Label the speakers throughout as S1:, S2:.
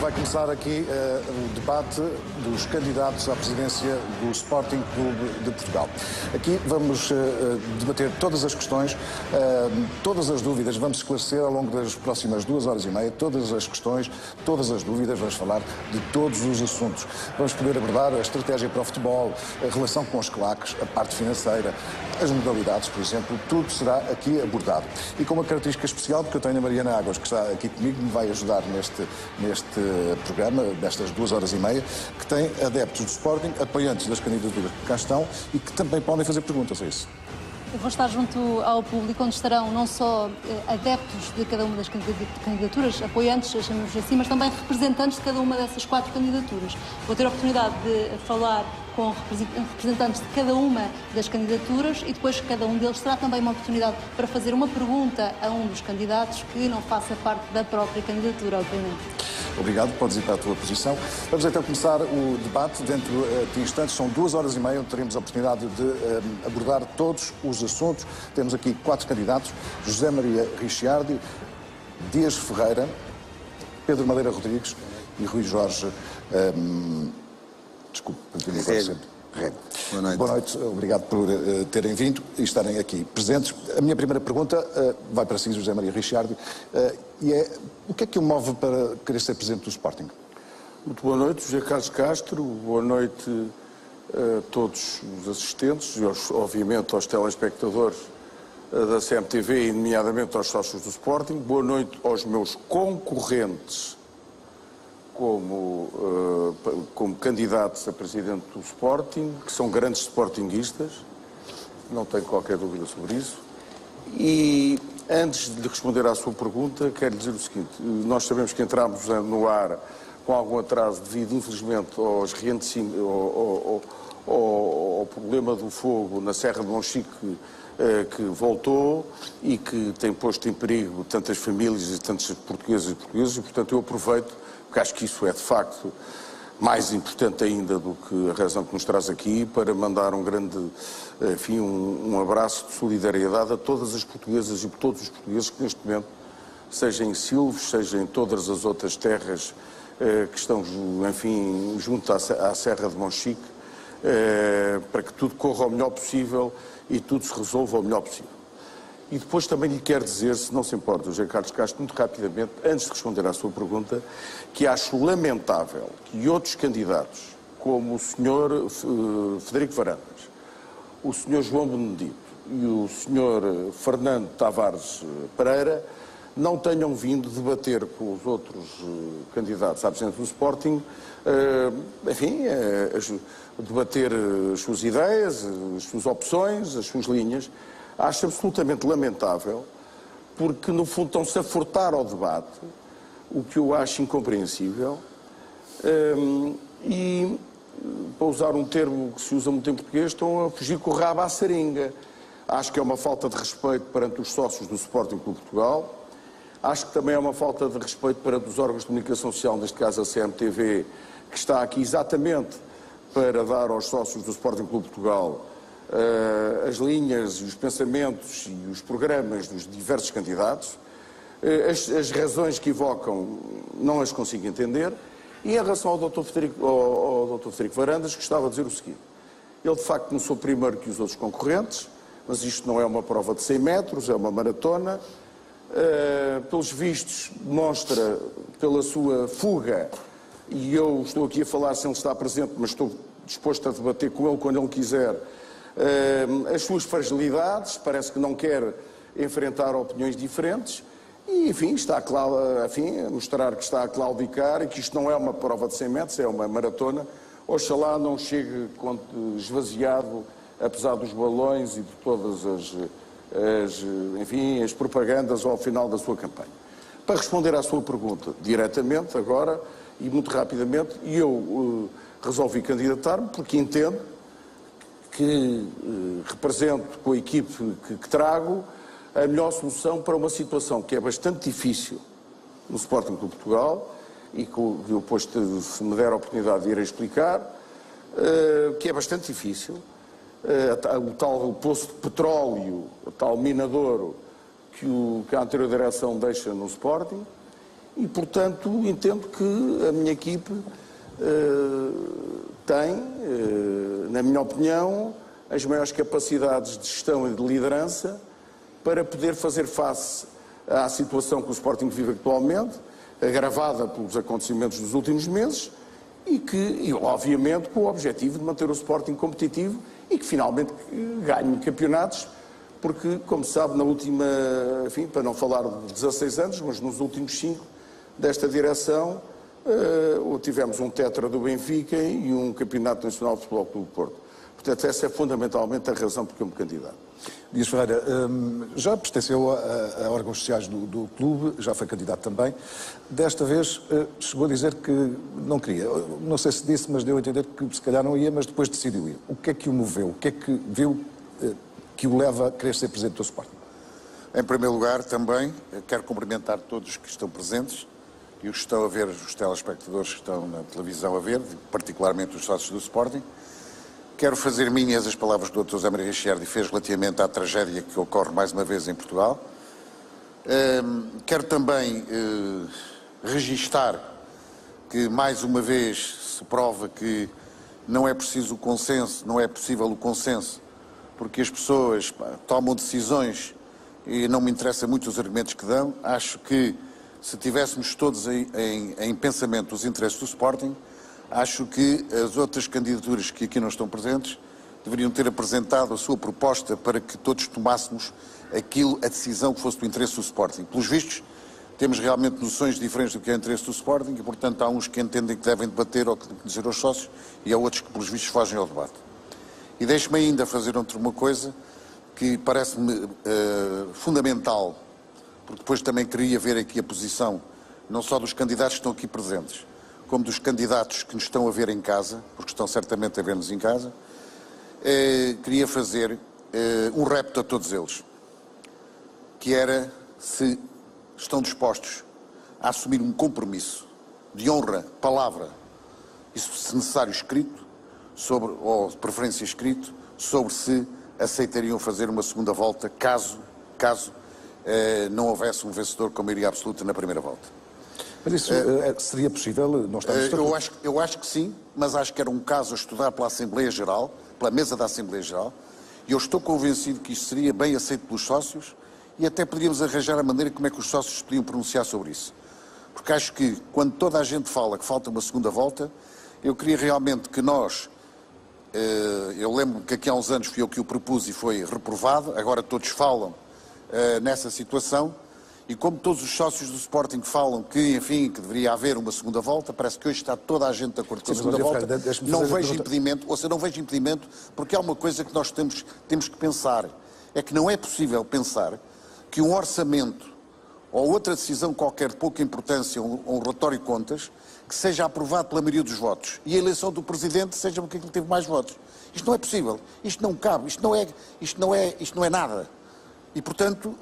S1: vai começar aqui o debate dos candidatos à presidência do Sporting Clube de Portugal. Aqui vamos debater todas as questões, todas as dúvidas, vamos esclarecer ao longo das próximas 2h30, todas as questões, todas as dúvidas, vamos falar de todos os assuntos. Vamos poder abordar a estratégia para o futebol, a relação com os claques, a parte financeira, as modalidades, por exemplo, tudo será aqui abordado. E com uma característica especial, porque eu tenho a Mariana Águas, que está aqui comigo, me vai ajudar neste programa, destas 2h30, que tem adeptos do Sporting, apoiantes das candidaturas que cá estão e que também podem fazer perguntas a isso.
S2: Eu vou estar junto ao público, onde estarão não só adeptos de cada uma das candidaturas, apoiantes, chamamos assim, mas também representantes de cada uma dessas 4 candidaturas. Vou ter a oportunidade de falar com representantes de cada uma das candidaturas e depois cada um deles terá também uma oportunidade para fazer uma pergunta a um dos candidatos que não faça parte da própria candidatura, obviamente.
S1: Obrigado, podes ir para a tua posição. Vamos então começar o debate. Dentro de instantes, são 2h30, onde teremos a oportunidade de abordar todos os assuntos. Temos aqui 4 candidatos: José Maria Ricciardi, Dias Ferreira, Pedro Madeira Rodrigues e Rui Jorge. Desculpe, Rego.
S3: Boa noite.
S1: Boa noite, obrigado por terem vindo e estarem aqui presentes. A minha primeira pergunta vai para si, José Maria Ricciardi, e é: o que é que o move para querer ser presidente do Sporting?
S4: Muito boa noite, José Carlos Castro. Boa noite a todos os assistentes e, obviamente, aos telespectadores da CMTV e, nomeadamente, aos sócios do Sporting. Boa noite aos meus concorrentes como candidatos a presidente do Sporting, que são grandes sportinguistas, não tenho qualquer dúvida sobre isso. E antes de responder à sua pergunta, quero dizer o seguinte: nós sabemos que entramos no ar com algum atraso devido, infelizmente, ao problema do fogo na Serra de Monchique, que voltou e que tem posto em perigo tantas famílias e tantos portugueses e portuguesas, e, portanto, eu aproveito, porque acho que isso é, de facto, mais importante ainda do que a razão que nos traz aqui, para mandar um grande, enfim, um abraço de solidariedade a todas as portuguesas e todos os portugueses que neste momento, seja em Silves, seja em todas as outras terras que estão, enfim, junto à Serra de Monchique, para que tudo corra o melhor possível e tudo se resolva o melhor possível. E depois também lhe quero dizer, se não se importa, José Carlos Castro, muito rapidamente, antes de responder à sua pergunta, que acho lamentável que outros candidatos, como o Sr. Frederico Varandas, o Sr. João Benedito e o Sr. Fernando Tavares Pereira, não tenham vindo debater com os outros candidatos à presidência do Sporting, enfim, debater as suas ideias, as suas opções, as suas linhas. Acho absolutamente lamentável, porque no fundo estão-se a furtar ao debate, o que eu acho incompreensível, e, para usar um termo que se usa muito em português, estão a fugir com o rabo à seringa. Acho que é uma falta de respeito perante os sócios do Sporting Clube de Portugal. Acho que também é uma falta de respeito perante os órgãos de comunicação social, neste caso a CMTV, que está aqui exatamente para dar aos sócios do Sporting Clube de Portugal as linhas e os pensamentos e os programas dos diversos candidatos. As razões que evocam não as consigo entender. E em relação ao Dr. Frederico Varandas, gostava de dizer o seguinte: ele de facto começou primeiro que os outros concorrentes, mas isto não é uma prova de 100 metros, é uma maratona. Pelos vistos, demonstra pela sua fuga, e eu estou aqui a falar sem ele estar presente, mas estou disposto a debater com ele quando ele quiser, as suas fragilidades. Parece que não quer enfrentar opiniões diferentes e, enfim, está a mostrar que está a claudicar e que isto não é uma prova de 100 metros, é uma maratona. Oxalá não chegue esvaziado, apesar dos balões e de todas as propagandas ao final da sua campanha. Para responder à sua pergunta diretamente, agora, e muito rapidamente, eu resolvi candidatar-me porque entendo que represento com a equipe que trago a melhor solução para uma situação que é bastante difícil no Sporting Clube de Portugal e que eu depois, se me der a oportunidade de ir a explicar, que é bastante difícil. O tal poço de petróleo, o tal minadouro que a anterior direção deixa no Sporting, e, portanto, entendo que a minha equipe tem, na minha opinião, as maiores capacidades de gestão e de liderança para poder fazer face à situação que o Sporting vive atualmente, agravada pelos acontecimentos dos últimos meses, e obviamente com o objetivo de manter o Sporting competitivo e que finalmente ganhe campeonatos, porque, como se sabe, na última, enfim, para não falar de 16 anos, mas nos últimos 5 desta direção, tivemos um tetra do Benfica e um campeonato nacional de futebol Clube do Porto. Portanto, essa é fundamentalmente a razão porque eu me candidato.
S1: Dias Ferreira, já pertenceu a órgãos sociais do clube, já foi candidato também. Desta vez chegou a dizer que não queria. Não sei se disse, mas deu a entender que se calhar não ia, mas depois decidiu ir. O que é que o moveu? O que é que viu que o leva a querer ser presidente do Sporting?
S3: Em primeiro lugar, também, quero cumprimentar todos que estão presentes e os que estão a ver, os telespectadores que estão na televisão a ver, particularmente os sócios do Sporting. Quero fazer minhas as palavras que o Dr. José Maria Richardi fez relativamente à tragédia que ocorre mais uma vez em Portugal. Quero também registar que mais uma vez se prova que não é preciso o consenso, não é possível o consenso, porque as pessoas tomam decisões e não me interessa muito os argumentos que dão. Acho que se tivéssemos todos em pensamento os interesses do Sporting, acho que as outras candidaturas que aqui não estão presentes deveriam ter apresentado a sua proposta para que todos tomássemos a decisão que fosse do interesse do Sporting. Pelos vistos, temos realmente noções diferentes do que é o interesse do Sporting e, portanto, há uns que entendem que devem debater ou que devem dizer aos sócios e há outros que, pelos vistos, fogem ao debate. E deixe-me ainda fazer uma coisa que parece-me fundamental, porque depois também queria ver aqui a posição, não só dos candidatos que estão aqui presentes, como dos candidatos que nos estão a ver em casa, porque estão certamente a ver-nos em casa. Queria fazer um repto a todos eles, que era se estão dispostos a assumir um compromisso de honra, palavra, e se necessário escrito, ou de preferência escrito, sobre se aceitariam fazer uma segunda volta, caso não houvesse um vencedor com maioria absoluta na primeira volta.
S1: Mas isso seria possível? Não estamos
S3: eu acho que sim, mas acho que era um caso a estudar pela Assembleia Geral, pela mesa da Assembleia Geral, e eu estou convencido que isto seria bem aceito pelos sócios e até poderíamos arranjar a maneira como é que os sócios podiam pronunciar sobre isso. Porque acho que, quando toda a gente fala que falta uma segunda volta, eu queria realmente que nós, eu lembro que aqui há uns anos fui eu que o propus e foi reprovado, agora todos falam nessa situação, e como todos os sócios do Sporting falam que, enfim, que deveria haver uma segunda volta, parece que hoje está toda a gente de acordo com a segunda volta, não vejo impedimento, ou seja, não vejo impedimento, porque há uma coisa que nós temos que pensar, é que não é possível pensar que um orçamento ou outra decisão qualquer de pouca importância, um relatório de contas, que seja aprovado pela maioria dos votos e a eleição do Presidente seja porque ele teve mais votos. Isto não é possível, isto não cabe, isto não é nada. E, portanto,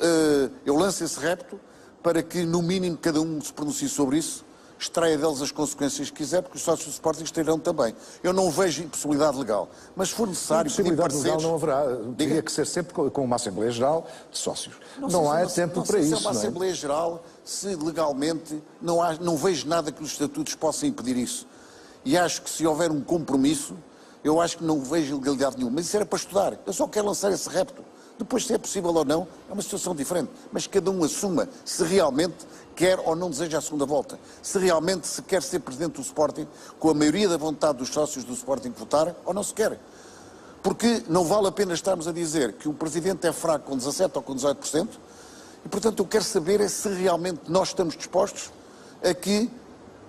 S3: eu lanço esse repto para que, no mínimo, cada um se pronuncie sobre isso, extraia deles as consequências que quiser, porque os sócios do Sporting terão também. Eu não vejo impossibilidade legal, mas se for necessário...
S1: Impossibilidade legal não haverá. Teria que ser sempre com uma Assembleia Geral de sócios. Não há tempo para isso.
S3: Se é uma Assembleia Geral, se legalmente não vejo nada que os estatutos possam impedir isso. E acho que se houver um compromisso, eu acho que não vejo ilegalidade nenhuma. Mas isso era para estudar. Eu só quero lançar esse repto. Depois, se é possível ou não, é uma situação diferente. Mas cada um assuma se realmente quer ou não deseja a segunda volta. Se realmente se quer ser presidente do Sporting, com a maioria da vontade dos sócios do Sporting que votarem, ou não se quer. Porque não vale a pena estarmos a dizer que o presidente é fraco com 17% ou com 18%, e, portanto, eu quero saber se realmente nós estamos dispostos a que,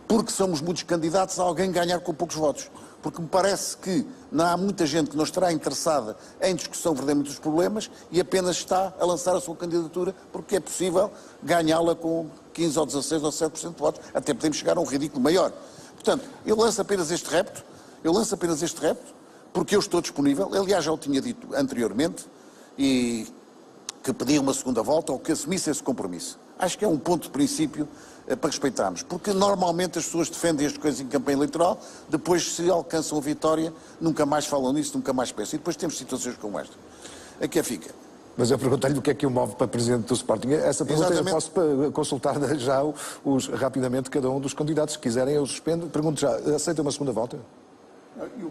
S3: porque somos muitos candidatos, a alguém ganhar com poucos votos. Porque me parece que não há muita gente que não estará interessada em discussão verdadeiramente dos problemas e apenas está a lançar a sua candidatura porque é possível ganhá-la com 15 ou 16 ou 7% de votos. Até podemos chegar a um ridículo maior. Portanto, eu lanço apenas este repto, porque eu estou disponível. Aliás, já o tinha dito anteriormente, e que pedia uma segunda volta ou que assumisse esse compromisso. Acho que é um ponto de princípio para respeitarmos, porque normalmente as pessoas defendem as coisas em campanha eleitoral, depois se alcançam a vitória, nunca mais falam nisso, nunca mais pensam. E depois temos situações como esta. Aqui fica.
S1: Mas eu perguntei-lhe o que é que o move para presidente do Sporting. Essa pergunta eu posso consultar já rapidamente cada um dos candidatos. Se quiserem, eu suspendo. Pergunto já, aceita uma segunda volta?
S4: Eu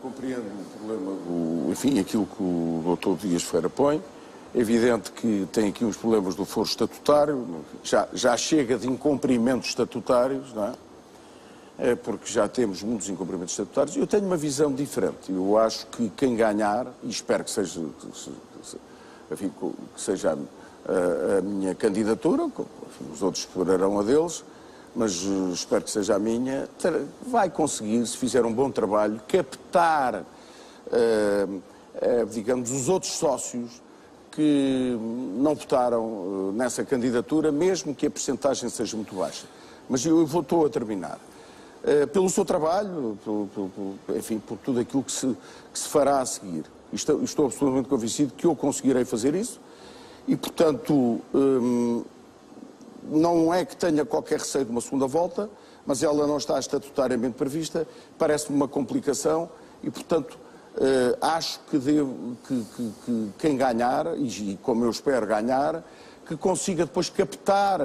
S4: compreendo o problema enfim, aquilo que o Dr. Dias Ferreira põe. É evidente que tem aqui os problemas do foro estatutário, já chega de incumprimentos estatutários, não é? Porque já temos muitos incumprimentos estatutários. Eu tenho uma visão diferente. Eu acho que quem ganhar, e espero que seja, enfim, que seja a minha candidatura, enfim, os outros explorarão a deles, mas espero que seja a minha, vai conseguir, se fizer um bom trabalho, captar, digamos, os outros sócios que não votaram nessa candidatura, mesmo que a percentagem seja muito baixa. Mas eu estou a terminar. Pelo seu trabalho, enfim, por tudo aquilo que se fará a seguir. Estou absolutamente convencido que eu conseguirei fazer isso e, portanto, não é que tenha qualquer receio de uma segunda volta, mas ela não está estatutariamente prevista, parece-me uma complicação e, portanto, acho que quem ganhar, e como eu espero ganhar, que consiga depois captar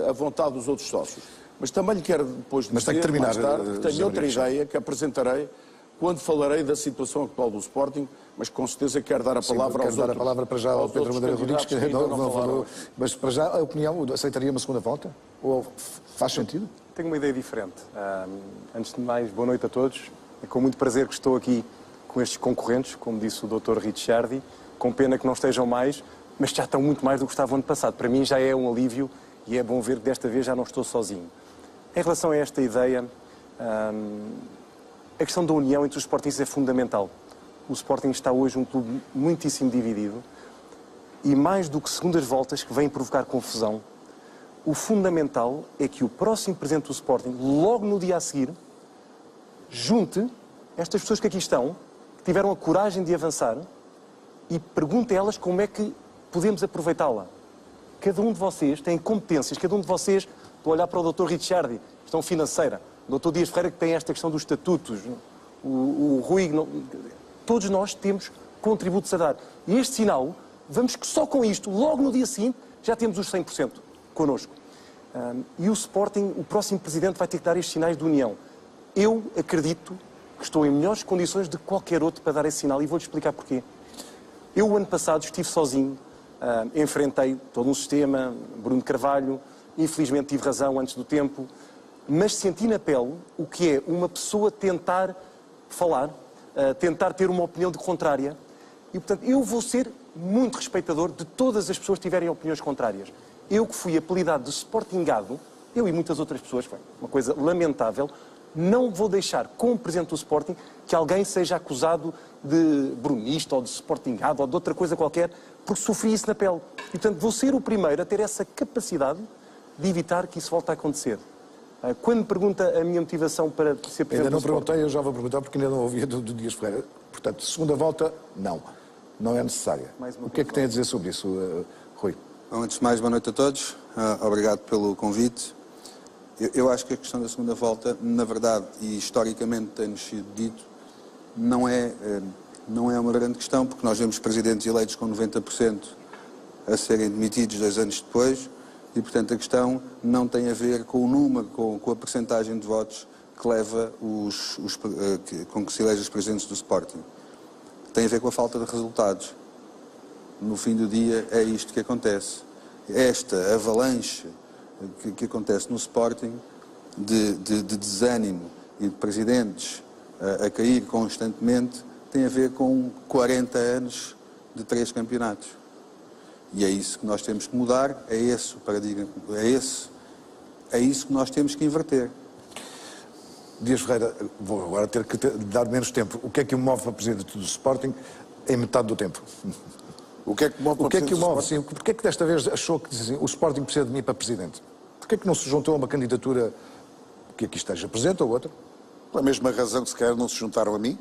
S4: a vontade dos outros sócios. Mas também lhe quero depois dizer,
S1: tem que terminar,
S4: mais tarde, que tenho outra ideia que apresentarei quando falarei da situação atual do Sporting, mas com certeza quero dar a palavra aos outros.
S1: Quero dar a palavra para já ao Pedro Madeira Rodrigues, que não falou. Mas para já, a opinião, aceitaria uma segunda volta? Ou faz sentido?
S5: Tenho uma ideia diferente. Antes de mais, boa noite a todos. É com muito prazer que estou aqui com estes concorrentes, como disse o Dr. Ricciardi, com pena que não estejam mais, mas já estão muito mais do que estavam ano passado. Para mim já é um alívio e é bom ver que desta vez já não estou sozinho. Em relação a esta ideia, a questão da união entre os Sportingistas é fundamental. O Sporting está hoje um clube muitíssimo dividido e mais do que segundas voltas que vêm provocar confusão, o fundamental é que o próximo presidente do Sporting, logo no dia a seguir, junte estas pessoas que aqui estão, que tiveram a coragem de avançar e pergunte a elas como é que podemos aproveitá-la. Cada um de vocês tem competências, cada um de vocês, estou a olhar para o Dr. Ricciardi, questão financeira, o Dr. Dias Ferreira que tem esta questão dos estatutos, o Rui, todos nós temos contributos a dar. E este sinal, vamos que só com isto, logo no dia seguinte, já temos os 100% connosco. E o Sporting, o próximo presidente vai ter que dar estes sinais de união. Eu acredito que estou em melhores condições de qualquer outro para dar esse sinal e vou-lhe explicar porquê. Eu, o ano passado, estive sozinho, enfrentei todo um sistema, Bruno Carvalho, infelizmente tive razão antes do tempo, mas senti na pele o que é uma pessoa tentar falar, tentar ter uma opinião contrária e, portanto, eu vou ser muito respeitador de todas as pessoas que tiverem opiniões contrárias. Eu que fui apelidado de Sportingado, eu e muitas outras pessoas, foi uma coisa lamentável, não vou deixar, como presidente do Sporting, que alguém seja acusado de brunista ou de Sportingado ou de outra coisa qualquer, porque sofri isso na pele. E, portanto, vou ser o primeiro a ter essa capacidade de evitar que isso volte a acontecer. Quando me pergunta a minha motivação para ser presidente
S1: ainda não
S5: do Sporting...
S1: perguntei, eu já vou perguntar porque ainda não ouvi do Dias Ferreira. Portanto, segunda volta, não. Não é necessária. O que é que tem a dizer sobre isso, Rui?
S6: Bom, antes de mais, boa noite a todos. Obrigado pelo convite. Eu acho que a questão da segunda volta, na verdade, e historicamente tem-nos sido dito, não é uma grande questão, porque nós vemos presidentes eleitos com 90% a serem demitidos 2 anos depois, e, portanto, a questão não tem a ver com o número, com a percentagem de votos que leva com que se elege os presidentes do Sporting. Tem a ver com a falta de resultados. No fim do dia é isto que acontece. Esta avalanche que acontece no Sporting de desânimo e de presidentes a cair constantemente tem a ver com 40 anos de 3 campeonatos. E é isso que nós temos que mudar, é esse o paradigma, é isso que nós temos que inverter.
S1: Dias Ferreira, vou agora ter que dar menos tempo. O que é que o move para presidente do Sporting em metade do tempo?
S3: O que é que move para
S1: presidente do Sporting? Porquê é que desta vez achou que o Sporting precisa de mim para presidente? Porquê é que não se juntou a uma candidatura que aqui esteja presente ou outra?
S3: Pela mesma razão que se calhar não se juntaram a mim.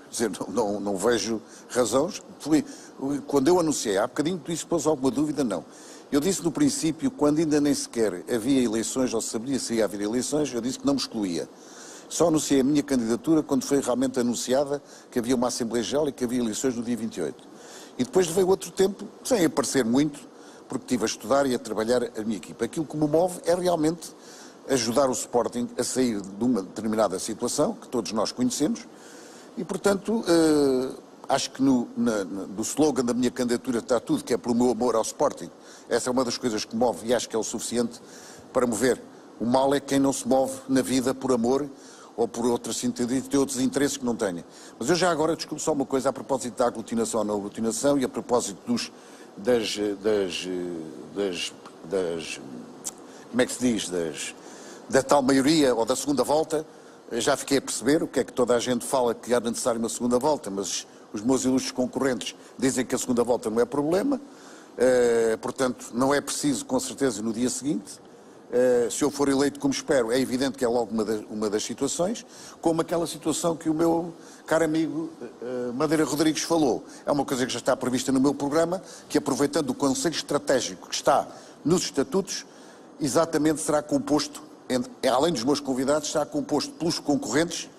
S3: Quer dizer, não vejo razões. Quando eu anunciei, há bocadinho tu pôs alguma dúvida, não. Eu disse no princípio, quando ainda nem sequer havia eleições, ou sabia se ia haver eleições, eu disse que não me excluía. Só anunciei a minha candidatura quando foi realmente anunciada que havia uma Assembleia Geral e que havia eleições no dia 28. E depois veio outro tempo, sem aparecer muito, porque estive a estudar e a trabalhar a minha equipa. Aquilo que me move é realmente ajudar o Sporting a sair de uma determinada situação, que todos nós conhecemos, e, portanto, acho que no slogan da minha candidatura está tudo, que é pelo meu amor ao Sporting. Essa é uma das coisas que me move e acho que é o suficiente para mover. O mal é quem não se move na vida por amor ou por outros interesses que não tenha. Mas eu já agora desculpo só uma coisa a propósito da aglutinação ou não aglutinação e a propósito como é que se diz, da tal maioria ou da segunda volta. Já fiquei a perceber o que é que toda a gente fala, que era necessário uma segunda volta, mas os meus ilustres concorrentes dizem que a segunda volta não é problema, portanto não é preciso com certeza no dia seguinte. Se eu for eleito como espero, é evidente que é logo uma das situações, como aquela situação que o meu caro amigo Madeira Rodrigues falou. É uma coisa que já está prevista no meu programa, que aproveitando o Conselho Estratégico que está nos estatutos, exatamente será composto, além dos meus convidados, será composto pelos concorrentes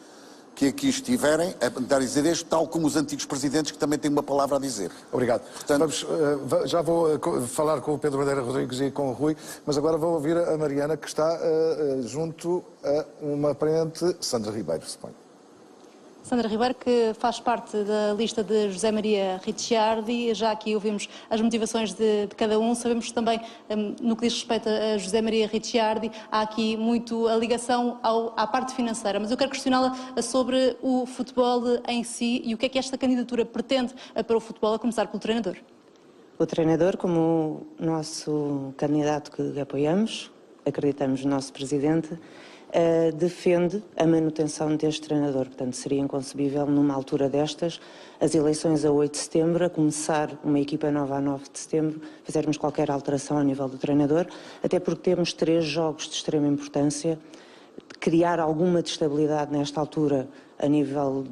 S3: que aqui estiverem a dar ideias, tal como os antigos presidentes que também têm uma palavra a dizer.
S1: Obrigado. Portanto, já vou falar com o Pedro Madeira Rodrigues e com o Rui, mas agora vou ouvir a Mariana, que está junto a uma aparente Sandra Ribeiro, suponho.
S2: Sandra Ribeiro, que faz parte da lista de José Maria Ricciardi, já aqui ouvimos as motivações de cada um, sabemos que também, no que diz respeito a José Maria Ricciardi, há aqui muito a ligação à parte financeira, mas eu quero questioná-la sobre o futebol em si e o que é que esta candidatura pretende para o futebol, a começar pelo treinador.
S7: O treinador, como o nosso candidato que apoiamos, acreditamos no nosso presidente, defende a manutenção deste treinador. Portanto, seria inconcebível, numa altura destas, as eleições a 8 de setembro, a começar uma equipa nova a 9 de setembro, fazermos qualquer alteração ao nível do treinador, até porque temos 3 jogos de extrema importância. Criar alguma destabilidade nesta altura a nível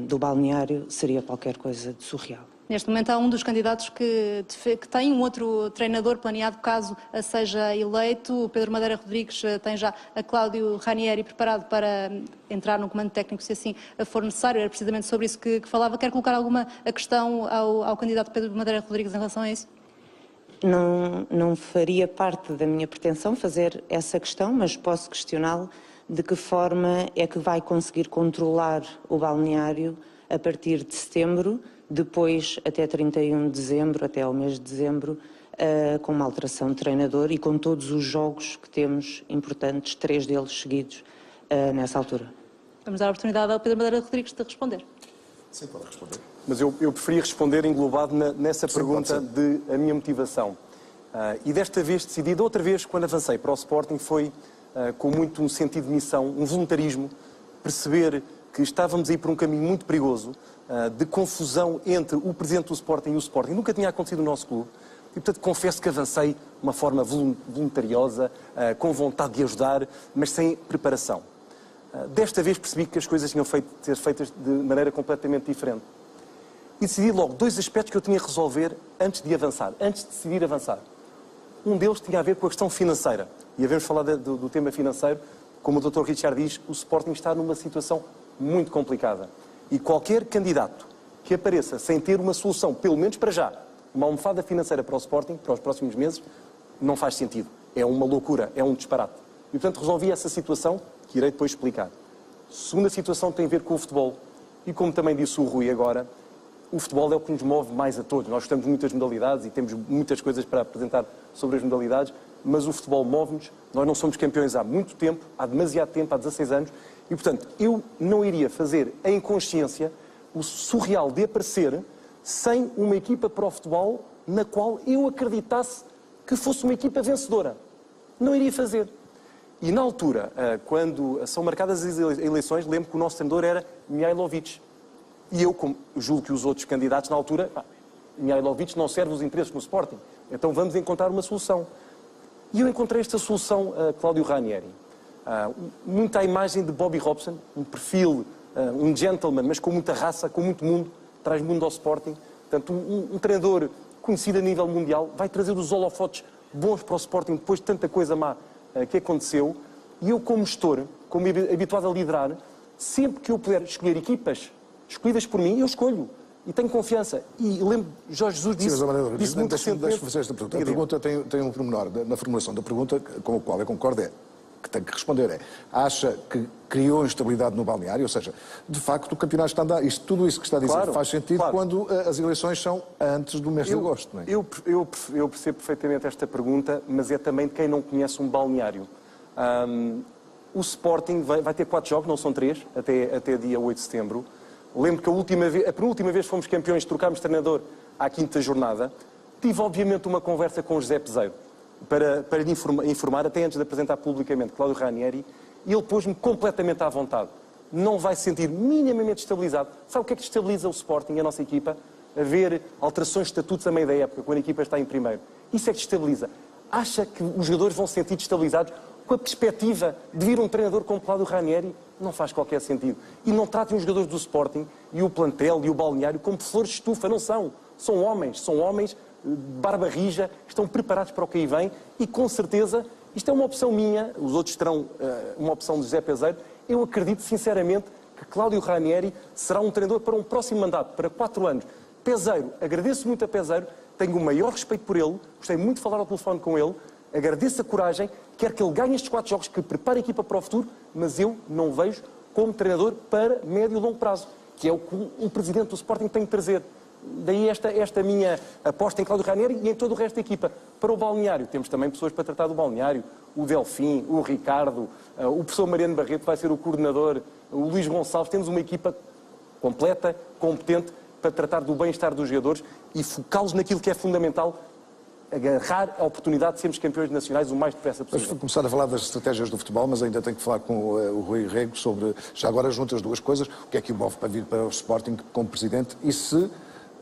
S7: do balneário seria qualquer coisa de surreal.
S2: Neste momento há um dos candidatos que tem um outro treinador planeado caso seja eleito. O Pedro Madeira Rodrigues tem já a Cláudio Ranieri preparado para entrar no comando técnico se assim for necessário. Era precisamente sobre isso que falava. Quer colocar alguma questão ao candidato Pedro Madeira Rodrigues em relação a isso?
S7: Não faria parte da minha pretensão fazer essa questão, mas posso questioná-lo de que forma é que vai conseguir controlar o balneário a partir de setembro, depois até 31 de dezembro, até ao mês de dezembro, com uma alteração de treinador e com todos os jogos que temos importantes, 3 deles seguidos, nessa altura.
S2: Vamos dar a oportunidade ao Pedro Madeira Rodrigues de responder.
S1: Sim, pode responder.
S5: Mas eu preferia responder englobado nessa pergunta de a minha motivação. E desta vez decidi, outra vez, quando avancei para o Sporting, foi com muito um sentido de missão, um voluntarismo, perceber que estávamos a ir por um caminho muito perigoso, de confusão entre o presidente do Sporting e o Sporting. Nunca tinha acontecido no nosso clube. E, portanto, confesso que avancei de uma forma voluntariosa, com vontade de ajudar, mas sem preparação. Desta vez percebi que as coisas tinham de ser feitas de maneira completamente diferente. E decidi logo 2 aspectos que eu tinha que resolver antes de avançar, antes de decidir avançar. Um deles tinha a ver com a questão financeira. E havemos falado do tema financeiro. Como o Dr. Richard diz, o Sporting está numa situação muito complicada. E qualquer candidato que apareça sem ter uma solução, pelo menos para já, uma almofada financeira para o Sporting, para os próximos meses, não faz sentido. É uma loucura, é um disparate. E, portanto, resolvi essa situação, que irei depois explicar. Segunda situação tem a ver com o futebol. E como também disse o Rui agora, o futebol é o que nos move mais a todos. Nós gostamos de muitas modalidades e temos muitas coisas para apresentar sobre as modalidades, mas o futebol move-nos. Nós não somos campeões há muito tempo, há demasiado tempo, há 16 anos, e, portanto, eu não iria fazer em consciência o surreal de aparecer sem uma equipa para o futebol na qual eu acreditasse que fosse uma equipa vencedora. Não iria fazer. E, na altura, quando são marcadas as eleições, lembro que o nosso treinador era Mihailovic. E eu, como julgo que os outros candidatos, na altura, Mihailovic não serve os interesses no Sporting, então vamos encontrar uma solução. E eu encontrei esta solução, Cláudio Ranieri. Muito à imagem de Bobby Robson, um perfil, um gentleman, mas com muita raça, com muito mundo, traz mundo ao Sporting. Portanto, um treinador conhecido a nível mundial, vai trazer os holofotes bons para o Sporting depois de tanta coisa má que aconteceu. E eu, como gestor, como habituado a liderar, sempre que eu puder escolher equipas escolhidas por mim, eu escolho. E tenho confiança. E lembro, Jorge Jesus disse, disse muito recentemente...
S1: Deixa-me fazer esta pergunta. A pergunta tem um pormenor na formulação da pergunta com o qual eu concordo, que tem que responder acha que criou instabilidade no balneário? Ou seja, de facto o campeonato está a andar, tudo isso que está a dizer faz sentido quando as eleições são antes do mês de agosto, não é?
S5: Eu percebo perfeitamente esta pergunta, mas é também de quem não conhece um balneário. O Sporting vai ter 4 jogos, não são 3, até dia 8 de setembro. Lembro que a penúltima vez que fomos campeões, trocámos treinador à 5ª jornada. Tive, obviamente, uma conversa com o José Peseiro para lhe informar, até antes de apresentar publicamente Cláudio Ranieri, e ele pôs-me completamente à vontade. Não vai se sentir minimamente estabilizado. Sabe o que é que estabiliza o Sporting, a nossa equipa? Haver alterações de estatutos a meio da época, quando a equipa está em primeiro. Isso é que estabiliza. Acha que os jogadores vão se sentir destabilizados com a perspectiva de vir um treinador como Cláudio Ranieri? Não faz qualquer sentido. E não tratem os jogadores do Sporting e o plantel e o balneário como flores de estufa, não são. São homens de barba rija, estão preparados para o que aí vem e, com certeza, isto é uma opção minha, os outros terão uma opção de José Peseiro. Eu acredito, sinceramente, que Cláudio Ranieri será um treinador para um próximo mandato, para 4 anos. Peseiro, agradeço muito a Peseiro, tenho o maior respeito por ele, gostei muito de falar ao telefone com ele, agradeço a coragem, quero que ele ganhe estes 4 jogos, que prepare a equipa para o futuro, mas eu não o vejo como treinador para médio e longo prazo, que é o que um presidente do Sporting tem que trazer. Daí esta minha aposta em Cláudio Ranieri e em todo o resto da equipa. Para o balneário, temos também pessoas para tratar do balneário, o Delfim, o Ricardo, o professor Mariano Barreto vai ser o coordenador, o Luís Gonçalves, temos uma equipa completa, competente, para tratar do bem-estar dos jogadores e focá-los naquilo que é fundamental, agarrar a oportunidade de sermos campeões nacionais o mais depressa possível.
S1: Vamos começar a falar das estratégias do futebol, mas ainda tenho que falar com o Rui Rego sobre, já agora junto as duas coisas, o que é que o move para vir para o Sporting como presidente e se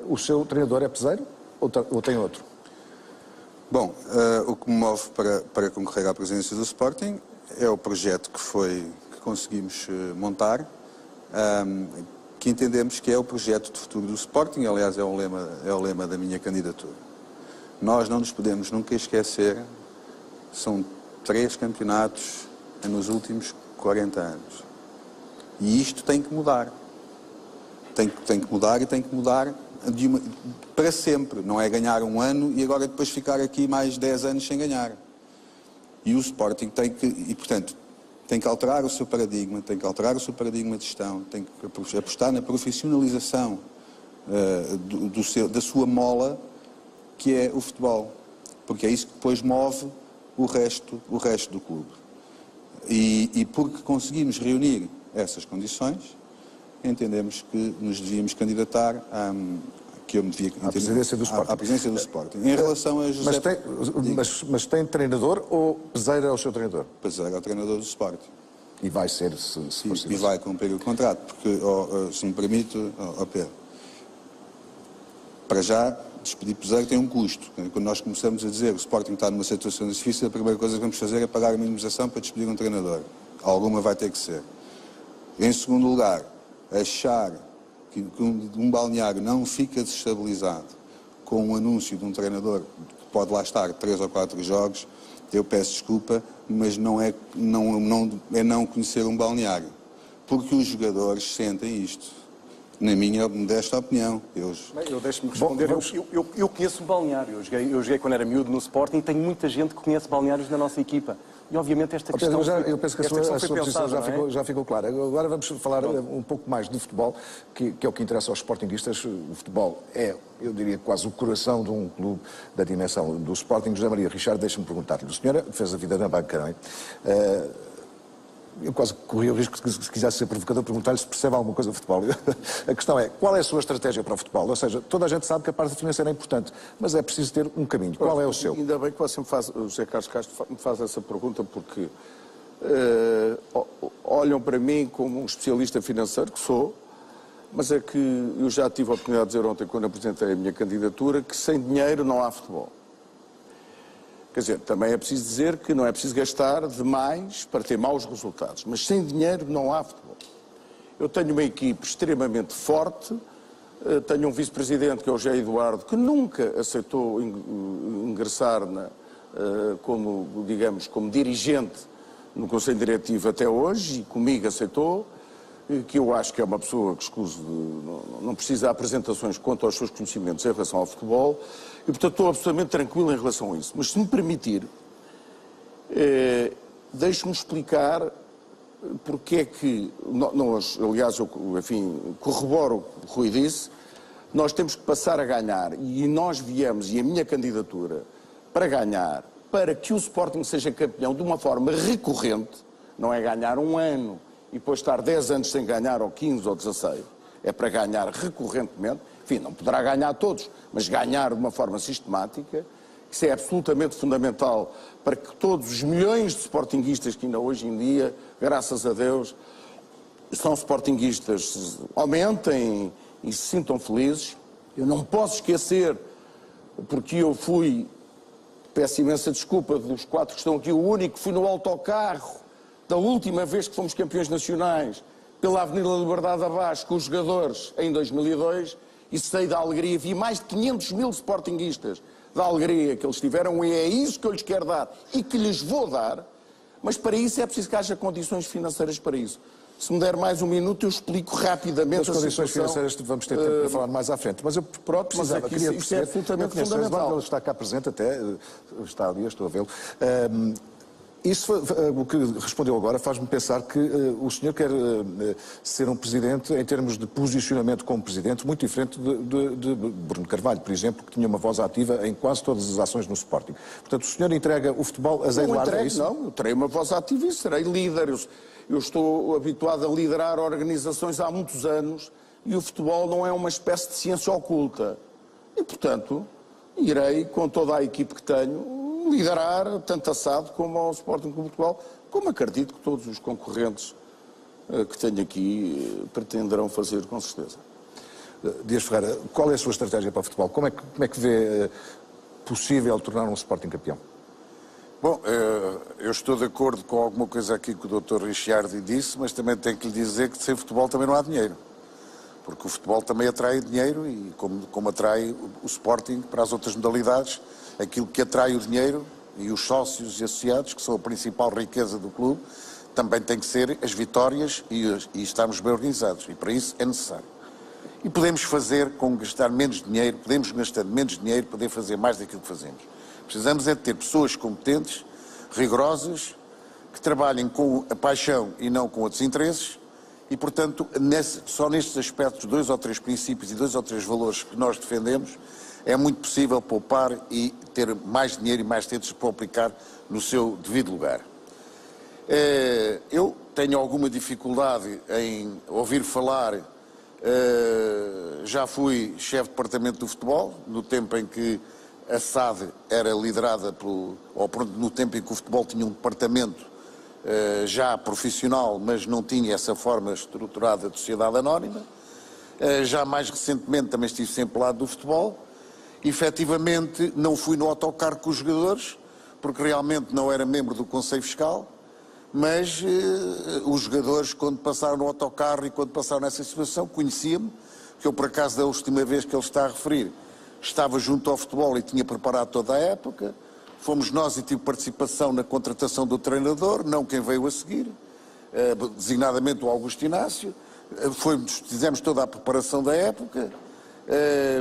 S1: o seu treinador é Peseiro ou tem outro?
S6: Bom, o que me move para concorrer à presidência do Sporting é o projeto que conseguimos montar, que entendemos que é o projeto de futuro do Sporting, aliás é o lema da minha candidatura. Nós não nos podemos nunca esquecer, são 3 campeonatos nos últimos 40 anos. E isto tem que mudar. Tem que mudar e tem que mudar para sempre. Não é ganhar um ano e agora depois ficar aqui mais 10 anos sem ganhar. E o Sporting portanto, tem que alterar o seu paradigma, tem que alterar o seu paradigma de gestão, tem que apostar na profissionalização da sua mola, que é o futebol, porque é isso que depois move o resto do clube. E porque conseguimos reunir essas condições, entendemos que nos devíamos candidatar à presidência do Sporting. Em relação a José...
S1: Mas tem treinador ou Peseiro é o seu treinador?
S6: Peseiro é o treinador do Sporting.
S1: E vai ser, se for
S6: E vai cumprir o contrato, porque, se me permite, Pedro, para já, despedir Peseiro tem um custo. Quando nós começamos a dizer que o Sporting está numa situação difícil, a primeira coisa que vamos fazer é pagar a minimização para despedir um treinador. Alguma vai ter que ser. Em segundo lugar, achar que um balneário não fica desestabilizado com um anúncio de um treinador que pode lá estar 3 ou 4 jogos, eu peço desculpa, mas não não conhecer um balneário. Porque os jogadores sentem isto. Na minha modesta opinião.
S5: Eu deixo-me responder. Eu conheço o balneário. Eu joguei quando era miúdo no Sporting e tenho muita gente que conhece balneários na nossa equipa. E obviamente esta questão...
S1: Eu penso que a sua posição já ficou clara. Agora vamos falar um pouco mais de futebol, que é o que interessa aos sportinguistas. O futebol é, eu diria, quase o coração de um clube da dimensão do Sporting. José Maria Richard, deixa-me perguntar-lhe. O senhor fez a vida na banca, não é? Eu quase corri o risco, se quisesse ser provocador, perguntar-lhe se percebe alguma coisa do futebol. A questão é, qual é a sua estratégia para o futebol? Ou seja, toda a gente sabe que a parte financeira é importante, mas é preciso ter um caminho. Qual é o seu?
S4: Ainda bem que você o José Carlos Castro me faz essa pergunta, porque olham para mim como um especialista financeiro, que sou, mas é que eu já tive a oportunidade de dizer ontem, quando apresentei a minha candidatura, que sem dinheiro não há futebol. Quer dizer, também é preciso dizer que não é preciso gastar demais para ter maus resultados, mas sem dinheiro não há futebol. Eu tenho uma equipe extremamente forte, tenho um vice-presidente que é o José Eduardo, que nunca aceitou ingressar como dirigente no Conselho Diretivo até hoje, e comigo aceitou. que eu acho que é uma pessoa que não precisa de apresentações quanto aos seus conhecimentos em relação ao futebol, e portanto estou absolutamente tranquilo em relação a isso. Mas se me permitir, deixe-me explicar porque é que nós, aliás, enfim, corroboro o que o Rui disse, nós temos que passar a ganhar, e nós viemos, e a minha candidatura, para ganhar, para que o Sporting seja campeão de uma forma recorrente, não é ganhar um ano e depois estar 10 anos sem ganhar, ou 15 ou 16, é para ganhar recorrentemente, enfim, não poderá ganhar todos, mas ganhar de uma forma sistemática. Isso é absolutamente fundamental para que todos os milhões de sportinguistas que ainda hoje em dia, graças a Deus, são sportinguistas, aumentem e se sintam felizes. Eu não posso esquecer, porque eu fui, peço imensa desculpa dos 4 que estão aqui, o único que fui no autocarro da última vez que fomos campeões nacionais pela Avenida da Liberdade abaixo com os jogadores em 2002 e sei da alegria, vi mais de 500 mil sportinguistas da alegria que eles tiveram, e é isso que eu lhes quero dar e que lhes vou dar, mas para isso é preciso que haja condições financeiras para isso. Se me der mais um minuto, eu explico rapidamente
S1: as condições financeiras vamos ter tempo para falar mais à frente. Mas eu próprio queria
S4: isso é absolutamente fundamental.
S1: Ele está cá presente até, está ali, eu estou a vê-lo. Isso, o que respondeu agora, faz-me pensar que o senhor quer ser um presidente em termos de posicionamento como presidente muito diferente de Bruno Carvalho, por exemplo, que tinha uma voz ativa em quase todas as ações no Sporting. Portanto, o senhor entrega o futebol a Zé Eduardo, é isso?
S4: Não, eu terei uma voz ativa e serei líder. Eu estou habituado a liderar organizações há muitos anos e o futebol não é uma espécie de ciência oculta. E, portanto, irei, com toda a equipe que tenho, liderar tanto a SAD como ao Sporting Clube de Portugal, como acredito que todos os concorrentes que tenho aqui pretenderão fazer, com certeza.
S1: Dias Ferreira, qual é a sua estratégia para o futebol? Como é que vê possível tornar um Sporting campeão?
S3: Bom, eu estou de acordo com alguma coisa aqui que o Dr. Ricciardi disse, mas também tenho que lhe dizer que sem futebol também não há dinheiro. Porque o futebol também atrai dinheiro e como atrai o Sporting para as outras modalidades, aquilo que atrai o dinheiro e os sócios e associados, que são a principal riqueza do clube, também tem que ser as vitórias e estarmos bem organizados. E para isso é necessário. E podemos fazer com gastar menos dinheiro, podemos gastar menos dinheiro, poder fazer mais daquilo que fazemos. Precisamos é de ter pessoas competentes, rigorosas, que trabalhem com a paixão e não com outros interesses. E, portanto, só nestes aspectos, 2 ou 3 princípios e 2 ou 3 valores que nós defendemos, é muito possível poupar e ter mais dinheiro e mais tempo para aplicar no seu devido lugar. Eu tenho alguma dificuldade em ouvir falar, já fui chefe de departamento do futebol, no tempo em que a SAD era liderada no tempo em que o futebol tinha um departamento já profissional, mas não tinha essa forma estruturada de sociedade anónima. Já mais recentemente também estive sempre ao lado do futebol. Efetivamente não fui no autocarro com os jogadores, porque realmente não era membro do Conselho Fiscal, mas os jogadores, quando passaram no autocarro e quando passaram nessa situação, conheciam-me, que eu por acaso da última vez que ele está a referir, estava junto ao futebol e tinha preparado toda a época. Fomos nós e tive participação na contratação do treinador, não quem veio a seguir, designadamente o Augusto Inácio. Fizemos toda a preparação da época,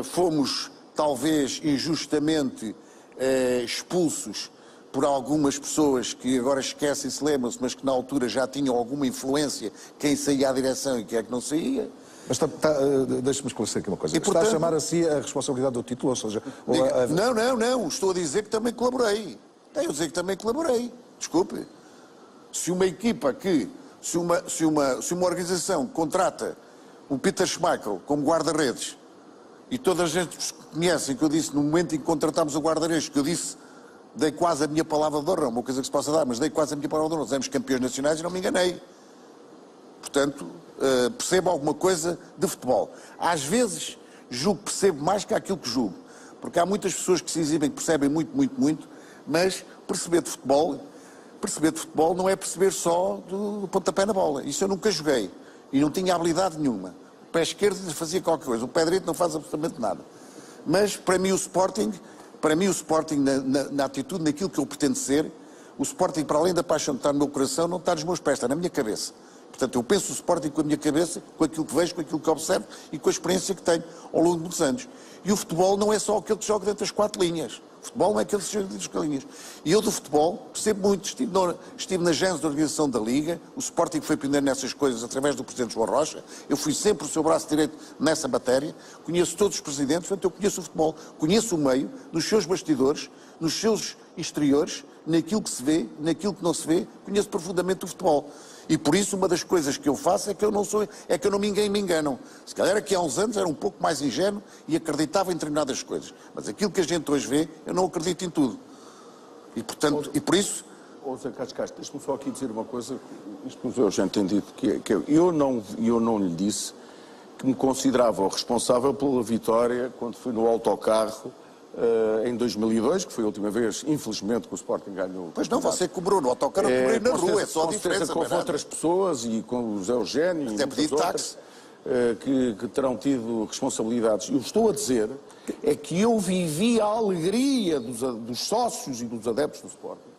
S3: fomos talvez injustamente expulsos por algumas pessoas que agora esquecem-se, lembram-se, mas que na altura já tinham alguma influência, quem saía à direção e quem é que não saía.
S1: Mas deixe-me esclarecer aqui uma coisa.
S3: Portanto,
S1: está a chamar a si a responsabilidade do título, ou seja...
S3: Não, estou a dizer que também colaborei. Estou a dizer que também colaborei. Desculpe. Se uma equipa se uma organização contrata o Peter Schmeichel como guarda-redes, e toda a gente conhece que eu disse, no momento em que contratámos o guarda-redes, que eu disse, dei quase a minha palavra de honra, uma coisa que se possa dar, mas dei quase a minha palavra de honra, éramos campeões nacionais e não me enganei. Portanto, percebo alguma coisa de futebol. Às vezes, percebo mais que aquilo que julgo, porque há muitas pessoas que se exibem que percebem muito, mas perceber de futebol não é perceber só do pontapé na bola. Isso eu nunca joguei e não tinha habilidade nenhuma. O pé esquerdo fazia qualquer coisa, o pé direito não faz absolutamente nada. Mas para mim o Sporting, na atitude, naquilo que eu pretendo ser, o Sporting, para além da paixão que está no meu coração, não está nos meus pés, está na minha cabeça. portanto, eu penso o Sporting com a minha cabeça, com aquilo que vejo, com aquilo que observo e com a experiência que tenho ao longo de muitos anos. E o futebol não é só aquele que joga dentro das 4 linhas. O futebol não é aquele que joga dentro das 4 linhas. E eu do futebol percebo muito. Estive na gênese da organização da Liga, o Sporting foi pioneiro nessas coisas através do Presidente João Rocha, eu fui sempre o seu braço direito nessa matéria, conheço todos os presidentes, portanto eu conheço o futebol, conheço o meio, nos seus bastidores, nos seus exteriores, naquilo que se vê, naquilo que não se vê, conheço profundamente o futebol. E por isso uma das coisas que eu faço é que eu não me enganam. Se calhar aqui há uns anos era um pouco mais ingênuo e acreditava em determinadas coisas. Mas aquilo que a gente hoje vê, eu não acredito em tudo. E portanto, e por isso...
S4: Ô Zé Cascais, deixa-me só aqui dizer uma coisa, isto que eu já entendi, que eu não lhe disse que me considerava o responsável pela vitória quando fui no autocarro em 2002, que foi a última vez, infelizmente, que o Sporting ganhou.
S3: Pois não, você cobrou no autocarro, eu cobrei na rua, é só a diferença.
S4: Com outras pessoas e com o Zé Eugénio
S3: até
S4: e muitas outras que terão tido responsabilidades. Eu estou a dizer é que eu vivi a alegria dos sócios e dos adeptos do Sporting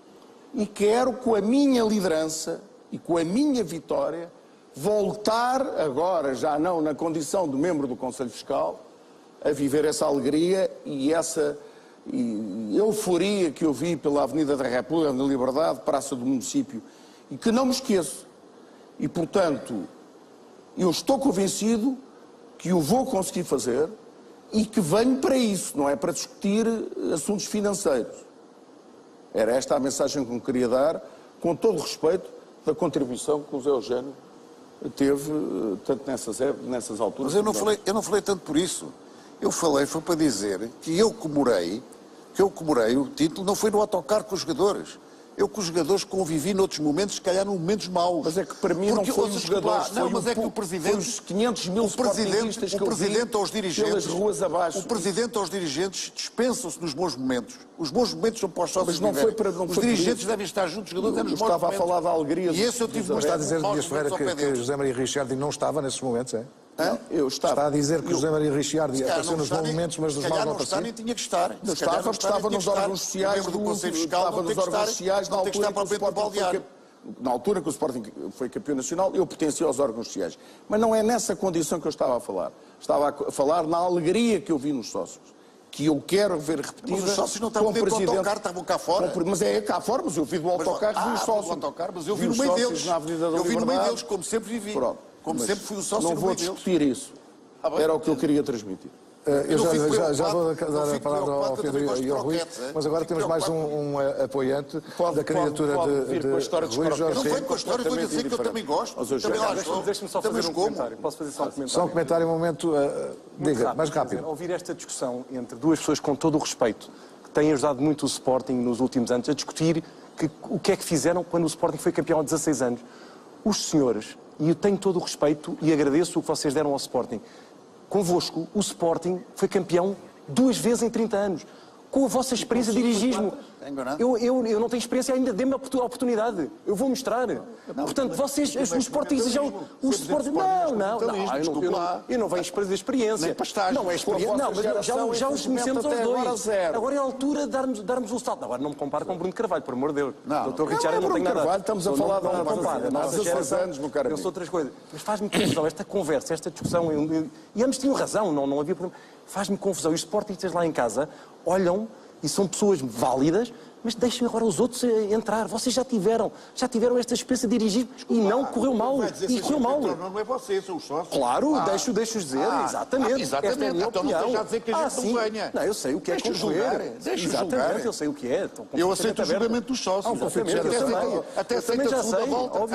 S4: e quero, com a minha liderança e com a minha vitória, voltar agora, já não na condição de membro do Conselho Fiscal, a viver essa alegria e essa euforia que eu vi pela Avenida da República, da Liberdade, Praça do Município, e que não me esqueço. E, portanto, eu estou convencido que o vou conseguir fazer e que venho para isso, não é para discutir assuntos financeiros. Era esta a mensagem que me queria dar, com todo o respeito da contribuição que o Zé Eugénio teve, tanto nessas alturas.
S3: Mas eu não falei tanto por isso. Eu falei, foi para dizer que eu comemorei o título, não foi no autocarro com os jogadores. Eu com os jogadores convivi noutros momentos, se calhar em momentos maus.
S4: Mas é que para mim não foi os jogadores,
S3: não, mas é que o Presidente...
S4: Foi os 500 mil sportinguistas que eu vi
S3: aos dirigentes,
S4: pelas ruas abaixo.
S3: O Presidente aos dirigentes dispensam-se nos bons momentos. Os bons momentos são para os sócios.
S4: Mas não foi para...
S3: Os dirigentes devem estar juntos, os jogadores devem nos bons momentos.
S4: Estava a falar da alegria.
S3: E esse eu tive
S1: está a dizer, Dias Ferreira, que José Maria Ricciardi não estava nesses momentos, é?
S4: Eu estava.
S1: Está a dizer que José Maria Ricciardi apareceu nos bons momentos, mas nos maus não apareceu?
S3: Nem tinha que estar.
S4: Estava nos órgãos sociais do Conselho Fiscal, estava nos órgãos sociais na altura que o Sporting foi campeão nacional, eu pertencia aos órgãos sociais. Mas não é nessa condição que eu estava a falar. Estava a falar na alegria que eu vi nos sócios, que eu quero ver repetida.
S3: Mas os sócios não estavam dentro do autocarro, estavam cá fora.
S4: Mas é cá fora, mas eu vi do autocarro e vi os sócios.
S3: Mas eu vi no meio deles. Eu vi no meio deles, como sempre vivi. Como sempre fui o sócio no meio deles.
S4: Não vou discutir isso. Era o que eu queria transmitir.
S1: Eu já vou dar a palavra ao Pedro e ao Rui, mas agora temos mais um apoiante da candidatura de Rui Jorge.
S3: Não vem com a história, vou dizer que eu também gosto.
S5: Deixe-me só fazer um comentário. Posso fazer só um comentário?
S1: Só um comentário, um momento. Diga, mais rápido.
S5: Ouvir esta discussão entre duas pessoas com todo o respeito, que têm ajudado muito o Sporting nos últimos anos, a discutir o que é que fizeram quando o Sporting foi campeão há 16 anos. Os senhores, e eu tenho todo o respeito e agradeço o que vocês deram ao Sporting, convosco, o Sporting foi campeão 2 vezes em 30 anos. Com a vossa experiência de dirigismo. Eu não tenho experiência, ainda dê-me a oportunidade. Eu vou mostrar. Portanto, vocês, os Sportingistas já... Os Sporting... Não, eu não venho experiência. Não é experiência. Não, mas já os conhecemos aos dois. Agora é a altura de darmos o salto. Agora não me compare com Bruno Carvalho, por amor de Deus. Doutor Richard, não tenho nada.
S4: Estamos a falar de
S5: não compara.
S4: Há 16 anos, meu caro amigo.
S5: Eu sou outras coisas. Mas faz-me confusão esta conversa, esta discussão. E ambos tinham razão, não havia problema. Faz-me confusão. E os Sportingistas lá em casa olham e são pessoas válidas, mas deixem agora os outros entrar. Vocês já tiveram esta experiência de dirigir e não correu mal. E correu mal.
S3: Não é vocês, são os sócios.
S5: Claro, deixo-os dizer, exatamente. Esta é a minha
S3: então
S5: opinião.
S3: Não esteja a dizer que a gente não ganha.
S5: Não, eu sei o que é concorrer.
S3: Exatamente,
S5: eu sei o que é.
S3: Eu aceito o julgamento dos sócios. Até aceito a segunda volta.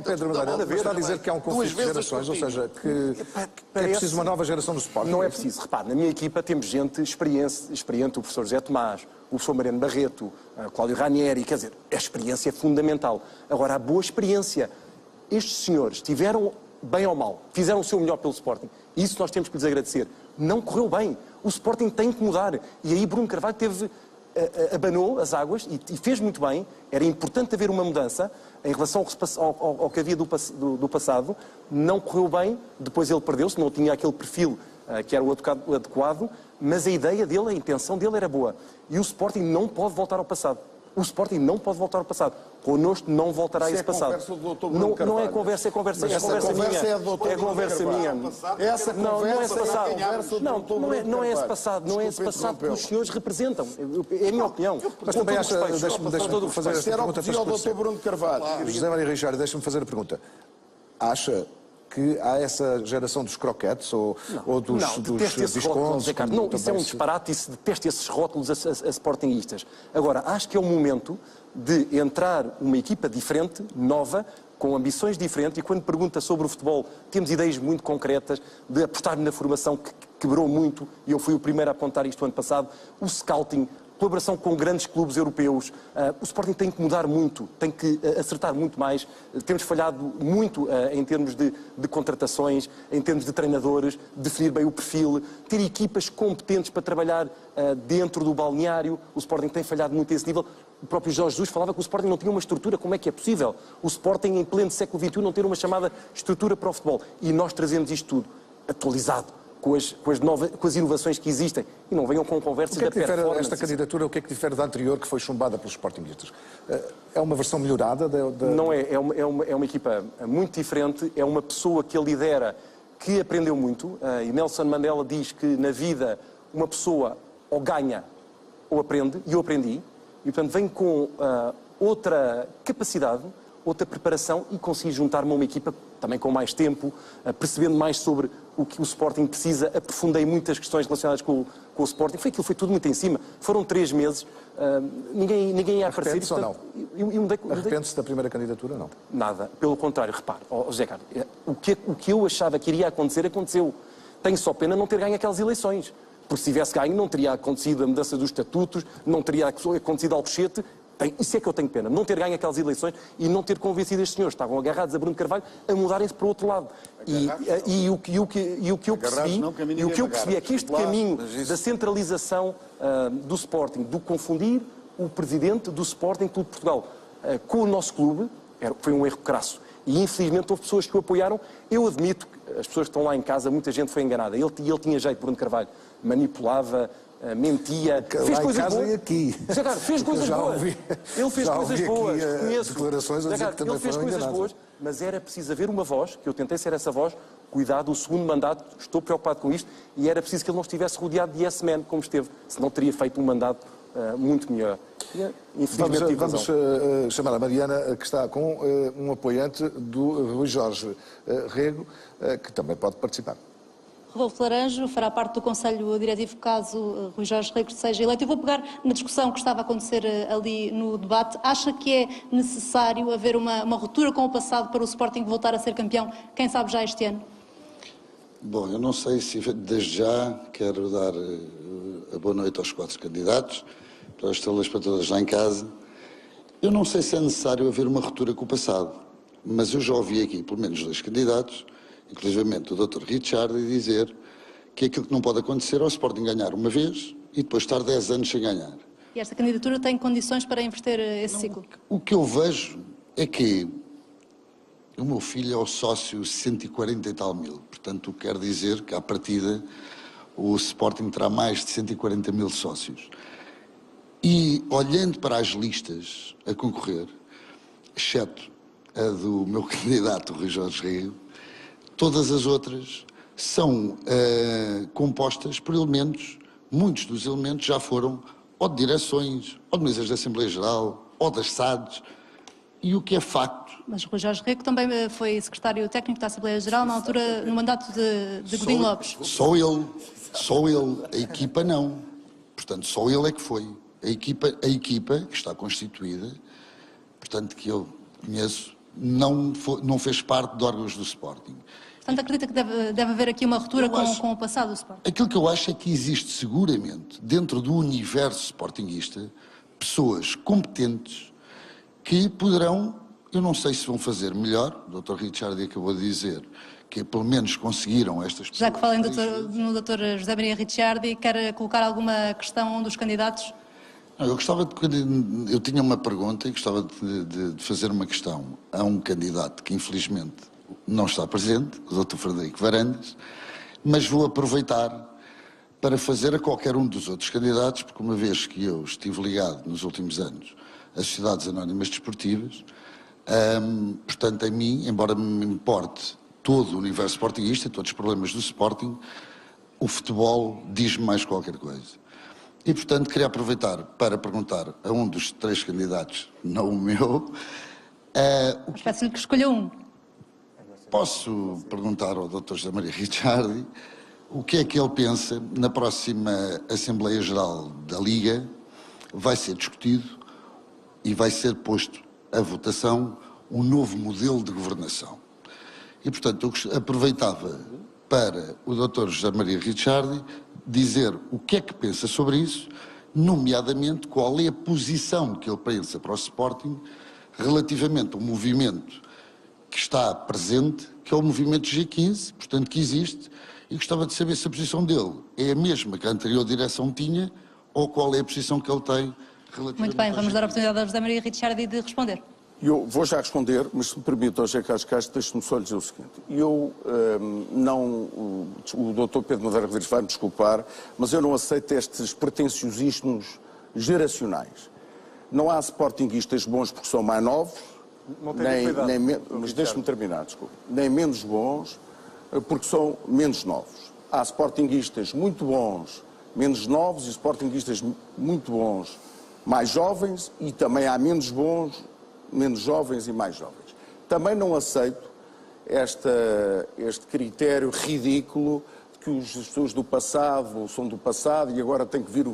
S1: Pedro Medalha, está a dizer que há um conflito de gerações, ou seja, que é preciso uma nova geração do Sporting.
S5: Não é preciso. Repare, na minha equipa temos gente experiente, o professor José Tomás, o professor Mariano Barreto, Cláudio Ranieri, quer dizer, a experiência é fundamental. Agora, a boa experiência. Estes senhores tiveram bem ou mal, fizeram o seu melhor pelo Sporting. Isso nós temos que lhes agradecer. Não correu bem. O Sporting tem que mudar. E aí Bruno Carvalho abanou as águas e fez muito bem. Era importante haver uma mudança em relação ao que havia do passado. Não correu bem, depois ele perdeu-se, não tinha aquele perfil que era o adequado, mas a ideia dele, a intenção dele era boa. E o Sporting não pode voltar ao passado. O Sporting não pode voltar ao passado. Connosco não voltará a esse passado.
S4: Conversa do Dr. Bruno Carvalho.
S5: Não é conversa, é conversa.
S3: Mas
S5: É conversa minha.
S3: é do Dr.
S5: É conversa
S3: Bruno
S5: minha.
S3: Carvalho. Essa
S5: Não é esse
S3: conversa
S5: passado.
S3: é a conversa do
S5: Não,
S3: Dr. Bruno
S5: não é esse
S3: Carvalho.
S5: passado. Não é esse passado que os senhores representam. É a minha opinião.
S1: Mas também acha,
S5: Com todo o
S1: deixa-me
S5: respeito.
S1: fazer esta
S3: Era o
S1: pergunta
S3: que
S1: para
S3: dizia o
S1: esclarecer.
S3: Dr. Bruno Carvalho.
S1: José Maria Richard, deixa-me fazer a pergunta. Acha que há essa geração dos croquetes ou dos
S5: detesto esses rótulos,
S1: viscondes?
S5: Zé Carlos. Não, isso é um disparate, isso detesto esses rótulos a sportinguistas. Agora, acho que é o momento de entrar uma equipa diferente, nova, com ambições diferentes, e quando pergunta sobre o futebol, temos ideias muito concretas de apostar na formação que quebrou muito, e eu fui o primeiro a apontar isto ano passado, o scouting, colaboração com grandes clubes europeus. O Sporting tem que mudar muito, tem que acertar muito mais. Temos falhado muito em termos de contratações, em termos de treinadores, definir bem o perfil, ter equipas competentes para trabalhar dentro do balneário. O Sporting tem falhado muito a esse nível. O próprio Jorge Jesus falava que o Sporting não tinha uma estrutura. Como é que é possível o Sporting, em pleno século XXI, não ter uma chamada estrutura para o futebol? E nós trazemos isto tudo atualizado, com as inovações que existem, e não venham com conversas
S1: O que é que
S5: da
S1: difere
S5: performance.
S1: esta candidatura, o que é que difere da anterior que foi chumbada pelos sportinguistas? É uma versão melhorada?
S5: Não é, é uma equipa muito diferente, é uma pessoa que a lidera, que aprendeu muito, e Nelson Mandela diz que na vida uma pessoa ou ganha ou aprende, e eu aprendi, e portanto vem com outra capacidade, outra preparação, e consigo juntar-me a uma equipa também com mais tempo, percebendo mais sobre o que o Sporting precisa. Aprofundei muitas questões relacionadas com o Sporting. Foi tudo muito em cima. Foram 3 meses, ninguém ia aparecer.
S1: Arrepende-se ou não? Arrepende-se da primeira candidatura ou não?
S5: Nada, pelo contrário, repare, José Carlos, o que eu achava que iria acontecer, aconteceu. Tenho só pena não ter ganho aquelas eleições, porque se tivesse ganho não teria acontecido a mudança dos estatutos, não teria acontecido Alcochete. Isso é que eu tenho pena, não ter ganho aquelas eleições e não ter convencido estes senhores, estavam agarrados a Bruno Carvalho, a mudarem-se para o outro lado. E o que eu percebi é que este caminho da centralização do Sporting, do confundir o presidente do Sporting Clube de Portugal com o nosso clube, foi um erro crasso. E infelizmente houve pessoas que o apoiaram. Eu admito que as pessoas que estão lá em casa, muita gente foi enganada. Ele tinha jeito, Bruno Carvalho, manipulava, mentia, fez coisas boas.
S1: Aqui.
S5: Fez coisas boas. Ele fez coisas boas, reconheço.
S1: Declarações a dizer que também
S5: ele fez
S1: foram
S5: coisas
S1: enganadas.
S5: boas, mas era preciso haver uma voz, que eu tentei ser essa voz. Cuidado, o segundo mandato, estou preocupado com isto, e era preciso que ele não estivesse rodeado de yes men, como esteve, senão teria feito um mandato muito melhor. Infelizmente tive razão.
S1: Vamos chamar a Mariana, que está com um apoiante do Rui Jorge Rego, que também pode participar.
S2: Rodolfo Laranjo fará parte do Conselho Diretivo caso Rui Jorge Rego seja eleito. Eu vou pegar na discussão que estava a acontecer ali no debate. Acha que é necessário haver uma ruptura com o passado para o Sporting voltar a ser campeão, quem sabe já este ano?
S8: Bom, eu não sei se desde já quero dar a boa noite aos 4 candidatos, para as estrelas para todas lá em casa. Eu não sei se é necessário haver uma ruptura com o passado, mas eu já ouvi aqui pelo menos 2 candidatos, inclusivamente o Dr. Richard, dizer que aquilo que não pode acontecer é o Sporting ganhar uma vez e depois estar 10 anos sem ganhar.
S2: E esta candidatura tem condições para inverter esse ciclo?
S8: O que eu vejo é que o meu filho é o sócio 140 e tal mil, portanto quer dizer que à partida o Sporting terá mais de 140 mil sócios. E olhando para as listas a concorrer, exceto a do meu candidato Rui Jorge Rego, todas as outras são compostas por elementos, muitos dos elementos já foram ou de direções, ou de mesas da Assembleia Geral, ou das SADs, e o que é facto...
S2: Mas Rui Jorge Rego também foi secretário técnico da Assembleia Geral na altura, no mandato de Godinho Lopes.
S8: Só ele, a equipa não. Portanto, só ele é que foi. A equipa que está constituída, portanto, que eu conheço, não fez parte de órgãos do Sporting.
S2: Portanto, acredita que deve haver aqui uma ruptura com o passado do Sporting?
S8: Aquilo que eu acho é que existe seguramente, dentro do universo sportinguista, pessoas competentes que poderão, eu não sei se vão fazer melhor, o Dr. Richard acabou de dizer, que pelo menos conseguiram estas pessoas...
S2: Já que falem no Dr. José Maria Ricciardi, quer colocar alguma questão a um dos candidatos?
S8: Eu tinha uma pergunta e gostava de fazer uma questão a um candidato que infelizmente não está presente, o Dr. Frederico Varandas, mas vou aproveitar para fazer a qualquer um dos outros candidatos, porque uma vez que eu estive ligado nos últimos anos as sociedades anónimas desportivas. Portanto, a mim, embora me importe todo o universo sportinguista, todos os problemas do Sporting, o futebol diz-me mais qualquer coisa. E, portanto, queria aproveitar para perguntar a um dos 3 candidatos, não o meu...
S2: Mas peço-lhe que escolha um.
S8: Posso perguntar ao Dr. José Maria Ricciardi o que é que ele pensa na próxima Assembleia Geral da Liga. Vai ser discutido e vai ser posto à votação um novo modelo de governação. E, portanto, eu aproveitava para o Dr. José Maria Ricciardi dizer o que é que pensa sobre isso, nomeadamente qual é a posição que ele pensa para o Sporting relativamente ao movimento que está presente, que é o movimento G15, portanto que existe, e gostava de saber se a posição dele é a mesma que a anterior direção tinha ou qual é a posição que ele tem relativamente...
S2: Muito bem, vamos dar a oportunidade a José Maria Ricciardi de responder.
S4: Eu vou já responder, mas se me permite, José Carlos Castro, deixe-me só lhe dizer o seguinte. O doutor Pedro Madeira Rodrigues vai-me desculpar, mas eu não aceito estes pretenciosismos geracionais. Não há sportinguistas bons porque são mais novos, mas deixe-me terminar, desculpe. Nem menos bons porque são menos novos. Há sportinguistas muito bons, menos novos, e sportinguistas muito bons, mais jovens, e também há menos bons, menos jovens e mais jovens. Também não aceito este critério ridículo de que as pessoas do passado são do passado e agora tem que vir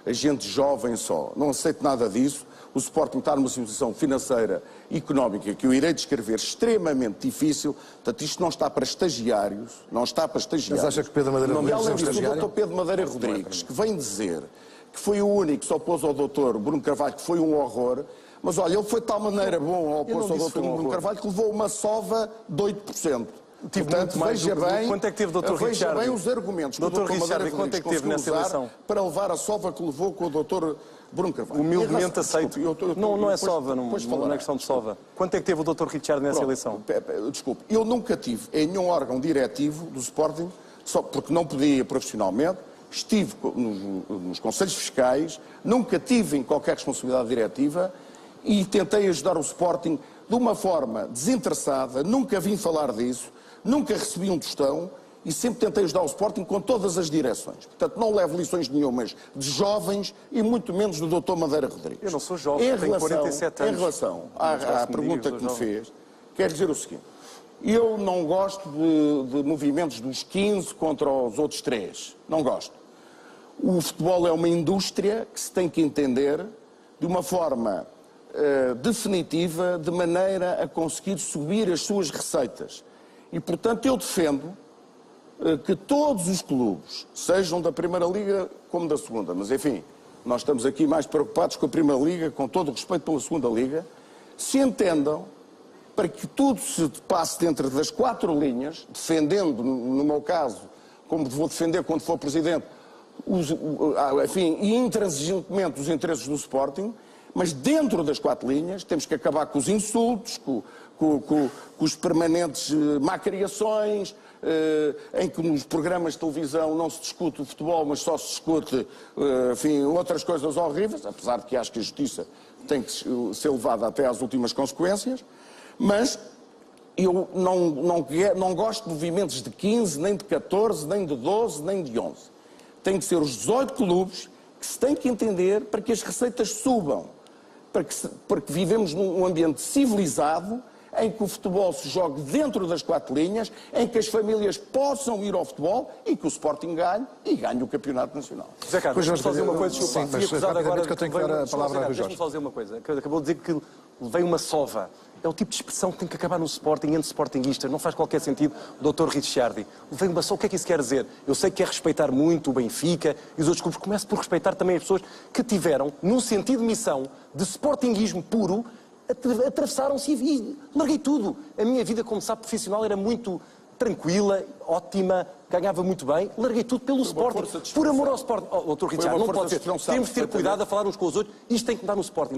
S4: a gente jovem só. Não aceito nada disso. O Sporting está numa situação financeira e económica que eu irei descrever extremamente difícil. Portanto, isto não está para estagiários, não está para estagiários.
S1: Mas acha que Pedro Madeira Rodrigues é um estagiário?
S4: O Dr. Pedro Madeira Rodrigues, que vem dizer que foi o único que se opôs ao Dr. Bruno Carvalho, que foi um horror, mas olha, ele foi de tal maneira bom ao opor-se ao Dr. Bruno Carvalho que levou uma sova de 8%. Portanto, veja bem,
S5: quanto é que teve o Dr.
S4: veja
S5: Richard?
S4: bem os argumentos que o Dr. Madeira Rodrigues conseguiu usar para levar a sova que levou com o Dr. Bruno Carvalho.
S5: Humildemente aceito. Não é sova, não é questão de sova. Quanto é que teve o Dr. Richard nessa eleição?
S4: Desculpe, eu nunca tive em nenhum órgão diretivo do Sporting, só porque não podia profissionalmente, estive nos conselhos fiscais, nunca tive em qualquer responsabilidade diretiva e tentei ajudar o Sporting de uma forma desinteressada, nunca vim falar disso, nunca recebi um tostão e sempre tentei ajudar o Sporting com todas as direções. Portanto, não levo lições nenhumas de jovens e muito menos do Dr. Madeira Rodrigues.
S5: Eu não sou jovem, tenho 47 anos.
S4: Em relação à pergunta que me fez, quero dizer o seguinte. Eu não gosto de movimentos dos 15 contra os outros 3. Não gosto. O futebol é uma indústria que se tem que entender de uma forma definitiva, de maneira a conseguir subir as suas receitas. E, portanto, eu defendo que todos os clubes, sejam da Primeira Liga como da Segunda, mas, enfim, nós estamos aqui mais preocupados com a Primeira Liga, com todo o respeito pela Segunda Liga, se entendam para que tudo se passe dentro das 4 linhas, defendendo, no meu caso, como vou defender quando for Presidente, enfim, e intransigentemente os interesses do Sporting, mas dentro das 4 linhas temos que acabar com os insultos, com os permanentes macriações, em que nos programas de televisão não se discute o futebol, mas só se discute, enfim, outras coisas horríveis, apesar de que acho que a justiça tem que ser levada até às últimas consequências, mas eu não gosto de movimentos de 15, nem de 14, nem de 12, nem de 11. Tem que ser os 18 clubes que se têm que entender para que as receitas subam, porque vivemos num ambiente civilizado, em que o futebol se jogue dentro das 4 linhas, em que as famílias possam ir ao futebol e que o Sporting ganhe e ganhe o campeonato nacional.
S5: José Carlos, deixa-me só dizer uma coisa.
S1: Sim, mas rapidamente que eu tenho que dar a palavra ao Jorge.
S5: Deixa-me só dizer uma coisa. Acabou de dizer que levei uma sova. É o tipo de expressão que tem que acabar no Sporting, entre sportinguistas. Não faz qualquer sentido. Dr. Ricciardi, levei uma sova. O que é que isso quer dizer? Eu sei que quer respeitar muito o Benfica e os outros clubes. Comece por respeitar também as pessoas que tiveram, num sentido de missão, de sportinguismo puro, atravessaram-se e larguei tudo. A minha vida, como sabe, profissional era muito tranquila, ótima, ganhava muito bem, larguei tudo pelo Sporting, por amor ao Sporting. Dr. Richard, não pode ser. Temos de ter cuidado a falar uns com os outros, isto tem que mudar no Sporting.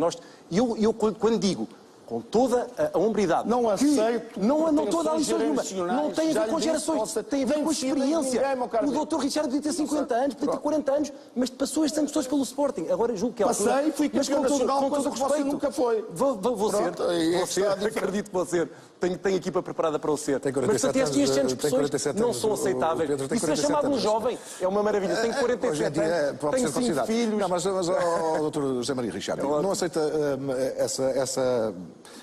S5: Eu quando digo com toda a hombridade.
S4: Não
S5: que
S4: aceito
S5: não estou a dar lições nenhuma.
S4: geracionais.
S5: Não tem a
S4: Já
S5: ver com
S4: lhe disse,
S5: gerações, tem a ver com experiência. O doutor Richard podia ter 50 anos, podia ter 40 anos, mas passou estes anos todos pelo Sporting. Agora julgo que é
S4: Passei, fui campeão nacional, coisa que você nunca foi.
S5: Vou ser.
S4: Pronto, aí é
S5: Vou
S4: que
S5: ser.
S4: está a diferença.
S5: Acredito que vou ser. Tenho a equipa preparada para o ser.
S1: Tem
S5: Mas
S1: 47
S5: portanto, estas
S1: anos,
S5: expressões não são aceitáveis.
S1: o Pedro tem
S5: E ser
S1: 47
S5: chamado um
S1: anos.
S5: jovem é uma maravilha. Tenho
S1: Hoje em
S5: 47
S1: dia
S5: anos,
S1: pode
S5: tenho
S1: ser
S5: 5
S1: considerado.
S5: filhos.
S1: Não, mas doutor José Maria Richard, não aceita essa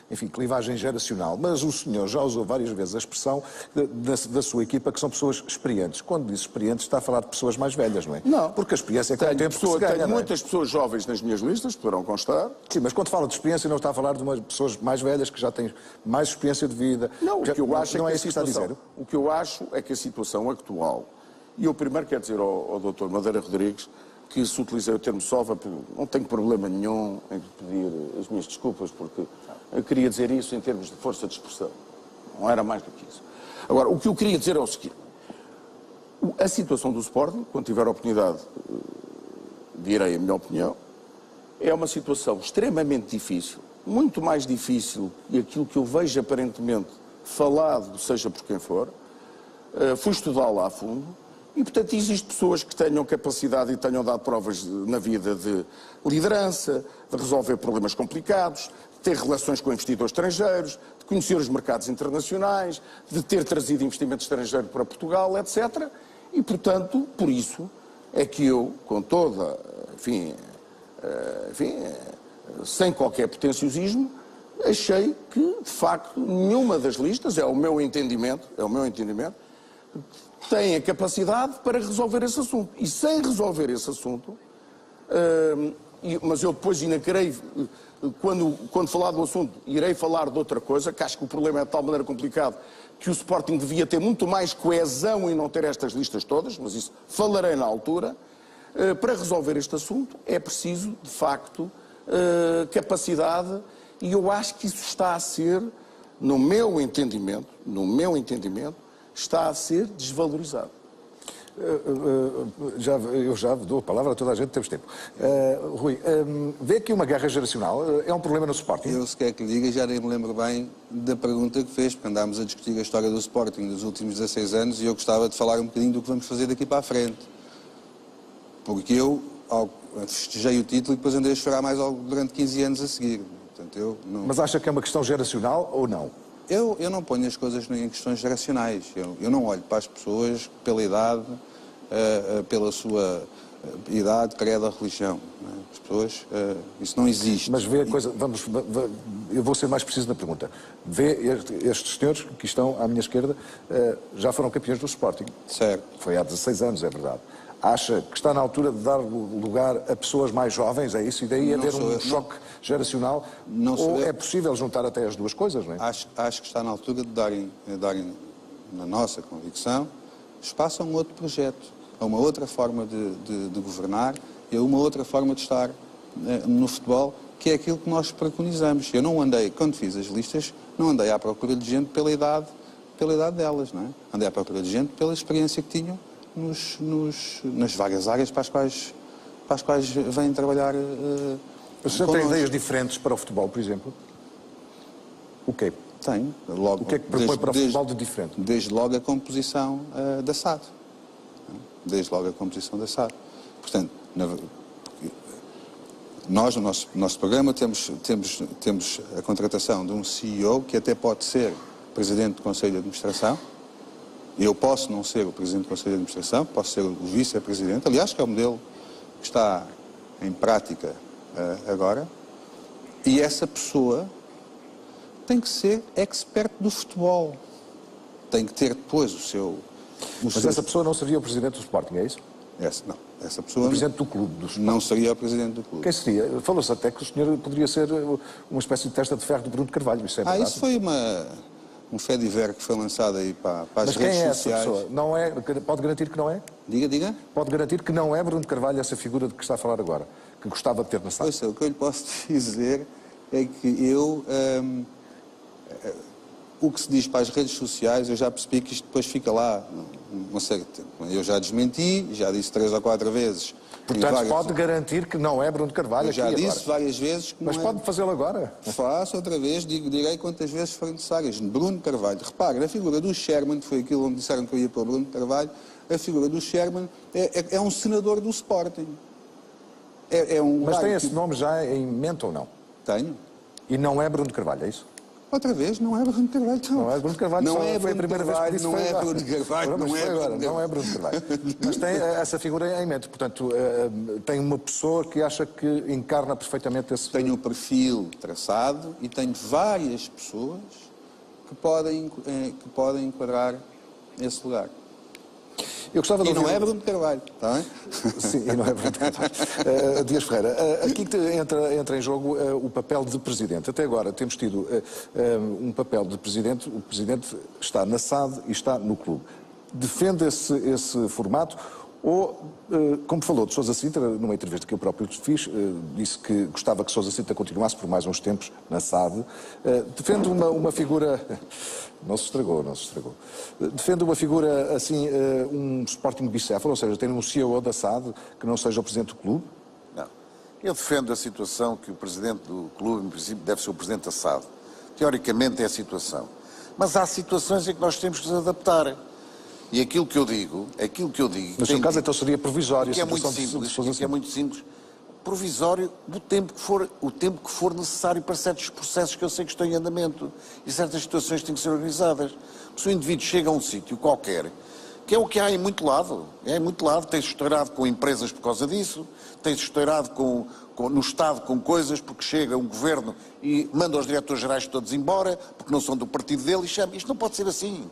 S1: enfim, clivagem geracional, mas o senhor já usou várias vezes a expressão da sua equipa que são pessoas experientes. Quando diz experientes, está a falar de pessoas mais velhas, não é?
S4: Não.
S1: Porque a experiência é com o tempo que se ganha,
S4: Tenho
S1: não é?
S4: muitas pessoas jovens nas minhas listas, poderão constar.
S1: Sim, mas quando fala de experiência, não está a falar de umas pessoas mais velhas que já têm mais experiência de vida.
S4: Não, o que eu acho
S1: não
S4: é
S1: é
S4: que
S1: isso que está a dizer.
S4: O que eu acho é que a situação atual, e eu primeiro quero dizer ao Dr. Madeira Rodrigues que se utilizei o termo sova, não tenho problema nenhum em pedir as minhas desculpas, porque eu queria dizer isso em termos de força de expressão. Não era mais do que isso. Agora, o que eu queria dizer é o seguinte. A situação do Sporting, quando tiver a oportunidade, direi a minha opinião, é uma situação extremamente difícil, muito mais difícil que aquilo que eu vejo aparentemente falado, seja por quem for. Fui estudá-la a fundo e, portanto, existem pessoas que tenham capacidade e tenham dado provas na vida de liderança, de resolver problemas complicados, de ter relações com investidores estrangeiros, de conhecer os mercados internacionais, de ter trazido investimento estrangeiro para Portugal, etc. E, portanto, por isso é que eu, com toda, sem qualquer pretenciosismo, achei que, de facto, nenhuma das listas, é o meu entendimento, tem a capacidade para resolver esse assunto. E sem resolver esse assunto, mas eu depois ainda querei, quando falar do assunto, irei falar de outra coisa, que acho que o problema é de tal maneira complicado que o Sporting devia ter muito mais coesão e não ter estas listas todas, mas isso falarei na altura. Para resolver este assunto é preciso, de facto, capacidade, e eu acho que isso está a ser, no meu entendimento, está a ser desvalorizado.
S1: Eu já dou a palavra a toda a gente, temos tempo. Rui, vê aqui uma guerra geracional, é um problema no Sporting?
S6: Eu, se quer que lhe diga, já nem me lembro bem da pergunta que fez, porque andámos a discutir a história do Sporting nos últimos 16 anos e eu gostava de falar um bocadinho do que vamos fazer daqui para a frente. Porque eu festejei o título e depois andei a chorar mais durante 15 anos a seguir. Portanto, eu não...
S1: Mas acha que é uma questão geracional ou não?
S6: Eu não ponho as coisas em questões geracionais. Eu não olho para as pessoas pela idade, pela sua idade, credo ou religião. As pessoas, isso não existe.
S1: Mas vê a coisa, eu vou ser mais preciso na pergunta. Vê estes senhores que estão à minha esquerda, já foram campeões do Sporting.
S6: Certo.
S1: Foi há 16 anos, é verdade. Acha que está na altura de dar lugar a pessoas mais jovens, é isso? E daí haver um choque geracional? Ou é possível juntar até as duas coisas, não é?
S6: Acho que está na altura de darem, na nossa convicção, espaço a um outro projeto, a uma outra forma de governar e a uma outra forma de estar no futebol, que é aquilo que nós preconizamos. Eu não andei, quando fiz as listas, não andei à procura de gente pela idade delas, não é? Andei à procura de gente pela experiência que tinham nas várias áreas para as quais vêm trabalhar.
S1: O senhor tem ideias diferentes para o futebol, por exemplo? O quê?
S6: Tenho.
S1: O que é que propõe para o futebol de diferente?
S6: Desde logo a composição da SAD. Desde logo a composição da SAD. Portanto, nós, no nosso programa, temos a contratação de um CEO que até pode ser presidente do Conselho de Administração. Eu posso não ser o presidente do Conselho de Administração, posso ser o vice-presidente, aliás, que é o modelo que está em prática agora. E essa pessoa tem que ser expert do futebol. Tem que ter depois o seu...
S1: Mas essa pessoa não seria o presidente do Sporting, é isso?
S6: Essa pessoa...
S1: O presidente do clube.
S6: Não seria o presidente do clube.
S1: Quem seria? Falou-se até que o senhor poderia ser uma espécie de testa de ferro de Bruno de Carvalho, isso é verdade?
S6: Isso foi um fediver que foi lançado aí para as redes sociais. Mas quem é essa pessoa?
S1: Não é, pode garantir que não é?
S6: Diga.
S1: Pode garantir que não é Bruno de Carvalho essa figura de que está a falar agora, que gostava de ter na SAD?
S6: Pois é, o que eu lhe posso dizer é que eu... o que se diz para as redes sociais, eu já percebi que isto depois fica lá uma série de tempo. Eu já desmenti, já disse 3 ou 4 vezes
S1: Portanto, pode garantir que não é Bruno Carvalho
S6: Eu já
S1: aqui
S6: disse
S1: agora.
S6: várias vezes que
S1: Mas
S6: não é...
S1: pode fazê-lo agora.
S6: Faço outra vez, direi quantas vezes forem necessárias. Bruno Carvalho. Repare, na figura do Sherman, que foi aquilo onde disseram que eu ia para o Bruno Carvalho, a figura do Sherman é um senador do Sporting.
S1: Mas tem esse nome já em mente ou não?
S6: Tenho.
S1: E não é Bruno Carvalho, é isso?
S6: Outra vez, não é Bruno Carvalho.
S1: Não é Bruno Carvalho,
S6: não é
S1: foi a
S6: Bruno
S1: primeira
S6: Carvalho,
S1: vez que
S6: não
S1: disse
S6: é
S1: foi
S6: Bruno Carvalho, não é
S1: agora,
S6: Bruno
S1: não é Bruno Carvalho. Mas tem essa figura em mente, portanto, tem uma pessoa que acha que encarna perfeitamente esse...
S6: Tenho o perfil traçado e tenho várias pessoas que podem enquadrar esse lugar.
S1: Eu gostava de
S6: E não
S1: ouvir...
S6: é Bruno Carvalho, está bem?
S1: Sim, e não é Bruno Carvalho. Dias Ferreira, aqui entra em jogo o papel de Presidente. Até agora temos tido um papel de Presidente, o Presidente está na SAD e está no clube. Defende esse formato ou, como falou de Sousa Sintra, numa entrevista que eu próprio fiz, disse que gostava que Sousa Sintra continuasse por mais uns tempos na SAD, defende uma figura... Não se estragou. Defende uma figura, assim, um Sporting bicéfalo, ou seja, tem um CEO da SAD que não seja o Presidente do clube?
S3: Não. Eu defendo a situação que o Presidente do clube, em princípio, deve ser o Presidente da SAD. Teoricamente é a situação. Mas há situações em que nós temos que nos adaptar. E aquilo que eu digo...
S1: No seu caso, então, seria provisório.
S3: Que é muito simples, que é muito simples. Provisório do tempo que for necessário para certos processos que eu sei que estão em andamento. E certas situações têm que ser organizadas. Se o indivíduo chega a um sítio qualquer, que é o que há em muito lado, tem-se estourado com empresas por causa disso, tem-se estourado no Estado com coisas, porque chega um governo e manda os diretores-gerais todos embora, porque não são do partido dele, e chama. Isto não pode ser assim.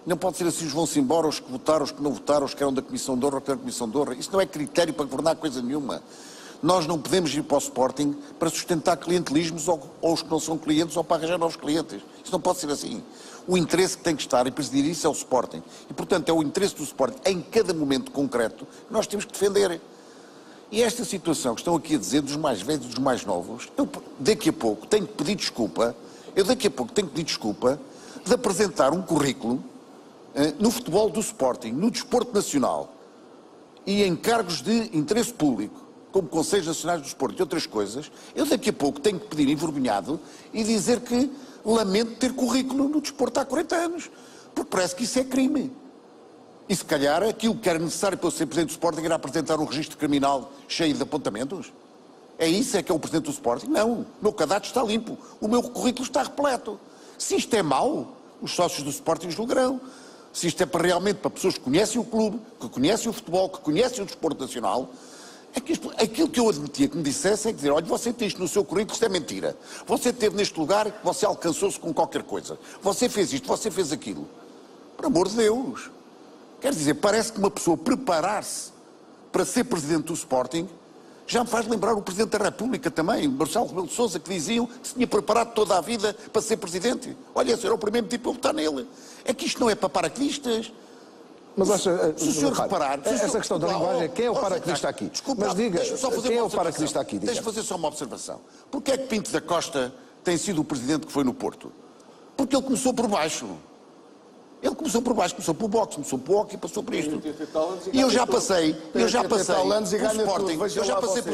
S3: Não pode ser assim, os vão-se embora, os que votaram, os que não votaram, os que eram da Comissão de Honra, os que eram da Comissão de Honra. Isso não é critério para governar coisa nenhuma. Nós não podemos ir para o Sporting para sustentar clientelismos ou os que não são clientes ou para arranjar novos clientes. Isso não pode ser assim. O interesse que tem que estar e presidir isso é o Sporting. E, portanto, é o interesse do Sporting, em cada momento concreto, que nós temos que defender. E esta situação que estão aqui a dizer dos mais velhos e dos mais novos, eu daqui a pouco tenho que pedir desculpa, de apresentar um currículo no futebol do Sporting, no desporto nacional e em cargos de interesse público, como Conselhos Nacionais do Desporto e outras coisas, eu daqui a pouco tenho que pedir envergonhado e dizer que lamento ter currículo no desporto há 40 anos, porque parece que isso é crime. E se calhar aquilo que era necessário para eu ser Presidente do Sporting era apresentar um registro criminal cheio de apontamentos? É isso que é o Presidente do Sporting? Não, o meu cadastro está limpo, o meu currículo está repleto. Se isto é mau, os sócios do Sporting julgarão. Se isto é realmente para pessoas que conhecem o clube, que conhecem o futebol, que conhecem o desporto nacional, é que aquilo que eu admitia que me dissesse é dizer, olha, você tem isto no seu currículo, isto é mentira. Você esteve neste lugar, você alcançou-se com qualquer coisa. Você fez isto, você fez aquilo. Por amor de Deus. Quer dizer, parece que uma pessoa preparar-se para ser Presidente do Sporting já me faz lembrar o Presidente da República também, Marcelo Rebelo de Sousa, que diziam que se tinha preparado toda a vida para ser Presidente. Olha, esse era o primeiro tipo a votar nele. É que isto não é para paraquedistas.
S1: Mas acha,
S3: se o senhor reparar...
S1: Essa questão da linguagem, quem é o paraquedista aqui?
S3: Desculpa,
S1: mas diga, quem é o paraquedista aqui?
S3: Deixa-me fazer só uma observação. Porquê é que Pinto da Costa tem sido o Presidente que foi no Porto? Porque ele começou por baixo. Ele começou por baixo, começou pelo boxe, começou pelo hockey e passou por isto. E eu já passei pelo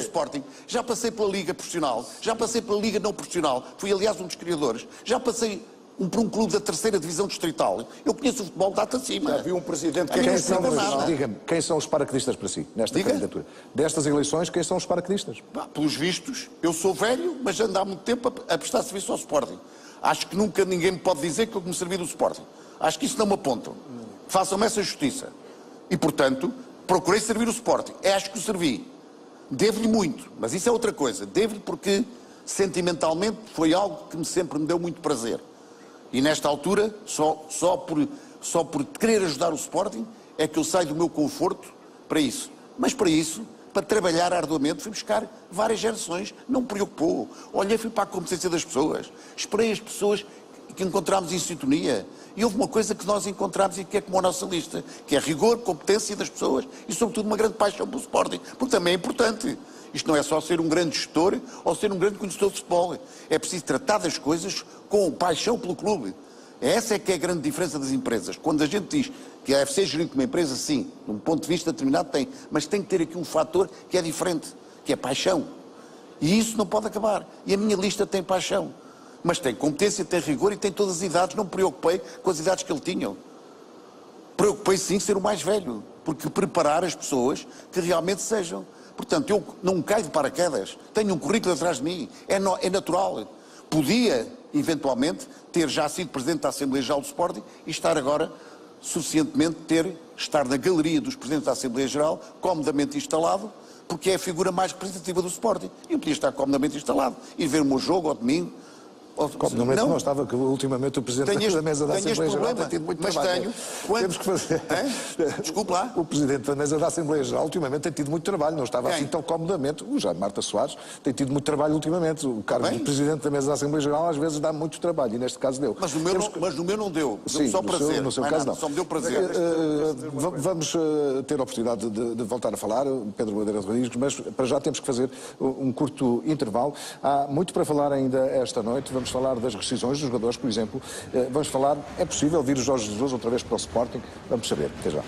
S3: Sporting, já passei pela Liga Profissional, já passei pela Liga Não Profissional, fui aliás um dos criadores, já passei por um clube da 3ª Divisão Distrital. Eu conheço o futebol de data acima.
S4: Já vi um Presidente que
S1: Diga-me, quem são os paraquedistas para si, nesta candidatura? Destas eleições, quem são os paraquedistas?
S3: Pelos vistos, eu sou velho, mas ando há muito tempo a prestar serviço ao Sporting. Acho que nunca ninguém me pode dizer que eu me servi do Sporting. Acho que isso não me apontam. Façam-me essa justiça. E, portanto, procurei servir o Sporting. Acho que o servi. Devo-lhe muito, mas isso é outra coisa. Devo-lhe porque, sentimentalmente, foi algo que sempre me deu muito prazer. E, nesta altura, só por querer ajudar o Sporting, é que eu saio do meu conforto para isso. Mas, para isso, para trabalhar arduamente, fui buscar várias gerações. Não me preocupou. Olhei, fui para a competência das pessoas. Esperei as pessoas que encontramos em sintonia. E houve uma coisa que nós encontramos e que é como a nossa lista, que é rigor, competência das pessoas e, sobretudo, uma grande paixão pelo Sporting, porque também é importante. Isto não é só ser um grande gestor ou ser um grande conhecedor de futebol. É preciso tratar das coisas com paixão pelo clube. Essa é que é a grande diferença das empresas. Quando a gente diz que a AFC é gerida como uma empresa, sim, de um ponto de vista determinado tem, mas tem que ter aqui um fator que é diferente, que é paixão. E isso não pode acabar. E a minha lista tem paixão. Mas tem competência, tem rigor e tem todas as idades. Não me preocupei com as idades que ele tinha. Preocupei sim ser o mais velho, porque preparar as pessoas que realmente sejam. Portanto, eu não caio de paraquedas, tenho um currículo atrás de mim, é natural. Podia, eventualmente, ter já sido Presidente da Assembleia Geral do Sporting e estar agora, suficientemente, estar na galeria dos Presidentes da Assembleia Geral, comodamente instalado, porque é a figura mais representativa do Sporting. Eu podia estar comodamente instalado, ir ver o meu jogo ao domingo.
S1: Comodamente não estava, que ultimamente o Presidente da Mesa da Assembleia Geral tem tido muito trabalho.
S3: Temos que fazer. Desculpe lá.
S1: O Presidente da Mesa da Assembleia Geral ultimamente tem tido muito trabalho, não estava assim tão comodamente. O Jaime Marta Soares tem tido muito trabalho ultimamente. O cargo de Presidente da Mesa da Assembleia Geral às vezes dá muito trabalho e neste caso deu.
S3: Mas no meu não deu.
S1: Sim,
S3: só prazer.
S1: No seu caso não.
S3: Só me deu prazer.
S1: Vamos ter a oportunidade de voltar a falar, Pedro Madeira Rodrigues, mas para já temos que fazer um curto intervalo. Há muito para falar ainda esta noite. Vamos falar das rescisões dos jogadores, por exemplo. Vamos falar, é possível vir o Jorge Jesus outra vez para o Sporting? Vamos saber. Até já.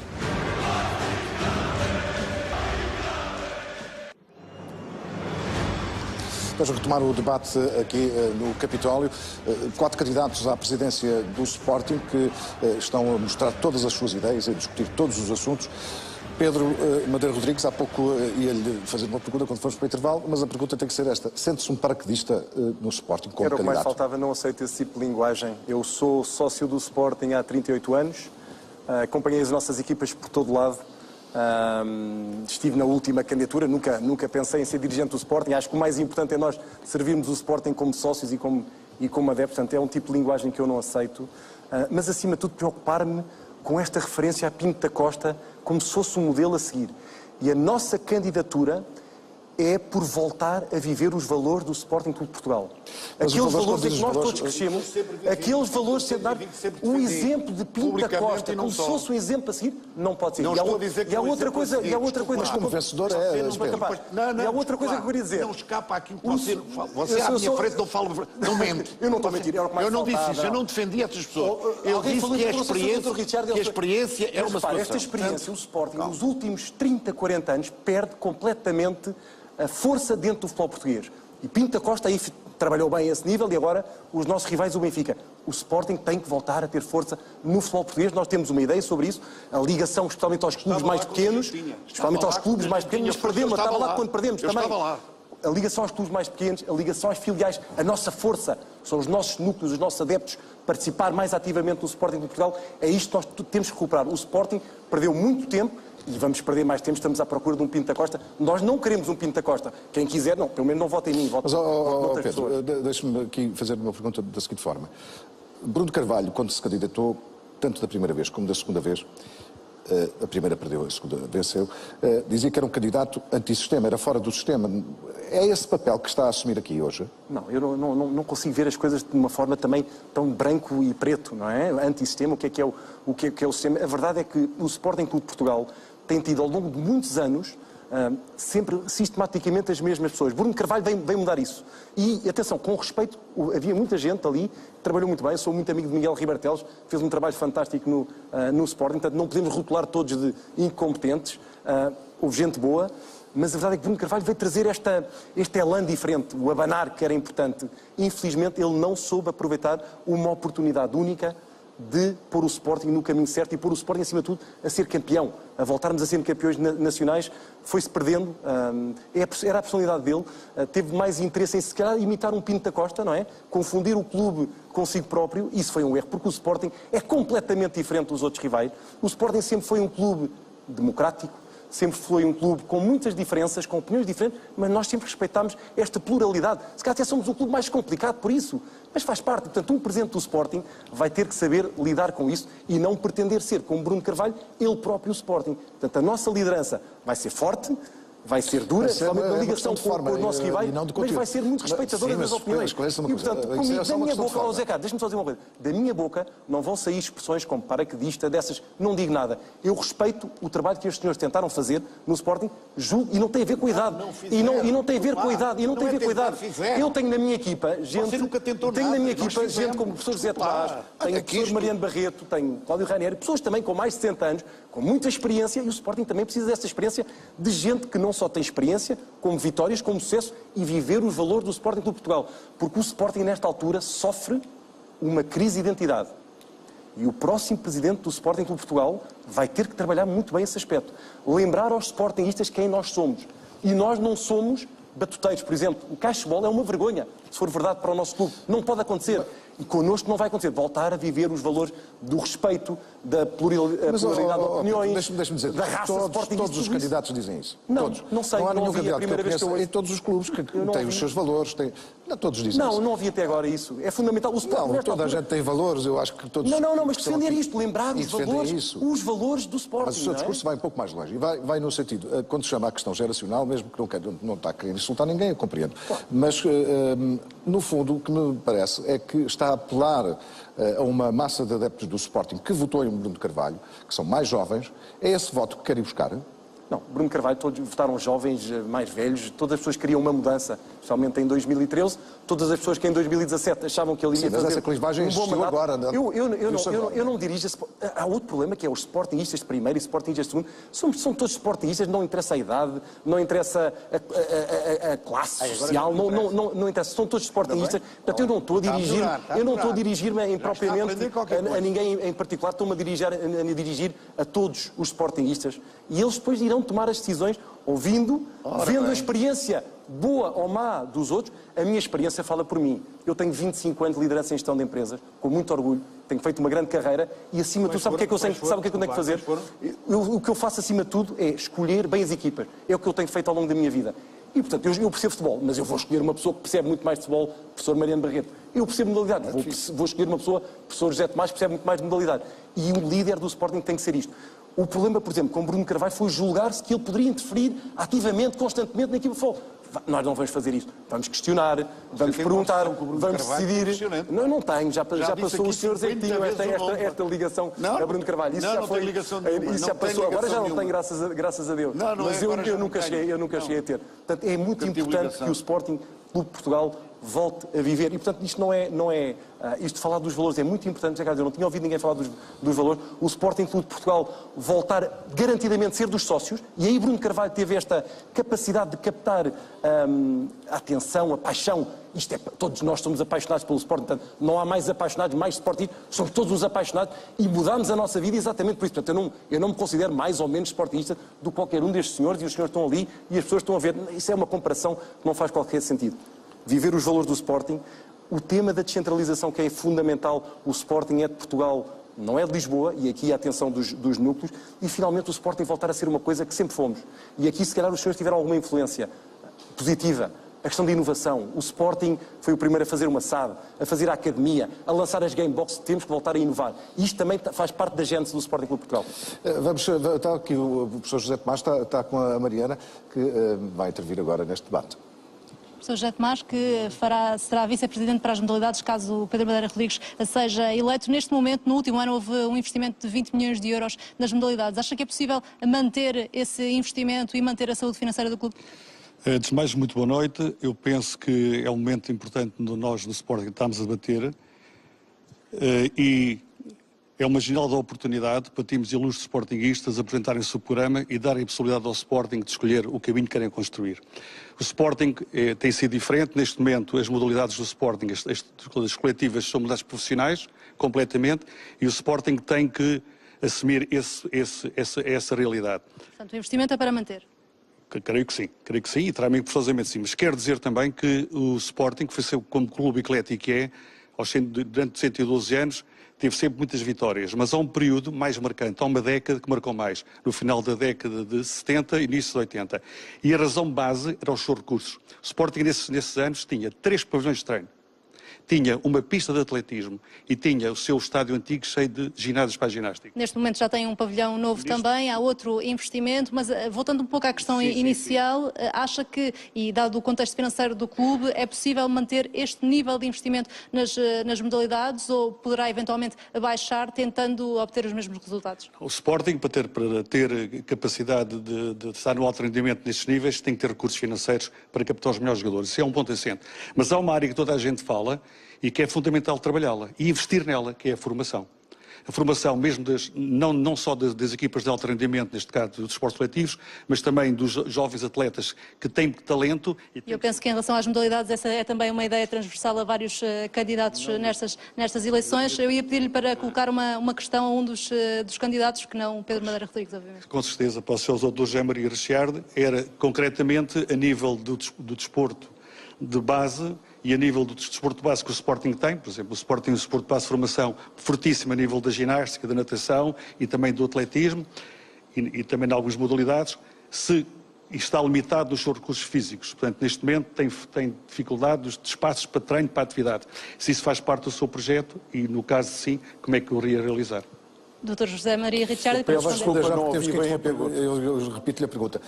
S1: Vamos retomar o debate aqui no Capitólio. 4 candidatos à presidência do Sporting que estão a mostrar todas as suas ideias, a discutir todos os assuntos. Pedro Madeira Rodrigues, há pouco ia-lhe fazer uma pergunta quando fomos para o intervalo, mas a pergunta tem que ser esta. Sente-se um paraquedista no Sporting como candidato?
S5: Era o que mais faltava, não aceito esse tipo de linguagem. Eu sou sócio do Sporting há 38 anos, acompanhei as nossas equipas por todo lado, estive na última candidatura, nunca pensei em ser dirigente do Sporting. Acho que o mais importante é nós servirmos o Sporting como sócios e como adeptos, portanto é um tipo de linguagem que eu não aceito, mas acima de tudo preocupar-me com esta referência a Pinto da Costa como se fosse um modelo a seguir. E a nossa candidatura é por voltar a viver os valores do Sporting Clube de Portugal. Aqueles valores em que nós todos crescemos, aqueles valores de dar o exemplo de Pinto da Costa, como se fosse um exemplo a seguir, não pode ser. E há outra coisa,
S1: mas como vencedor é...
S5: E há outra coisa que eu queria dizer.
S3: Não escapa aqui você à minha frente não fala, não mente.
S5: Eu não estou a mentir, era o que mais
S3: faltava. Eu não disse isso, eu não defendi essas pessoas. Eu disse que a experiência é uma situação.
S5: Esta experiência, o Sporting, nos últimos 30, 40 anos, perde completamente a força dentro do futebol português. E Pinto da Costa aí trabalhou bem a esse nível e agora os nossos rivais, o Benfica. O Sporting tem que voltar a ter força no futebol português. Nós temos uma ideia sobre isso, a ligação especialmente aos clubes mais pequenos, mas perdemos, estava lá quando perdemos também. A ligação aos clubes mais pequenos, a ligação às filiais, a nossa força, são os nossos núcleos, os nossos adeptos, participar mais ativamente no Sporting de Portugal, é isto que nós temos que recuperar. O Sporting perdeu muito tempo, e vamos perder mais tempo, estamos à procura de um Pinto da Costa. Nós não queremos um Pinto da Costa. Quem quiser, não, pelo menos não vote em mim, vote noutras pessoas.
S1: Deixe-me aqui fazer uma pergunta da seguinte forma. Bruno Carvalho, quando se candidatou, tanto da primeira vez como da segunda vez, a primeira perdeu, a segunda venceu, dizia que era um candidato antissistema, era fora do sistema. É esse papel que está a assumir aqui hoje?
S5: Não, eu não consigo ver as coisas de uma forma também tão branco e preto, não é? Antissistema, o que é o sistema? A verdade é que o Sporting Clube de Portugal tem tido ao longo de muitos anos sempre sistematicamente as mesmas pessoas. Bruno Carvalho vem mudar isso. E, atenção, com respeito, havia muita gente ali que trabalhou muito bem. Eu sou muito amigo de Miguel Ribartelos, fez um trabalho fantástico no Sporting, portanto não podemos rotular todos de incompetentes. Houve gente boa, mas a verdade é que Bruno Carvalho veio trazer este elan diferente, o abanar que era importante. Infelizmente ele não soube aproveitar uma oportunidade única de pôr o Sporting no caminho certo e pôr o Sporting, acima de tudo, a ser campeão, a voltarmos a ser campeões nacionais. Foi-se perdendo, era a personalidade dele, teve mais interesse em, se calhar, imitar um Pinto da Costa, não é? Confundir o clube consigo próprio, isso foi um erro, porque o Sporting é completamente diferente dos outros rivais. O Sporting sempre foi um clube democrático, sempre foi um clube com muitas diferenças, com opiniões diferentes, mas nós sempre respeitámos esta pluralidade. Se calhar até somos um clube mais complicado por isso, mas faz parte. Portanto, um presidente do Sporting vai ter que saber lidar com isso e não pretender ser, como Bruno Carvalho, ele próprio o Sporting. Portanto, a nossa liderança vai ser forte, vai ser dura, principalmente na ligação com o nosso rival, mas vai ser muito respeitadora das opiniões. E, portanto, da minha boca, Zé Carlos, deixa-me só dizer uma coisa, da minha boca não vão sair expressões como paraquedista, dessas, não digo nada. Eu respeito o trabalho que estes senhores tentaram fazer no Sporting, julgo, e não tem a ver com a idade. E não tem a ver com a idade. E não tem a ver com a idade. Eu tenho na minha equipa gente...
S3: Você nunca tentou
S5: tenho
S3: nada.
S5: Na minha equipa gente como o professor José Tomás, tenho o professor Mariano Barreto, tenho Cláudio Ranieri, pessoas também com mais de 60 anos, com muita experiência, e o Sporting também precisa dessa experiência de gente que não só tem experiência, como vitórias, como sucesso, e viver os valores do Sporting Clube de Portugal. Porque o Sporting, nesta altura, sofre uma crise de identidade. E o próximo presidente do Sporting Clube de Portugal vai ter que trabalhar muito bem esse aspecto. Lembrar aos sportingistas quem nós somos. E nós não somos batuteiros. Por exemplo, o caixebol é uma vergonha, se for verdade, para o nosso clube. Não pode acontecer. E connosco não vai acontecer. Voltar a viver os valores do respeito, da pluralidade de opiniões,
S1: deixa-me dizer,
S5: da raça sportingista.
S1: todos os candidatos dizem isso.
S5: Não,
S1: todos.
S5: Não sei,
S1: não há nenhum
S5: ouvi,
S1: candidato
S5: a primeira
S1: que eu
S5: vez que eu ouço.
S1: em todos os clubes que têm os seus valores. Não, todos dizem isso.
S5: Não ouvi até agora isso. É fundamental. O Sporting,
S1: não, toda a gente tem valores, eu acho que todos...
S5: Não, mas defender isto, lembrar os valores do Sporting.
S1: Mas o seu discurso vai um pouco mais longe. E vai no sentido, quando se chama a questão geracional, mesmo que não está a querer insultar ninguém, eu compreendo. Claro. Mas, no fundo, o que me parece é que está a apelar a uma massa de adeptos do Sporting que votou em Bruno Carvalho, que são mais jovens. É esse voto que querem buscar?
S5: Não, Bruno Carvalho, todos votaram jovens, mais velhos, todas as pessoas queriam uma mudança, especialmente em 2013, todas as pessoas que em 2017 achavam que ele ia fazer
S1: essa clivagem
S5: um bom mandato.
S1: Agora.
S5: Eu não dirijo... Há outro problema, que é os sportingistas de primeiro e sportingistas de segundo. São todos sportingistas, não interessa a idade, não interessa a classe social, não interessa, são todos sportingistas. Portanto, eu não estou a dirigir-me propriamente a ninguém em particular, estou-me a dirigir a todos os sportingistas. E eles depois irão tomar as decisões vendo a experiência boa ou má dos outros. A minha experiência fala por mim. Eu tenho 25 anos de liderança em gestão de empresas, com muito orgulho, tenho feito uma grande carreira e, acima de tudo, sabe o que é que eu tenho que fazer? O que eu faço, acima de tudo, é escolher bem as equipas. É o que eu tenho feito ao longo da minha vida. E, portanto, eu percebo futebol, mas eu vou escolher uma pessoa que percebe muito mais de futebol, o professor Mariano Barreto. Eu percebo modalidade, vou escolher uma pessoa, o professor José Tomás, que percebe muito mais de modalidade. E o líder do Sporting tem que ser isto. O problema, por exemplo, com Bruno Carvalho foi julgar-se que ele poderia interferir ativamente, constantemente na equipa de futebol. Nós não vamos fazer isto. Vamos questionar, vamos perguntar, vamos decidir. Não tenho, já passou os senhores é que tinham esta ligação a Bruno Carvalho. Isso já foi. Isso já passou, agora já não tem, graças a Deus. Mas eu nunca cheguei a ter. Portanto, é muito importante que o Sporting Clube de Portugal volte a viver. E, portanto, isto isto de falar dos valores é muito importante. Eu não tinha ouvido ninguém falar dos valores. O Sporting Clube de Portugal voltar garantidamente a ser dos sócios. E aí Bruno Carvalho teve esta capacidade de captar a atenção, a paixão. Todos nós somos apaixonados pelo Sporting. Portanto, não há mais apaixonados, mais sportistas. Somos todos os apaixonados e mudámos a nossa vida exatamente por isso. Portanto, eu não me considero mais ou menos sportista do que qualquer um destes senhores. E os senhores estão ali e as pessoas estão a ver. Isso é uma comparação que não faz qualquer sentido. Viver os valores do Sporting, o tema da descentralização que é fundamental, o Sporting é de Portugal, não é de Lisboa, e aqui a atenção dos núcleos, e finalmente o Sporting voltar a ser uma coisa que sempre fomos. E aqui se calhar os senhores tiveram alguma influência positiva. A questão da inovação. O Sporting foi o primeiro a fazer uma SAD, a fazer a academia, a lançar as Gamebox. Temos que voltar a inovar. E isto também faz parte da gênese do Sporting Clube de Portugal.
S1: Está aqui o professor José Tomás, está com a Mariana, que vai intervir agora neste debate.
S2: O professor José Tomás, que será vice-presidente para as modalidades caso o Pedro Madeira Rodrigues seja eleito. Neste momento, no último ano, houve um investimento de 20 milhões de euros nas modalidades. Acha que é possível manter esse investimento e manter a saúde financeira do clube?
S9: Antes de mais, muito boa noite. Eu penso que é um momento importante nós no Sporting que estamos a debater e é uma genial oportunidade para times ilustres sportinguistas apresentarem o seu programa e darem a possibilidade ao Sporting de escolher o caminho que querem construir. O Sporting tem sido diferente. Neste momento, as modalidades do Sporting, as coletivas, são modalidades profissionais, completamente, e o Sporting tem que assumir essa realidade.
S2: Portanto, o investimento é para manter?
S9: Creio que sim, e terá-me forçosamente sim. Mas quero dizer também que o Sporting, que foi sempre como clube eclético que é, durante 112 anos, teve sempre muitas vitórias, mas há um período mais marcante, há uma década que marcou mais, no final da década de 70 e início de 80. E a razão base eram os seus recursos. O Sporting nesses anos tinha 3 pavilhões de treino, tinha uma pista de atletismo e tinha o seu estádio antigo cheio de ginásios para a ginástica.
S2: Neste momento já tem um pavilhão novo também, há outro investimento, mas voltando um pouco à questão inicial, acha que, e dado o contexto financeiro do clube, é possível manter este nível de investimento nas modalidades ou poderá eventualmente baixar tentando obter os mesmos resultados?
S9: O Sporting, para ter capacidade de estar no alto rendimento nestes níveis, tem que ter recursos financeiros para captar os melhores jogadores. Isso é um ponto assente. Mas há uma área que toda a gente fala e que é fundamental trabalhá-la e investir nela, que é a formação. A formação mesmo não só das equipas de alto rendimento, neste caso dos esportes coletivos, mas também dos jovens atletas que têm talento.
S2: Eu penso que em relação às modalidades essa é também uma ideia transversal a vários candidatos nestas eleições. Eu ia pedir-lhe para colocar uma questão a um dos candidatos, que não Pedro Madeira Rodrigues, obviamente.
S9: Com certeza, para o Sr. Dr. José Maria Richiardi, era concretamente a nível do desporto de base e a nível do desporto de base que o Sporting tem, por exemplo, o Sporting tem um desporto de base de formação fortíssimo a nível da ginástica, da natação e também do atletismo e também de algumas modalidades, está limitado nos seus recursos físicos. Portanto, neste momento tem dificuldade de espaços para treino, para atividade. Se isso faz parte do seu projeto e, no caso sim, como é que o iria realizar?
S2: Dr. José Maria Richiardi, para responder.
S1: Eu repito-lhe a pergunta.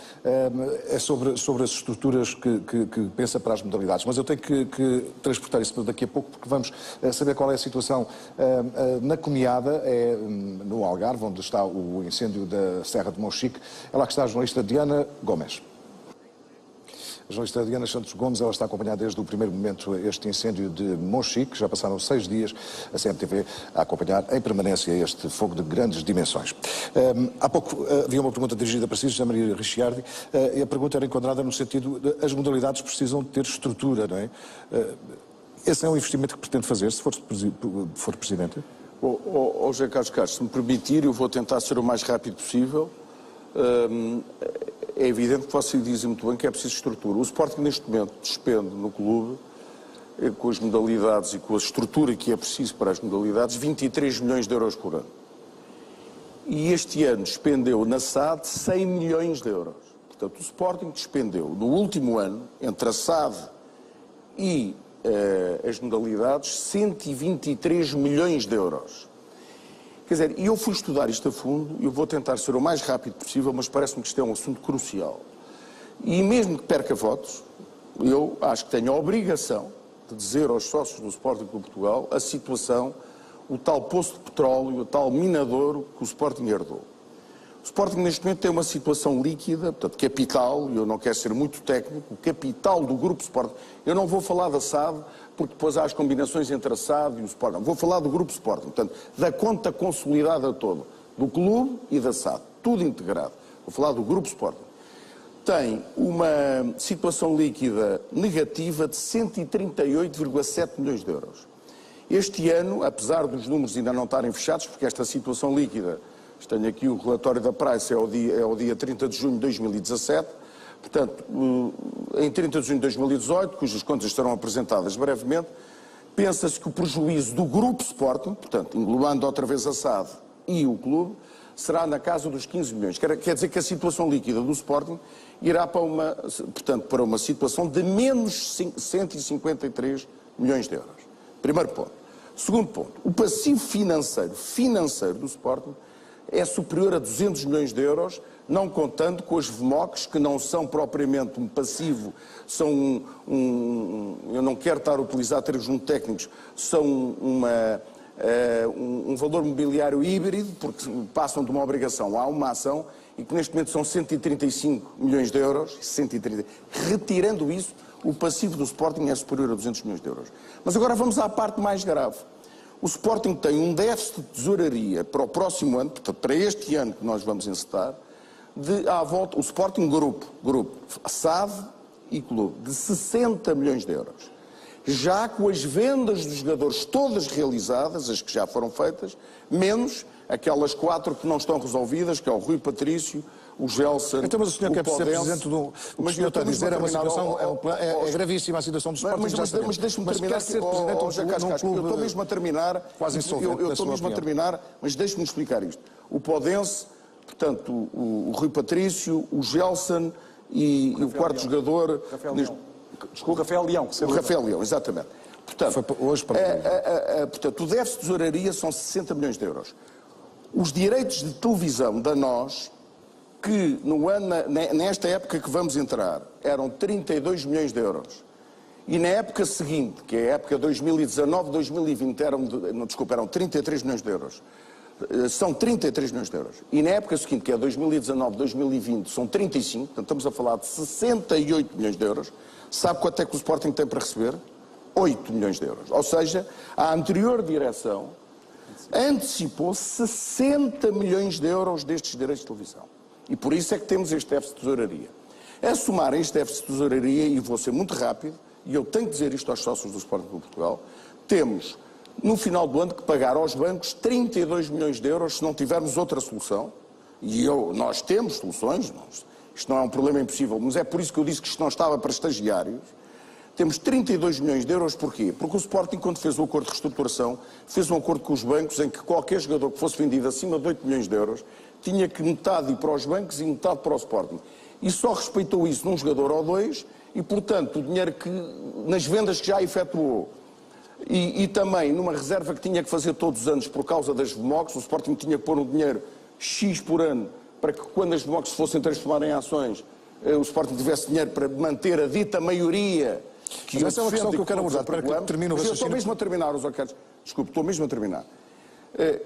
S1: É sobre as estruturas que pensa para as modalidades, mas eu tenho que transportar isso daqui a pouco, porque vamos saber qual é a situação na Comiada, no Algarve, onde está o incêndio da Serra de Monchique. É lá que está a jornalista Diana Gomes. A jornalista Diana Santos Gomes, ela está a acompanhar desde o primeiro momento este incêndio de Monchique. Já passaram 6 dias a CMTV a acompanhar em permanência este fogo de grandes dimensões. Há pouco havia uma pergunta dirigida para si, José Maria Richiardi, e a pergunta era enquadrada no sentido de as modalidades precisam de ter estrutura, não é? Esse é um investimento que pretende fazer, se for Presidente?
S4: José Carlos Castro, se me permitir, eu vou tentar ser o mais rápido possível. É evidente que você diz muito bem que é preciso estrutura. O Sporting, neste momento, despende no clube, com as modalidades e com a estrutura que é preciso para as modalidades, 23 milhões de euros por ano. E este ano despendeu na SAD 100 milhões de euros. Portanto, o Sporting despendeu, no último ano, entre a SAD e as modalidades, 123 milhões de euros. Quer dizer, eu fui estudar isto a fundo, eu vou tentar ser o mais rápido possível, mas parece-me que isto é um assunto crucial. E mesmo que perca votos, eu acho que tenho a obrigação de dizer aos sócios do Sporting de Portugal a situação, o tal poço de petróleo, o tal minadouro que o Sporting herdou. O Sporting neste momento tem uma situação líquida, portanto capital, e eu não quero ser muito técnico, o capital do Grupo Sporting, eu não vou falar da SAD, porque depois há as combinações entre a SAD e o Sporting, vou falar do Grupo Sporting, portanto da conta consolidada toda, do clube e da SAD, tudo integrado, vou falar do Grupo Sporting. Tem uma situação líquida negativa de 138,7 milhões de euros. Este ano, apesar dos números ainda não estarem fechados, porque esta situação líquida, tenho aqui o relatório da Price, é o dia 30 de junho de 2017, portanto, em 30 de junho de 2018, cujas contas estarão apresentadas brevemente, pensa-se que o prejuízo do Grupo Sporting, portanto, englobando outra vez a SAD e o clube, será na casa dos 15 milhões. Quer dizer que a situação líquida do Sporting irá para uma situação de menos 153 milhões de euros. Primeiro ponto. Segundo ponto, o passivo financeiro do Sporting é superior a 200 milhões de euros, não contando com as VMOCs, que não são propriamente um passivo, são eu não quero estar a utilizar termos muito técnicos, são um valor mobiliário híbrido, porque passam de uma obrigação a uma ação, e que neste momento são 135 milhões de euros, retirando isso, o passivo do Sporting é superior a 200 milhões de euros. Mas agora vamos à parte mais grave. O Sporting tem um déficit de tesouraria para o próximo ano, portanto, para este ano que nós vamos encetar, à volta, o Sporting Grupo, SAD e Clube, de 60 milhões de euros. Já com as vendas dos jogadores todas realizadas, as que já foram feitas, menos aquelas 4 que não estão resolvidas, que é o Rui Patrício, o Gelson,
S1: então, mas o senhor quer ser
S4: Podense,
S1: presidente do... O que o senhor está a dizer é uma situação... É gravíssima a situação do Sporting.
S4: Mas deixe-me terminar.
S1: Quer ser presidente
S4: Eu estou mesmo a terminar.
S1: Quase insolvente,
S4: eu estou mesmo a terminar, mas deixe-me explicar isto. O Podense, portanto, o Rui Patrício, o Gelson e o quarto jogador...
S5: Desculpa, Rafael Leão.
S4: O Rafael Leão, exatamente.
S1: Portanto, hoje
S4: portanto, o déficit de tesouraria são 60 milhões de euros. Os direitos de televisão da NOS, que nesta época que vamos entrar, eram 32 milhões de euros. E na época seguinte, que é a época 2019-2020, eram 33 milhões de euros. São 33 milhões de euros. E na época seguinte, que é 2019-2020, são 35, portanto estamos a falar de 68 milhões de euros. Sabe quanto é que o Sporting tem para receber? 8 milhões de euros. Ou seja, a anterior direção antecipou 60 milhões de euros destes direitos de televisão. E por isso é que temos este déficit de tesouraria. A somar este déficit de tesouraria, e vou ser muito rápido, e eu tenho que dizer isto aos sócios do Sporting Clube de Portugal, temos, no final do ano, que pagar aos bancos 32 milhões de euros se não tivermos outra solução. E nós temos soluções, isto não é um problema impossível, mas é por isso que eu disse que isto não estava para estagiários. Temos 32 milhões de euros, porquê? Porque o Sporting, quando fez o acordo de reestruturação, fez um acordo com os bancos em que qualquer jogador que fosse vendido acima de 8 milhões de euros tinha que metade ir para os bancos e metade para o Sporting. E só respeitou isso num jogador ou dois e, portanto, o dinheiro que, nas vendas que já efetuou e também numa reserva que tinha que fazer todos os anos por causa das VMOCs, o Sporting tinha que pôr um dinheiro X por ano para que quando as VMOCs se fossem transformar em ações, o Sporting tivesse dinheiro para manter a dita maioria.
S1: Mas essa é uma questão que eu quero abordar.
S4: Eu estou mesmo a terminar, José Carlos. Desculpe, estou mesmo a terminar.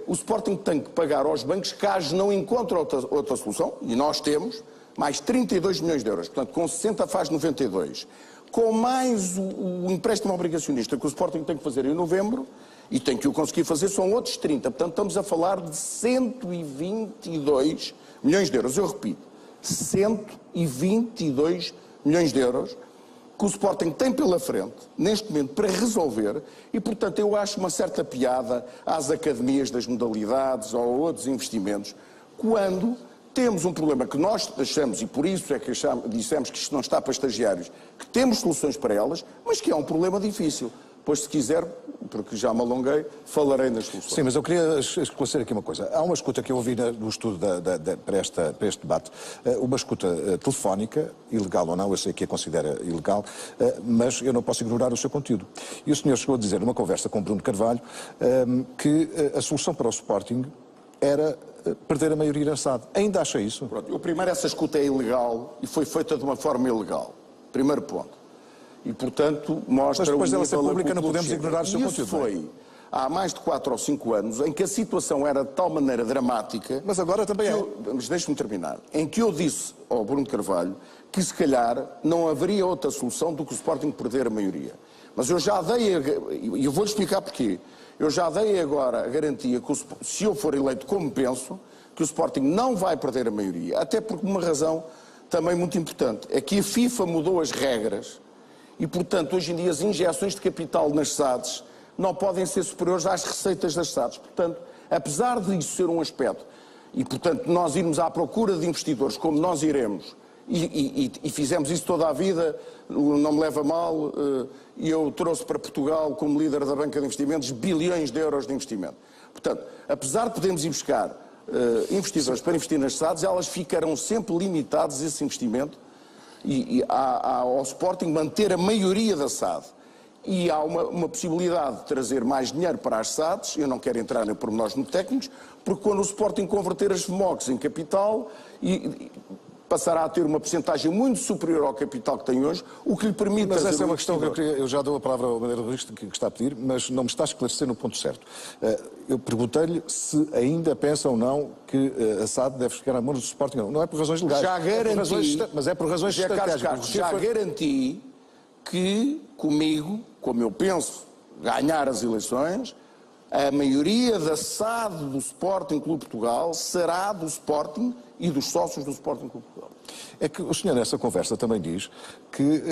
S4: O Sporting tem que pagar aos bancos, caso não encontre outra solução, e nós temos, mais 32 milhões de euros. Portanto, com 60 faz 92. Com mais o empréstimo obrigacionista que o Sporting tem que fazer em novembro, e tem que o conseguir fazer, são outros 30. Portanto, estamos a falar de 122 milhões de euros. Eu repito, 122 milhões de euros que o Sporting tem pela frente, neste momento, para resolver, e, portanto, eu acho uma certa piada às academias das modalidades ou a outros investimentos, quando temos um problema que nós achamos, e por isso é que dissemos que isto não está para estagiários, que temos soluções para elas, mas que é um problema difícil. Pois, se quiser, porque já me alonguei, falarei nas soluções.
S1: Sim, mas eu queria esclarecer aqui uma coisa. Há uma escuta que eu ouvi no estudo para este debate, uma escuta telefónica, ilegal ou não, eu sei que a considera ilegal, mas eu não posso ignorar o seu conteúdo. E o senhor chegou a dizer, numa conversa com Bruno Carvalho, que a solução para o Sporting era perder a maioria na SAD. Ainda acha isso?
S4: Pronto, primeiro, essa escuta é ilegal e foi feita de uma forma ilegal. Primeiro ponto. E, portanto, mostra...
S1: Mas depois dela ser pública não podemos ignorar o seu conteúdo.
S4: Isso foi há mais de 4 ou 5 anos, em que a situação era de tal maneira dramática...
S1: Mas agora também é.
S4: Mas deixe-me terminar. Em que eu disse ao Bruno Carvalho que, se calhar, não haveria outra solução do que o Sporting perder a maioria. Mas eu já dei... E eu vou-lhe explicar porquê. Eu já dei agora a garantia que, se eu for eleito como penso, que o Sporting não vai perder a maioria. Até por uma razão também muito importante. É que a FIFA mudou as regras... E, portanto, hoje em dia as injeções de capital nas SADs não podem ser superiores às receitas das SADs. Portanto, apesar disso ser um aspecto, e, portanto, nós irmos à procura de investidores como nós iremos, e fizemos isso toda a vida, não me leva a mal, e eu trouxe para Portugal, como líder da banca de investimentos, bilhões de euros de investimento. Portanto, apesar de podermos ir buscar investidores para investir nas SADs, elas ficarão sempre limitadas a esse investimento, e ao Sporting manter a maioria da SAD. E há uma possibilidade de trazer mais dinheiro para as SADs, eu não quero entrar em pormenores muito técnicos, porque quando o Sporting converter as VMOCs em capital, passará a ter uma percentagem muito superior ao capital que tem hoje, o que lhe permite...
S1: Mas essa é uma questão que eu já dou a palavra ao Madeira Rodrigues que está a pedir, mas não me está a esclarecer no ponto certo. Eu perguntei-lhe se ainda pensa ou não que a SAD deve ficar à mão do Sporting. Não é por razões legais.
S4: Já garanti...
S1: Mas é por razões estratégicas.
S4: Já garanti que, comigo, como eu penso ganhar as eleições, a maioria da SAD do Sporting Clube Portugal será do Sporting e dos sócios do Sporting Clube Portugal.
S1: É que o senhor nessa conversa também diz que...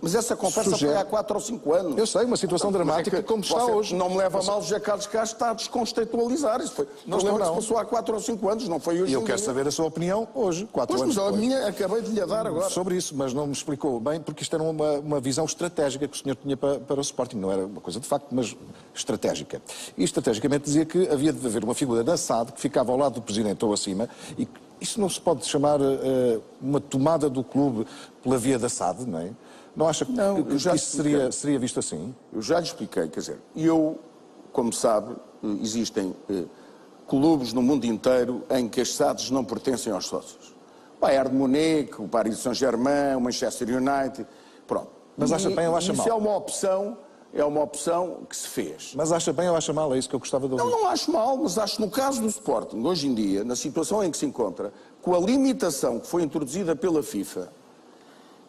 S4: mas essa conversa foi há 4 ou 5 anos.
S1: Eu sei, uma situação dramática como está hoje.
S4: Não me leva a mal, José Carlos Castro está a descontextualizar. Isso foi um problema que se passou há 4 ou 5 anos, não foi hoje.
S1: E eu quero saber a sua opinião hoje, 4 anos depois.
S4: Mas a minha acabei de lhe dar agora.
S1: Sobre isso, mas não me explicou bem, porque isto era uma visão estratégica que o senhor tinha para o Sporting. Não era uma coisa de facto, mas estratégica. E estrategicamente dizia que havia de haver uma figura da SAD que ficava ao lado do presidente ou acima e isso não se pode chamar uma tomada do clube pela via da SAD, não é? Não acha que isso seria visto assim?
S4: Eu já lhe expliquei, quer dizer, como sabe, existem clubes no mundo inteiro em que as SADs não pertencem aos sócios. O Bayern de Munique, o Paris Saint-Germain, o Manchester United, pronto.
S1: Mas acha bem ou acha mal?
S4: Isso é uma opção que se fez.
S1: Mas acha bem ou acha mal? É isso que eu gostava de ouvir.
S4: Não acho mal, mas acho que no caso do Sporting, hoje em dia, na situação em que se encontra, com a limitação que foi introduzida pela FIFA,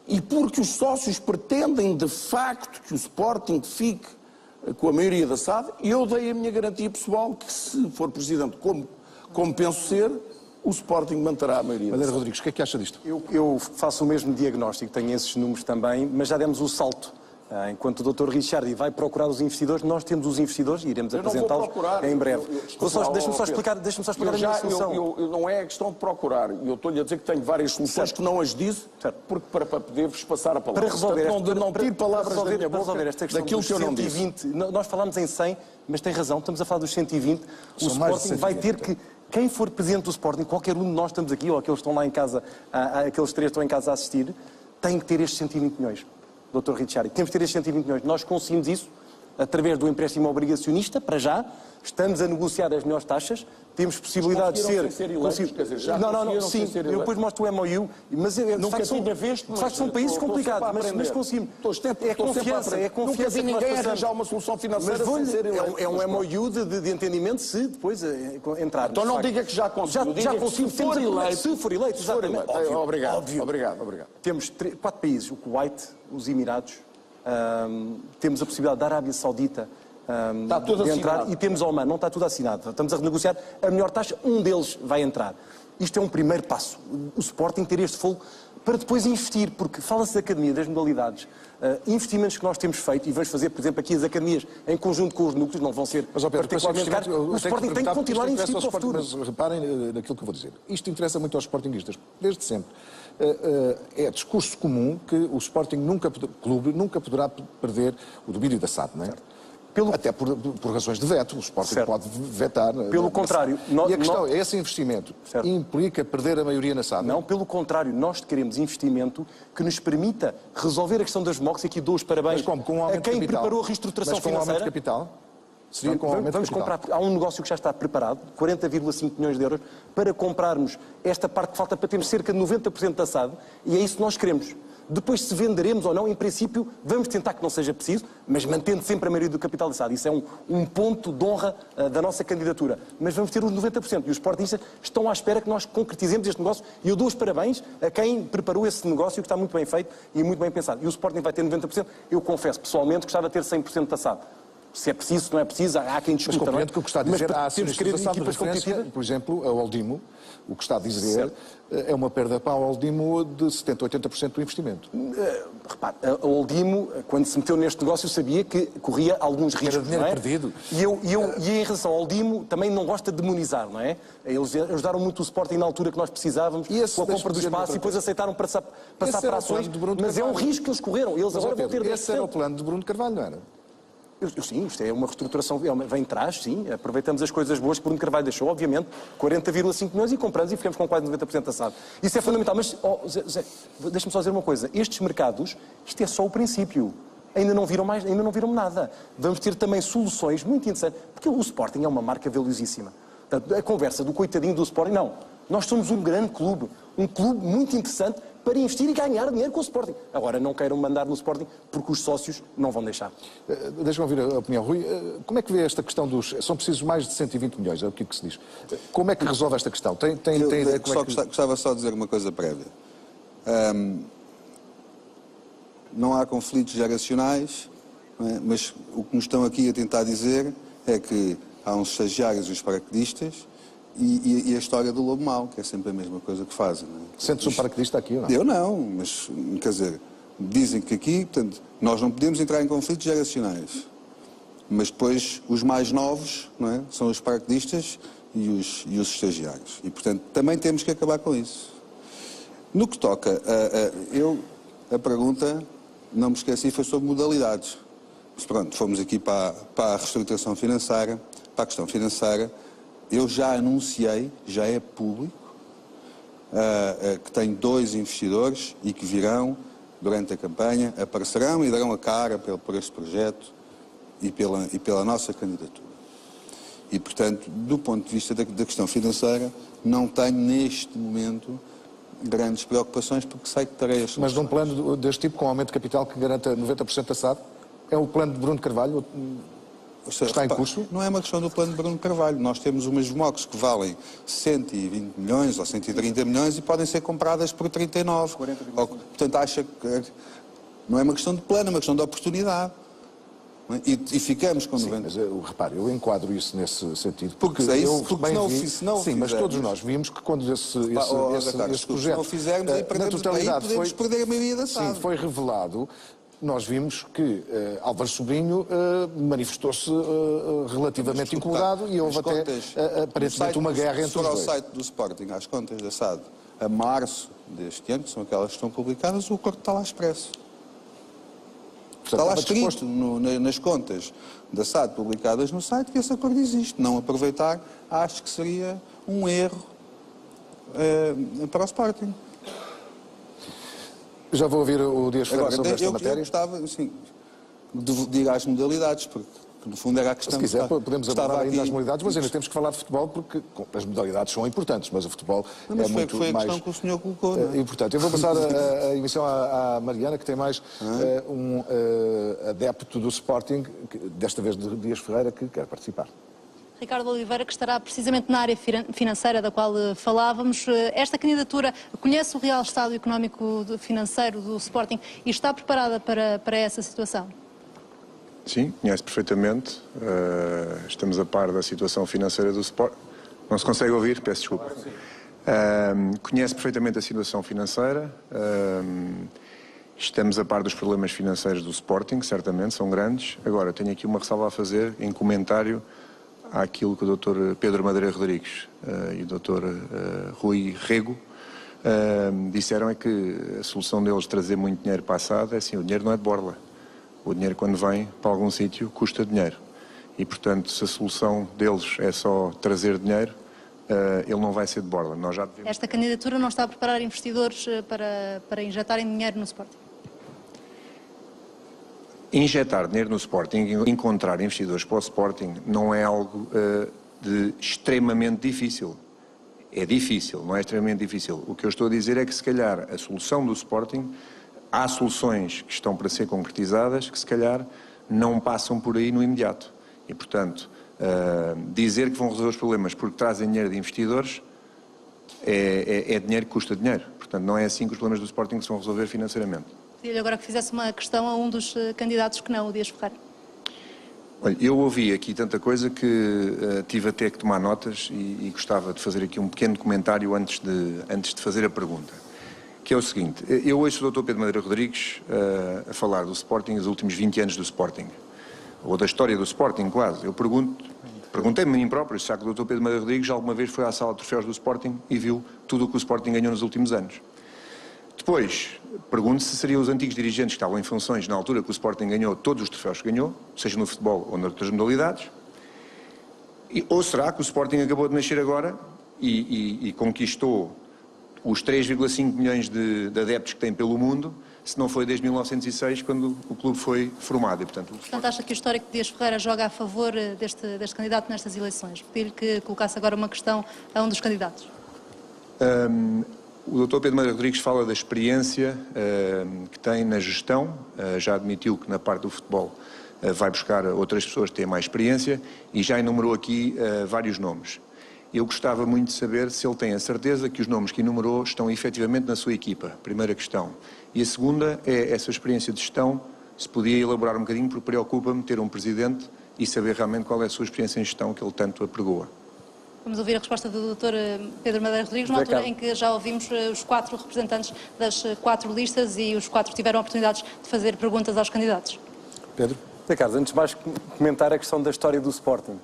S4: e porque os sócios pretendem de facto que o Sporting fique com a maioria da SAD, eu dei a minha garantia pessoal que, se for presidente como penso ser, o Sporting manterá a maioria.
S1: Madeira Rodrigues, o que é que acha disto?
S5: Eu faço o mesmo diagnóstico, tenho esses números também, mas já demos o salto. Enquanto o Dr. Richard vai procurar os investidores, nós temos os investidores e iremos apresentá-los em breve. Deixe-me só explicar a minha solução.
S4: Não é questão de procurar. Eu estou-lhe a dizer que tenho várias soluções que não as disse, porque para poder-vos passar a palavra.
S5: Para resolver,
S4: não tire palavras da minha boca
S5: esta questão
S4: daquilo que eu não disse.
S5: 120, nós falámos em 100, mas tem razão, estamos a falar dos 120. O Sporting vai ter que... Quem for presidente do Sporting, qualquer um de nós estamos aqui, ou aqueles que estão lá em casa, aqueles 3 estão em casa a assistir, tem que ter estes 120 milhões. Dr. Richard, temos que ter estes 120 milhões. Nós conseguimos isso através do empréstimo obrigacionista, para já. Estamos a negociar as melhores taxas. Temos possibilidade de ser
S4: eleitos, quer dizer, já
S5: sim, eu depois mostro o MOU, mas são países complicados, mas conseguimos. É confiança
S4: Nunca vi ninguém arranjar uma solução financeira sem ser eleito.
S5: É um MOU de entendimento, se depois entrar.
S4: Então não diga que já conseguiu.
S5: Já conseguimos, se for eleito, exatamente.
S4: Obrigado.
S5: Temos 4 países, o Kuwait, os Emirados, temos a possibilidade da Arábia Saudita,
S4: está tudo
S5: de entrar,
S4: assinado.
S5: e temos a Oman, não está tudo assinado. Estamos a renegociar a melhor taxa, um deles vai entrar. Isto é um primeiro passo. O Sporting ter este fogo para depois investir, porque fala-se da academia, das modalidades, investimentos que nós temos feito, e vamos fazer, por exemplo, aqui as academias em conjunto com os núcleos, não vão ser particularmente caros. O Sporting tem que continuar a investir para o futuro.
S1: Mas reparem naquilo que eu vou dizer. Isto interessa muito aos sportinguistas, desde sempre. É discurso comum que o Sporting clube nunca poderá perder o domínio da SAD, não é? Até por razões de veto, o Sporting pode vetar.
S5: Pelo contrário.
S1: E a questão é, esse investimento implica perder a maioria na SAD?
S5: Não, pelo contrário, nós queremos investimento que nos permita resolver a questão das MOCs, e aqui dou os parabéns a quem preparou a reestruturação financeira.
S1: Mas com aumento de capital? Seria com aumento de capital?
S5: Há um negócio que já está preparado, 40,5 milhões de euros, para comprarmos esta parte que falta para termos cerca de 90% da SAD, e é isso que nós queremos. Depois, se venderemos ou não, em princípio, vamos tentar que não seja preciso, mas mantendo sempre a maioria do capital da SAD. Isso é um ponto de honra da nossa candidatura. Mas vamos ter os 90%. E os sportingistas estão à espera que nós concretizemos este negócio. E eu dou os parabéns a quem preparou esse negócio, que está muito bem feito e muito bem pensado. E o Sporting vai ter 90%. Eu confesso, pessoalmente, gostava de ter 100% da SAD. Se é preciso, se não é preciso, há quem discuta.
S1: Mas compreendo que o que está a dizer, há acionistas da SAD de referência,
S5: competitivas.
S1: Por exemplo, a Oldimo, o que está a dizer é uma perda para a Oldimo de 70% a 80% do investimento.
S5: Repare, a Oldimo, quando se meteu neste negócio, sabia que corria alguns riscos.
S1: Era dinheiro perdido.
S5: E em relação ao Oldimo, também não gosta de demonizar, não é? Eles ajudaram muito o Sporting na altura que nós precisávamos, com a compra do espaço, e depois aceitaram passar para ações, mas é um risco que eles correram. Eles agora vão ter 10%.
S1: Esse era o plano de Bruno Carvalho, não era?
S5: Sim, isto é uma reestruturação, vem atrás, sim, aproveitamos as coisas boas que Bruno Carvalho deixou, obviamente, 40,5 milhões e compramos e ficamos com quase 90% da SAD. Isso é fundamental, mas, Zé, deixa-me só dizer uma coisa, estes mercados, isto é só o princípio, ainda não viram nada. Vamos ter também soluções muito interessantes, porque o Sporting é uma marca valiosíssima. Portanto, a conversa do coitadinho do Sporting, não. Nós somos um grande clube, um clube muito interessante para investir e ganhar dinheiro com o Sporting. Agora, não queiram mandar no Sporting, porque os sócios não vão deixar.
S1: Deixa-me ouvir a opinião. Rui, como é que vê esta questão dos... São precisos mais de 120 milhões, é o que se diz. Como é que resolve esta questão? Tem ideia como é que...
S6: Gostava só de dizer uma coisa prévia. Não há conflitos geracionais, não é? Mas o que nos estão aqui a tentar dizer é que há uns estagiários e os paraquedistas, e a história do lobo mau, que é sempre a mesma coisa que fazem.
S1: Sentes um paraquedista aqui ou não?
S6: Eu não, mas, quer dizer, dizem que aqui, portanto, nós não podemos entrar em conflitos geracionais, mas depois os mais novos, não é, são os paraquedistas e os estagiários. E, portanto, também temos que acabar com isso. No que toca, a pergunta, não me esqueci, foi sobre modalidades. Mas pronto, fomos aqui para a reestruturação financeira, para a questão financeira. Eu já anunciei, já é público, que tenho 2 investidores e que virão durante a campanha, aparecerão e darão a cara por este projeto e pela nossa candidatura. E, portanto, do ponto de vista da questão financeira, não tenho neste momento grandes preocupações, porque sei que terei as
S1: Mas
S6: soluções.
S1: num plano deste tipo, com aumento de capital que garanta 90% da SAD, é o plano de Bruno Carvalho? Está em curso?
S6: Não é uma questão do plano de Bruno Carvalho. Nós temos umas MOCs que valem 120 milhões ou 130 milhões e podem ser compradas por 39. Portanto, acha que não é uma questão de plano, é uma questão de oportunidade. E ficamos com 90.
S1: Sim, mas repare, eu enquadro isso nesse sentido.
S6: Porque
S1: eu
S6: não
S1: vi,
S6: fizermos,
S1: sim, mas todos nós vimos que quando esse projeto,
S6: se não fizermos, aí
S1: na totalidade,
S6: podemos perder a maioria da SAD.
S1: Sim, foi revelado. Nós vimos que Álvaro Sobrinho manifestou-se relativamente incomodado e houve até aparentemente uma guerra entre os dois.
S6: Se for ao site do Sporting, às contas da SAD, a março deste ano, que são aquelas que estão publicadas, o acordo está lá expresso. Está lá escrito nas contas da SAD publicadas no site que esse acordo existe. Não aproveitar, acho que seria um erro para o Sporting.
S1: Já vou ouvir o Dias Ferreira sobre esta matéria.
S6: Eu gostava, assim, de ir às modalidades, porque no fundo era a questão...
S1: Se quiser, podemos abordar ainda as modalidades, mas ainda temos que falar de futebol, porque as modalidades são importantes, mas o futebol é muito mais...
S6: Foi a questão que o senhor colocou, não é?
S1: E, portanto, eu vou passar a emissão à Mariana, que tem mais um adepto do Sporting, desta vez de Dias Ferreira, que quer participar.
S2: Ricardo Oliveira, que estará precisamente na área financeira da qual falávamos. Esta candidatura conhece o real estado económico financeiro do Sporting e está preparada para essa situação?
S10: Sim, conhece perfeitamente. Estamos a par da situação financeira do Sporting. Não se consegue ouvir? Peço desculpa. Conhece perfeitamente a situação financeira. Estamos a par dos problemas financeiros do Sporting, certamente, são grandes. Agora, tenho aqui uma ressalva a fazer em comentário àquilo que o Dr. Pedro Madeira Rodrigues e o Dr. Rui Rego disseram, é que a solução deles trazer muito dinheiro para a SAD é assim, o dinheiro não é de borla. O dinheiro, quando vem para algum sítio, custa dinheiro. E, portanto, se a solução deles é só trazer dinheiro, ele não vai ser de borla. Nós já devemos...
S2: Esta candidatura não está a preparar investidores para injetarem dinheiro no Sporting?
S10: Injetar dinheiro no Sporting, encontrar investidores para o Sporting, não é algo de extremamente difícil. É difícil, não é extremamente difícil. O que eu estou a dizer é que, se calhar, a solução do Sporting, há soluções que estão para ser concretizadas que, se calhar, não passam por aí no imediato. E, portanto, dizer que vão resolver os problemas porque trazem dinheiro de investidores é dinheiro que custa dinheiro. Portanto, não é assim que os problemas do Sporting se vão resolver financeiramente.
S2: Pedi-lhe agora que fizesse uma questão a um dos candidatos que não, o Dias Ferreira.
S10: Olha, eu ouvi aqui tanta coisa que tive até que tomar notas e gostava de fazer aqui um pequeno comentário antes de fazer a pergunta. Que é o seguinte, eu ouço o Dr. Pedro Madeira Rodrigues a falar do Sporting, os últimos 20 anos do Sporting, ou da história do Sporting, quase. Eu perguntei-me a mim próprio se o Dr. Pedro Madeira Rodrigues já alguma vez foi à sala de troféus do Sporting e viu tudo o que o Sporting ganhou nos últimos anos. Depois, pergunto se seriam os antigos dirigentes que estavam em funções na altura que o Sporting ganhou todos os troféus que ganhou, seja no futebol ou noutras modalidades, ou será que o Sporting acabou de nascer agora e conquistou os 3,5 milhões de adeptos que tem pelo mundo, se não foi desde 1906, quando o clube foi formado. E, portanto,
S2: acha que o histórico de Dias Ferreira joga a favor deste candidato nestas eleições? Pedir-lhe que colocasse agora uma questão a um dos candidatos.
S10: O Dr. Pedro Madeira Rodrigues fala da experiência que tem na gestão, já admitiu que na parte do futebol vai buscar outras pessoas que têm mais experiência e já enumerou aqui vários nomes. Eu gostava muito de saber se ele tem a certeza que os nomes que enumerou estão efetivamente na sua equipa, primeira questão. E a segunda é essa experiência de gestão, se podia elaborar um bocadinho, porque preocupa-me ter um presidente e saber realmente qual é a sua experiência em gestão que ele tanto apregoa.
S2: Vamos ouvir a resposta do Dr. Pedro Madeira Rodrigues, numa altura em que já ouvimos os 4 representantes das 4 listas e os 4 tiveram oportunidades de fazer perguntas aos candidatos.
S1: Pedro?
S5: Ricardo, antes de mais comentar a questão da história do Sporting.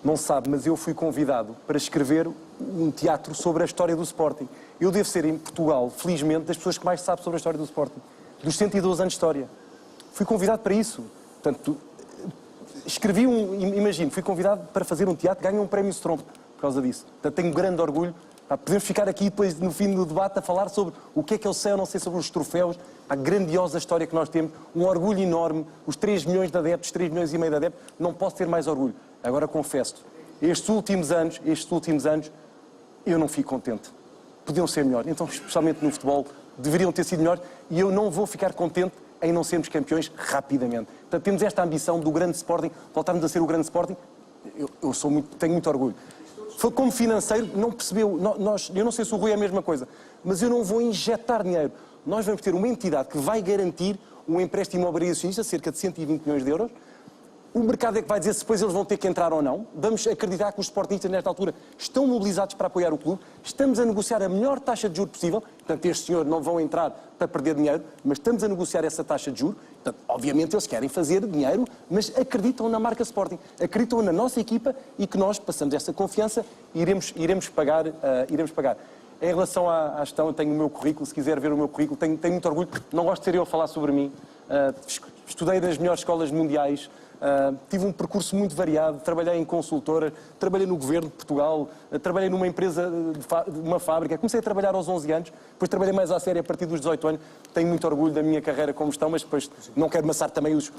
S5: Não sabe, mas eu fui convidado para escrever um teatro sobre a história do Sporting. Eu devo ser, em Portugal, felizmente, das pessoas que mais sabem sobre a história do Sporting. Dos 112 anos de história. Fui convidado para isso. Portanto, fui convidado para fazer um teatro, ganhei um prémio Stromp por causa disso. Portanto, tenho grande orgulho Podemos ficar aqui depois, no fim do debate, a falar sobre o que eu sei ou não sei sobre os troféus, a grandiosa história que nós temos, um orgulho enorme, os 3 milhões de adeptos, 3 milhões e meio de adeptos, não posso ter mais orgulho. Agora confesso, estes últimos anos, eu não fico contente. Podiam ser melhores, então, especialmente no futebol, deveriam ter sido melhores, e eu não vou ficar contente em não sermos campeões rapidamente. Portanto, temos esta ambição do grande Sporting, voltarmos a ser o grande Sporting, tenho muito orgulho. Foi como financeiro, não percebeu, eu não sei se o Rui é a mesma coisa, mas eu não vou injetar dinheiro. Nós vamos ter uma entidade que vai garantir um empréstimo obrigacionista, cerca de 120 milhões de euros. O mercado é que vai dizer se depois eles vão ter que entrar ou não. Vamos acreditar que os sportingistas, nesta altura, estão mobilizados para apoiar o clube. Estamos a negociar a melhor taxa de juros possível. Portanto, estes senhores não vão entrar para perder dinheiro, mas estamos a negociar essa taxa de juros. Portanto, obviamente, eles querem fazer dinheiro, mas acreditam na marca Sporting. Acreditam na nossa equipa e que nós passamos essa confiança e iremos pagar. Em relação à gestão, eu tenho o meu currículo. Se quiser ver o meu currículo, tenho muito orgulho. Não gosto de ser eu a falar sobre mim. Estudei nas melhores escolas mundiais. Tive um percurso muito variado, trabalhei em consultora, trabalhei no governo de Portugal, trabalhei numa empresa, uma fábrica, comecei a trabalhar aos 11 anos, depois trabalhei mais à sério a partir dos 18 anos, tenho muito orgulho da minha carreira como gestão, mas depois não quero maçar também os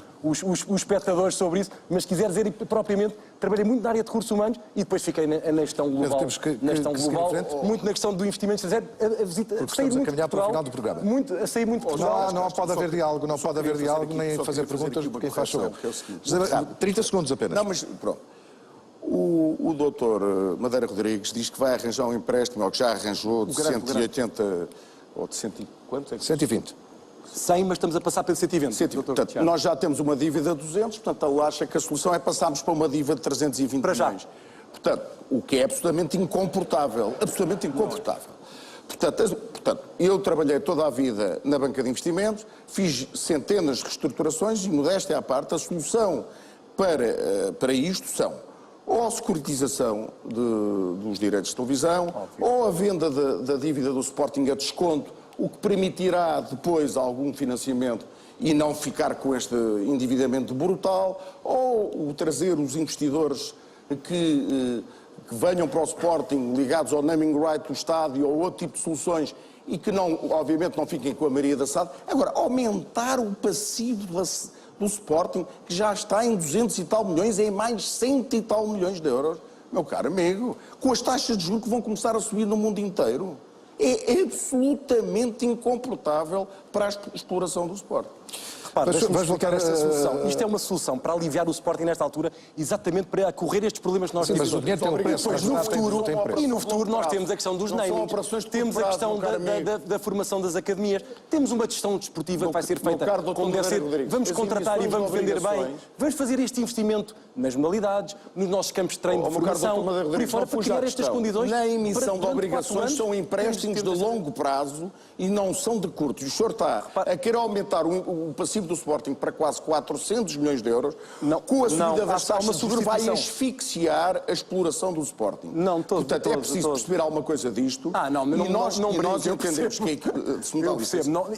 S5: espectadores sobre isso, mas se quiser dizer propriamente, trabalhei muito na área de recursos humanos e depois fiquei na gestão global, muito na questão do investimento estrangeiro,
S1: estamos a caminhar para o final do programa.
S5: Saí muito de Portugal.
S1: Não pode haver diálogo, nem fazer perguntas, porque quem faz sou eu. 30 segundos apenas.
S4: Não, mas pronto. O doutor Madeira Rodrigues diz que vai arranjar um empréstimo, ou que já arranjou, de 180... Ou de 100 quanto?
S1: 120.
S5: 100, mas estamos a passar para 120.
S4: Portanto, nós já temos uma dívida de 200, portanto, ele acha que a solução é passarmos para uma dívida de 320
S5: para
S4: milhões. Portanto, o que é absolutamente incomportável. Absolutamente incomportável. Portanto, eu trabalhei toda a vida na banca de investimentos, fiz centenas de reestruturações e, modéstia à parte, a solução para isto são ou a securitização dos direitos de televisão, ou a venda da dívida do Sporting a desconto, o que permitirá depois algum financiamento e não ficar com este endividamento brutal, ou o trazer os investidores que venham para o Sporting ligados ao naming right do estádio ou outro tipo de soluções e que, obviamente, não fiquem com a Maria da Sade. Agora, aumentar o passivo do Sporting, que já está em 200 e tal milhões, em mais 100 e tal milhões de euros, meu caro amigo, com as taxas de juros que vão começar a subir no mundo inteiro, é absolutamente incomportável para a exploração do Sporting.
S5: Repare, deixa-me explicar esta solução. Isto é uma solução para aliviar o Sporting nesta altura, exatamente para correr estes problemas que nós temos.
S1: Mas o dinheiro tem um preço.
S5: Pois no futuro nós temos a questão dos namings, temos a questão da formação das academias, temos uma gestão desportiva que vai ser feita como deve ser. Vamos contratar e vamos vender bem. Vamos fazer este investimento nas modalidades, nos nossos campos de treino de formação, por aí fora, para criar estas condições.
S4: Na emissão de obrigações são empréstimos de longo prazo e não são de curto. E o senhor está a querer aumentar o passivo do Sporting para quase 400 milhões de euros, com a subida das taxas de juros vai asfixiar a exploração do Sporting. Portanto, é preciso perceber alguma coisa disto. Nós entendemos que
S5: eu percebo.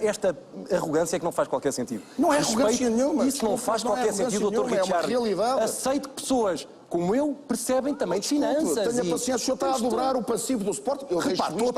S5: Esta arrogância é que não faz qualquer sentido.
S4: Não é arrogância nenhuma.
S5: Isso não faz qualquer sentido, Dr. Richard.
S4: É uma realidade.
S5: Aceito que pessoas como eu percebem também de finanças.
S4: Tenha paciência, o senhor está a dobrar o passivo do Sporting.
S5: Estou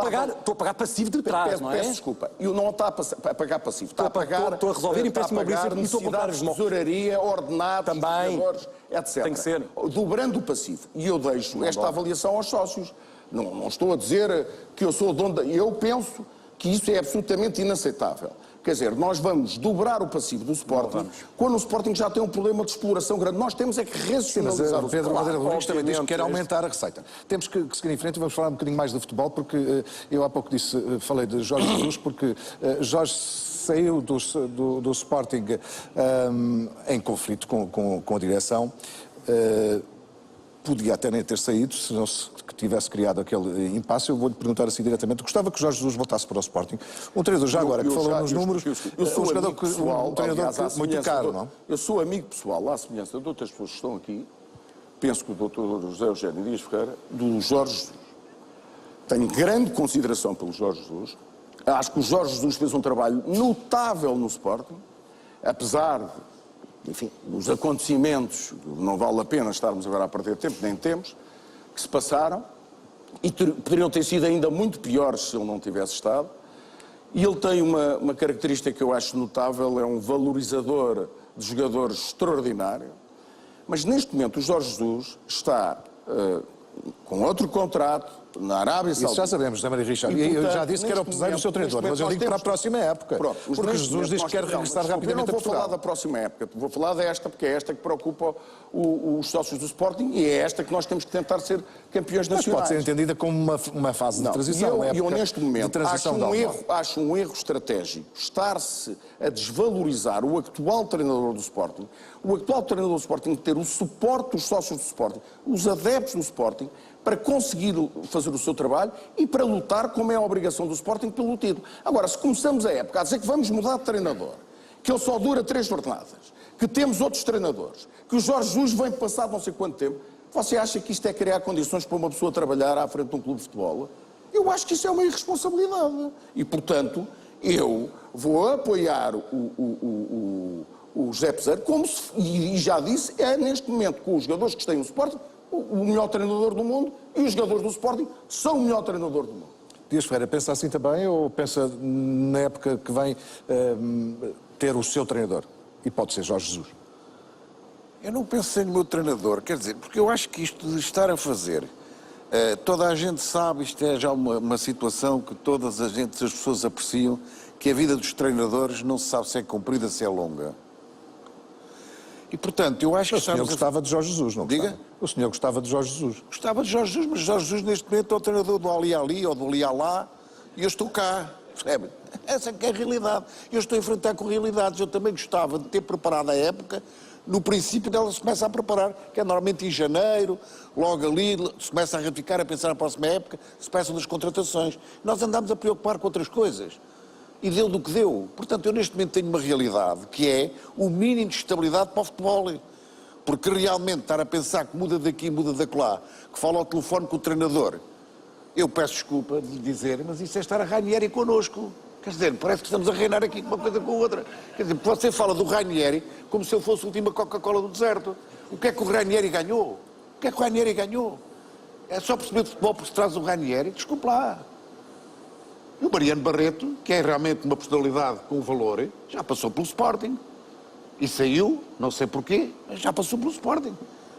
S5: a pagar passivo de trás, não é?
S4: Peço desculpa. Eu não está a pagar passivo. Está a pagar.
S5: Estou a resolver empréstimo obrigatório e estou a comprar os
S4: tesouraria, ordenados, jogadores, etc.
S5: Tem que ser.
S4: Dobrando o passivo. E eu deixo esta avaliação aos sócios. Não estou a dizer que eu sou o dono Eu penso que isso é absolutamente inaceitável. Quer dizer, nós vamos dobrar o passivo do Sporting quando o Sporting já tem um problema de exploração grande. Nós temos é que racionalizar o
S1: Pedro Madeira Rodrigues também diz que quer aumentar a receita. Temos que seguir em frente e vamos falar um bocadinho mais de futebol, porque eu há pouco falei de Jorge Jesus, porque Jorge saiu do Sporting em conflito com a direção. Podia até nem ter saído se não se tivesse criado aquele impasse. Eu vou-lhe perguntar assim diretamente. Gostava que o Jorge Jesus voltasse para o Sporting. Um treinador já agora que falou nos números,
S4: eu sou
S1: um jogador
S4: pessoal,
S1: muito caro, não?
S4: Eu sou amigo pessoal, à semelhança de outras pessoas que estão aqui, penso que o doutor José Eugênio Dias Ferreira, do Jorge Jesus. Tenho grande consideração pelo Jorge Jesus. Acho que o Jorge Jesus fez um trabalho notável no Sporting, apesar de, enfim, os acontecimentos, não vale a pena estarmos agora a perder tempo, nem temos, que se passaram. e poderiam ter sido ainda muito piores se ele não tivesse estado. E ele tem uma característica que eu acho notável, é um valorizador de jogadores extraordinário, mas neste momento o Jorge Jesus está com outro contrato na Arábia Saudita.
S1: Isso já sabemos, José Maria Richard. E eu já disse que era o peseiro do seu treinador, mas eu digo para a próxima época.
S4: Pronto,
S1: porque Jesus diz que quer regressar rapidamente a Portugal.
S4: Eu não vou falar da próxima época, vou falar desta, porque é esta que preocupa os sócios do Sporting e é esta que nós temos que tentar ser campeões nacionais.
S1: Mas pode ser entendida como uma fase de transição.
S4: E eu neste momento acho um erro estratégico estar-se a desvalorizar o atual treinador do Sporting, o atual treinador do Sporting ter o suporte dos sócios do Sporting, os adeptos do Sporting, para conseguir fazer o seu trabalho e para lutar, como é a obrigação do Sporting, pelo título. Agora, se começamos a época a dizer que vamos mudar de treinador, que ele só dura 3 jornadas, que temos outros treinadores, que o Jorge Jesus vem passado não sei quanto tempo, você acha que isto é criar condições para uma pessoa trabalhar à frente de um clube de futebol? Eu acho que isso é uma irresponsabilidade. E, portanto, eu vou apoiar o José Peseiro, e já disse, é neste momento, com os jogadores que estão no Sporting, o melhor treinador do mundo, e os jogadores do Sporting são o melhor treinador do mundo.
S1: Dias Ferreira, pensa assim também ou pensa na época que vem ter o seu treinador? E pode ser Jorge Jesus.
S3: Eu não pensei no meu treinador, quer dizer, porque eu acho que isto de estar a fazer, toda a gente sabe, isto é já uma situação que todas as pessoas apreciam, que a vida dos treinadores não se sabe se é comprida, se é longa. E, portanto, eu acho que...
S1: O senhor gostava de Jorge Jesus, não gostava?
S3: Diga?
S1: O senhor gostava de Jorge Jesus.
S3: Gostava de Jorge Jesus, mas Jorge Jesus neste momento é o treinador do Ali ou do Ali e eu estou cá, percebe? Essa é a realidade. Eu estou a enfrentar com realidades. Eu também gostava de ter preparado a época, no princípio dela se começa a preparar, que é normalmente em janeiro, logo ali, se começa a ratificar, a pensar na próxima época, se peçam das contratações. Nós andamos a preocupar com outras coisas. E deu do que deu. Portanto, eu neste momento tenho uma realidade que é o mínimo de estabilidade para o futebol. Porque realmente estar a pensar que muda daqui, muda daquela, que fala ao telefone com o treinador, eu peço desculpa de lhe dizer, mas isso é estar a Ranieri connosco. Quer dizer, parece que estamos a reinar aqui com uma coisa com a outra. Quer dizer, você fala do Ranieri como se ele fosse a última Coca-Cola do deserto. O que é que o Ranieri ganhou? O que é que o Ranieri ganhou? É só perceber de futebol por se traz o Ranieri? Desculpe lá. E o Mariano Barreto, que é realmente uma personalidade com valor, já passou pelo Sporting. E saiu, não sei porquê, mas já passou pelo Sporting.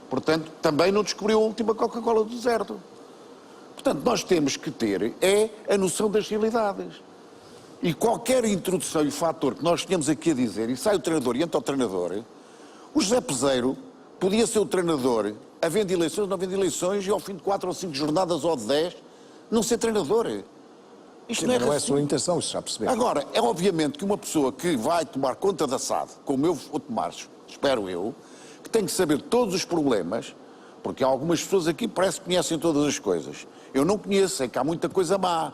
S3: Portanto, também não descobriu a última Coca-Cola do deserto. Portanto, nós temos que ter a noção das realidades. E qualquer introdução e fator que nós tenhamos aqui a dizer, e sai o treinador e entra o treinador, o José Peseiro podia ser o treinador, havendo eleições, não havendo eleições, e ao fim de 4 ou 5 jornadas ou de 10, não ser treinador. Isto não é
S1: a sua intenção, isso já percebeu.
S3: Agora, é obviamente que uma pessoa que vai tomar conta da SAD, como eu vou tomar, espero eu, que tem que saber todos os problemas, porque algumas pessoas aqui parece que conhecem todas as coisas. Eu não conheço, sei que há muita coisa má.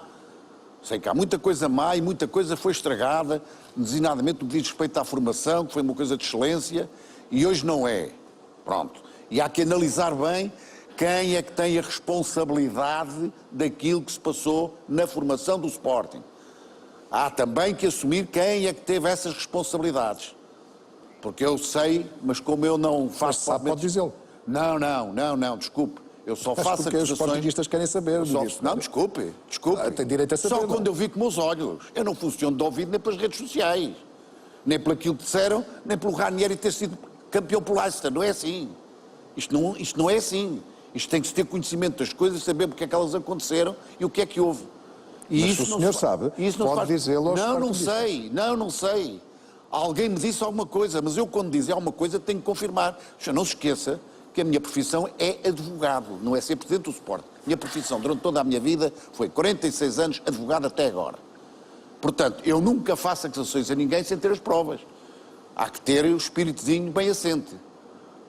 S3: Sei que há muita coisa má e muita coisa foi estragada, designadamente no que diz respeito à formação, que foi uma coisa de excelência, e hoje não é. Pronto. E há que analisar bem quem é que tem a responsabilidade daquilo que se passou na formação do Sporting. Há também que assumir quem é que teve essas responsabilidades. Porque eu sei, mas como eu não faço...
S1: Mas pode dizê-lo.
S3: Não, desculpe. Eu só faço
S1: porque os sportinguistas querem saber.
S3: Não, desculpe.
S1: Tem direito a saber.
S3: Só quando eu vi com meus olhos. Eu não funciono de ouvido nem pelas redes sociais. Nem pelo aquilo que disseram, nem pelo Ranieri ter sido campeão pelo Leicester. Não é assim. Isto não é assim. Isto tem que se ter conhecimento das coisas, saber porque é que elas aconteceram e o que é que houve.
S1: E mas isso se o senhor sabe, pode dizê-lo aos
S3: sportinguistas. Não sei. Alguém me disse alguma coisa, mas eu quando dizer alguma coisa tenho que confirmar. Já não se esqueça que a minha profissão é advogado, não é ser presidente do Sporting. A minha profissão durante toda a minha vida foi 46 anos advogado até agora. Portanto, eu nunca faço acusações a ninguém sem ter as provas. Há que ter o espíritozinho bem assente.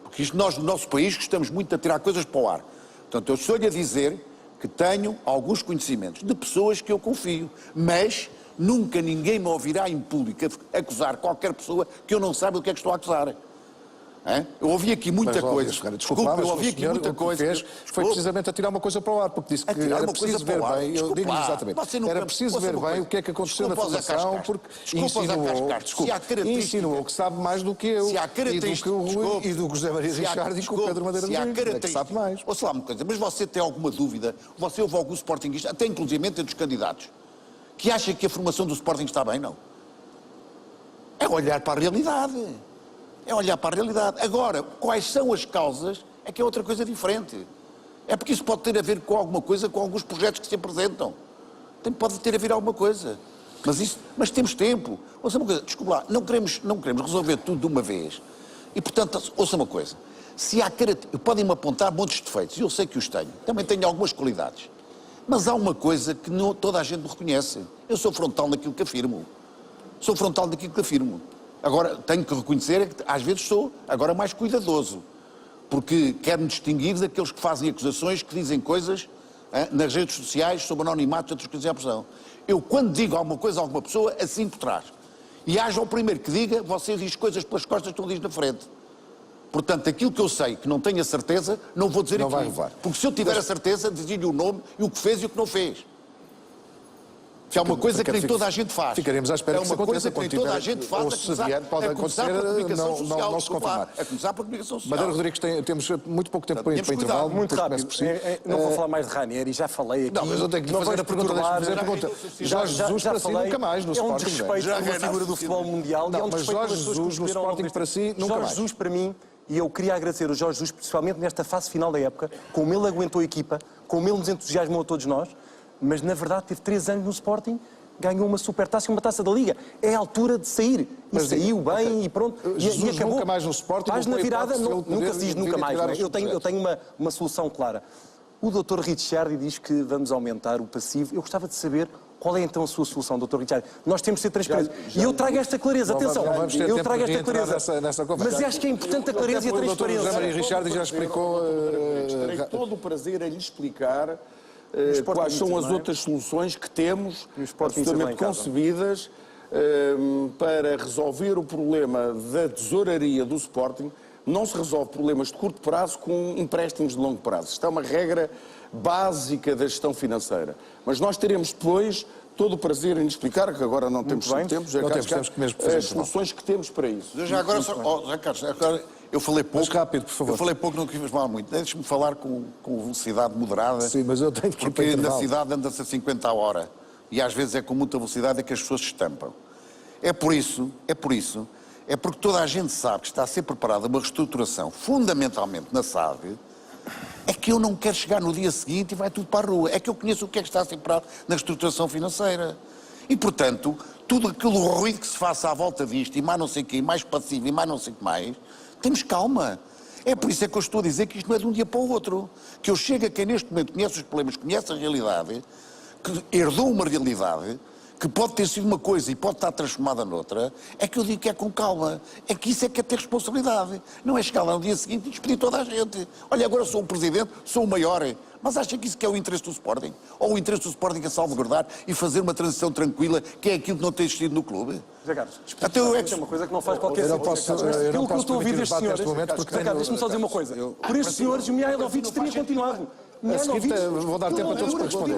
S3: Porque isto nós, no nosso país, gostamos muito de tirar coisas para o ar. Portanto, eu estou-lhe a dizer que tenho alguns conhecimentos de pessoas que eu confio, mas nunca ninguém me ouvirá em público acusar qualquer pessoa que eu não saiba o que é que estou a acusar.
S11: Hein? Eu ouvi aqui muita coisa.
S1: Desculpa, eu ouvi aqui muita coisa. Foi precisamente a tirar uma coisa para o ar, porque disse que era preciso ver bem. Eu digo exatamente. Era preciso ver bem o que é que aconteceu na Fundação, porque insinuou que sabe mais do que eu, e do que o Rui, e do José Maria Richard, e que o Pedro Madeira Rodrigues, que sabe mais.
S11: Ouça lá uma coisa, mas você tem alguma dúvida? Você ouve algum sportinguista, até inclusive entre os candidatos, que acha que a formação do Sporting está bem? Não. É olhar para a realidade. É olhar para a realidade. Agora, quais são as causas é que é outra coisa diferente. É porque isso pode ter a ver com alguma coisa, com alguns projetos que se apresentam. Pode ter a ver alguma coisa. Mas temos tempo. Ouça uma coisa, desculpe lá, não queremos resolver tudo de uma vez. E, portanto, ouça uma coisa. Se há podem-me apontar montes de defeitos, e eu sei que os tenho. Também tenho algumas qualidades. Mas há uma coisa que toda a gente me reconhece. Eu sou frontal naquilo que afirmo. Sou frontal naquilo que afirmo. Agora, tenho que reconhecer que às vezes sou agora mais cuidadoso, porque quero-me distinguir daqueles que fazem acusações, que dizem coisas nas redes sociais sobre anonimato e outras coisas à pressão. Eu, quando digo alguma coisa a alguma pessoa, assim por trás. E haja o primeiro que diga, você diz coisas pelas costas, tu diz na frente. Portanto, aquilo que eu sei, que não tenho a certeza, não vou dizer aqui. Não vai levar. Porque se eu tiver a certeza, dizia-lhe o nome e o que fez e o que não fez. Que é uma coisa que nem toda a gente faz.
S1: Ficaremos à espera que isso aconteça.
S11: É uma coisa que nem toda a gente faz.
S1: Ou se vier, pode acontecer, não se confirmar.
S11: A começar pela comunicação social.
S1: Madeira Rodrigues, temos muito pouco tempo para intervalo.
S5: Muito rápido. Não vou falar mais de Ranieri, já falei aqui.
S1: Não, mas eu tenho que lhe fazer a pergunta. Jorge Jesus para si nunca mais no Sporting.
S5: É um desrespeito pela figura do futebol mundial.
S1: Não, mas Jorge Jesus no Sporting para si nunca mais.
S5: Jorge Jesus para mim, e eu queria agradecer o Jorge Jesus, principalmente nesta fase final da época, como ele aguentou a equipa, como ele nos entusiasmou a todos nós, mas na verdade teve 3 anos no Sporting, ganhou uma supertaça e uma taça da Liga. É a altura de sair. E saiu bem e pronto.
S1: E
S5: acabou.
S1: Nunca mais no Sporting.
S5: Faz na virada, nunca se diz nunca mais. Eu tenho uma solução clara. O Dr. Richard diz que vamos aumentar o passivo. Eu gostava de saber qual é então a sua solução, Dr. Richard. Nós temos de ser transparentes. E eu trago esta clareza, atenção. Eu trago esta clareza. Mas acho que é importante a clareza e a transparência.
S1: O Dr. José Maria Richard já explicou.
S4: Terei todo o prazer em lhe explicar quais são as outras soluções que temos, absolutamente concebidas, para resolver o problema da tesouraria do Sporting. Não se resolve problemas de curto prazo com empréstimos de longo prazo. Isto é uma regra básica da gestão financeira. Mas nós teremos depois todo o prazer em lhe explicar, que agora não temos tempo, as soluções que temos para isso.
S11: Já agora, eu falei pouco.
S1: Mas rápido, por favor.
S11: Eu falei pouco, não quis falar muito. Deixe-me falar com velocidade moderada.
S1: Sim, mas eu tenho que ir
S11: porque na cidade anda-se a 50 a hora. E às vezes é com muita velocidade que as pessoas se estampam. É porque toda a gente sabe que está a ser preparada uma reestruturação, fundamentalmente na SAD, é que eu não quero chegar no dia seguinte e vai tudo para a rua. É que eu conheço o que é que está a ser preparado na reestruturação financeira. E, portanto, tudo aquele ruído que se faça à volta disto, e mais não sei o quê, e mais passivo, e mais não sei o que mais, temos calma. É por isso é que eu estou a dizer que isto não é de um dia para o outro. Que eu chego a quem neste momento conhece os problemas, conhece a realidade, que herdou uma realidade, que pode ter sido uma coisa e pode estar transformada noutra, é que eu digo que é com calma. É que isso é que é ter responsabilidade. Não é chegar lá no dia seguinte e despedir toda a gente. Olha, agora sou um presidente, sou o maior. Mas acha que isso que é o interesse do Sporting? Ou o interesse do Sporting é salvaguardar e fazer uma transição tranquila, que é aquilo que não tem existido no clube?
S5: José Carlos, é uma coisa que não faz qualquer sentido. Pelo que eu estou a ouvir destes senhores, deixa-me só dizer uma coisa. Por estes senhores, o Mihailovic teria continuado.
S1: A seguir, vou dar tempo a todos para responder.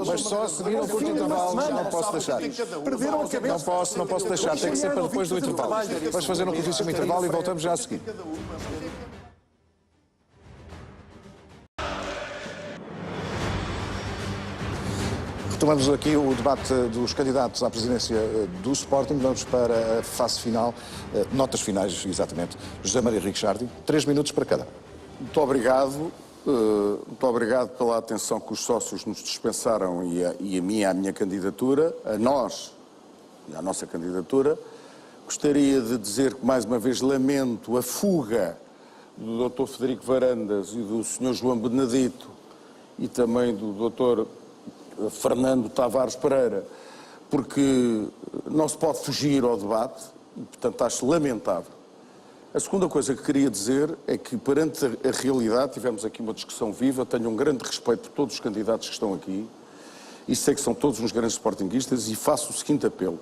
S1: Mas só a seguir um curto intervalo, não posso deixar.
S5: Perderam a cabeça.
S1: Não posso deixar, tem que ser para depois do intervalo. Vamos fazer um curtíssimo intervalo e voltamos já a seguir. Retomamos aqui o debate dos candidatos à presidência do Sporting. Vamos para a fase final, notas finais, exatamente. José Maria Richard, 3 minutos para cada.
S4: Muito obrigado. Muito obrigado pela atenção que os sócios nos dispensaram e à minha candidatura, a nós e à nossa candidatura. Gostaria de dizer que, mais uma vez, lamento a fuga do Dr. Frederico Varandas e do Sr. João Benedito e também do Dr. Fernando Tavares Pereira, porque não se pode fugir ao debate e, portanto, acho lamentável. A segunda coisa que queria dizer é que, perante a realidade, tivemos aqui uma discussão viva, tenho um grande respeito por todos os candidatos que estão aqui e sei que são todos uns grandes sportinguistas e faço o seguinte apelo.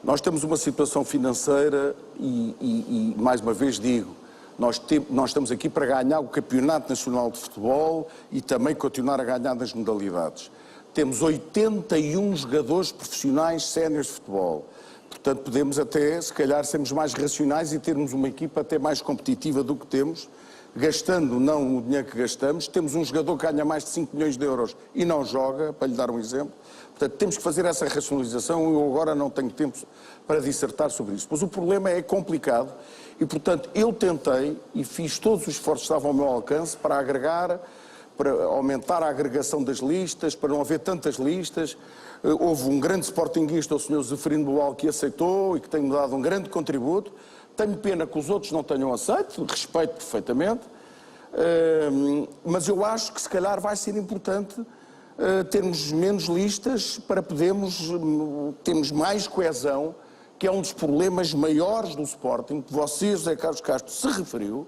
S4: Nós temos uma situação financeira e mais uma vez digo, nós estamos aqui para ganhar o Campeonato Nacional de Futebol e também continuar a ganhar nas modalidades. Temos 81 jogadores profissionais séniores de futebol. Portanto, podemos até, se calhar, sermos mais racionais e termos uma equipa até mais competitiva do que temos, gastando não o dinheiro que gastamos. Temos um jogador que ganha mais de 5 milhões de euros e não joga, para lhe dar um exemplo. Portanto, temos que fazer essa racionalização. Eu agora não tenho tempo para dissertar sobre isso. Mas o problema é complicado e, portanto, eu tentei e fiz todos os esforços que estavam ao meu alcance para agregar, para aumentar a agregação das listas, para não haver tantas listas. Houve um grande sportinguista, o Sr. Zeferino Boal, que aceitou e que tem-me dado um grande contributo. Tenho pena que os outros não tenham aceito, respeito perfeitamente, mas eu acho que se calhar vai ser importante termos menos listas para termos mais coesão, que é um dos problemas maiores do Sporting, que você, José Carlos Castro, se referiu,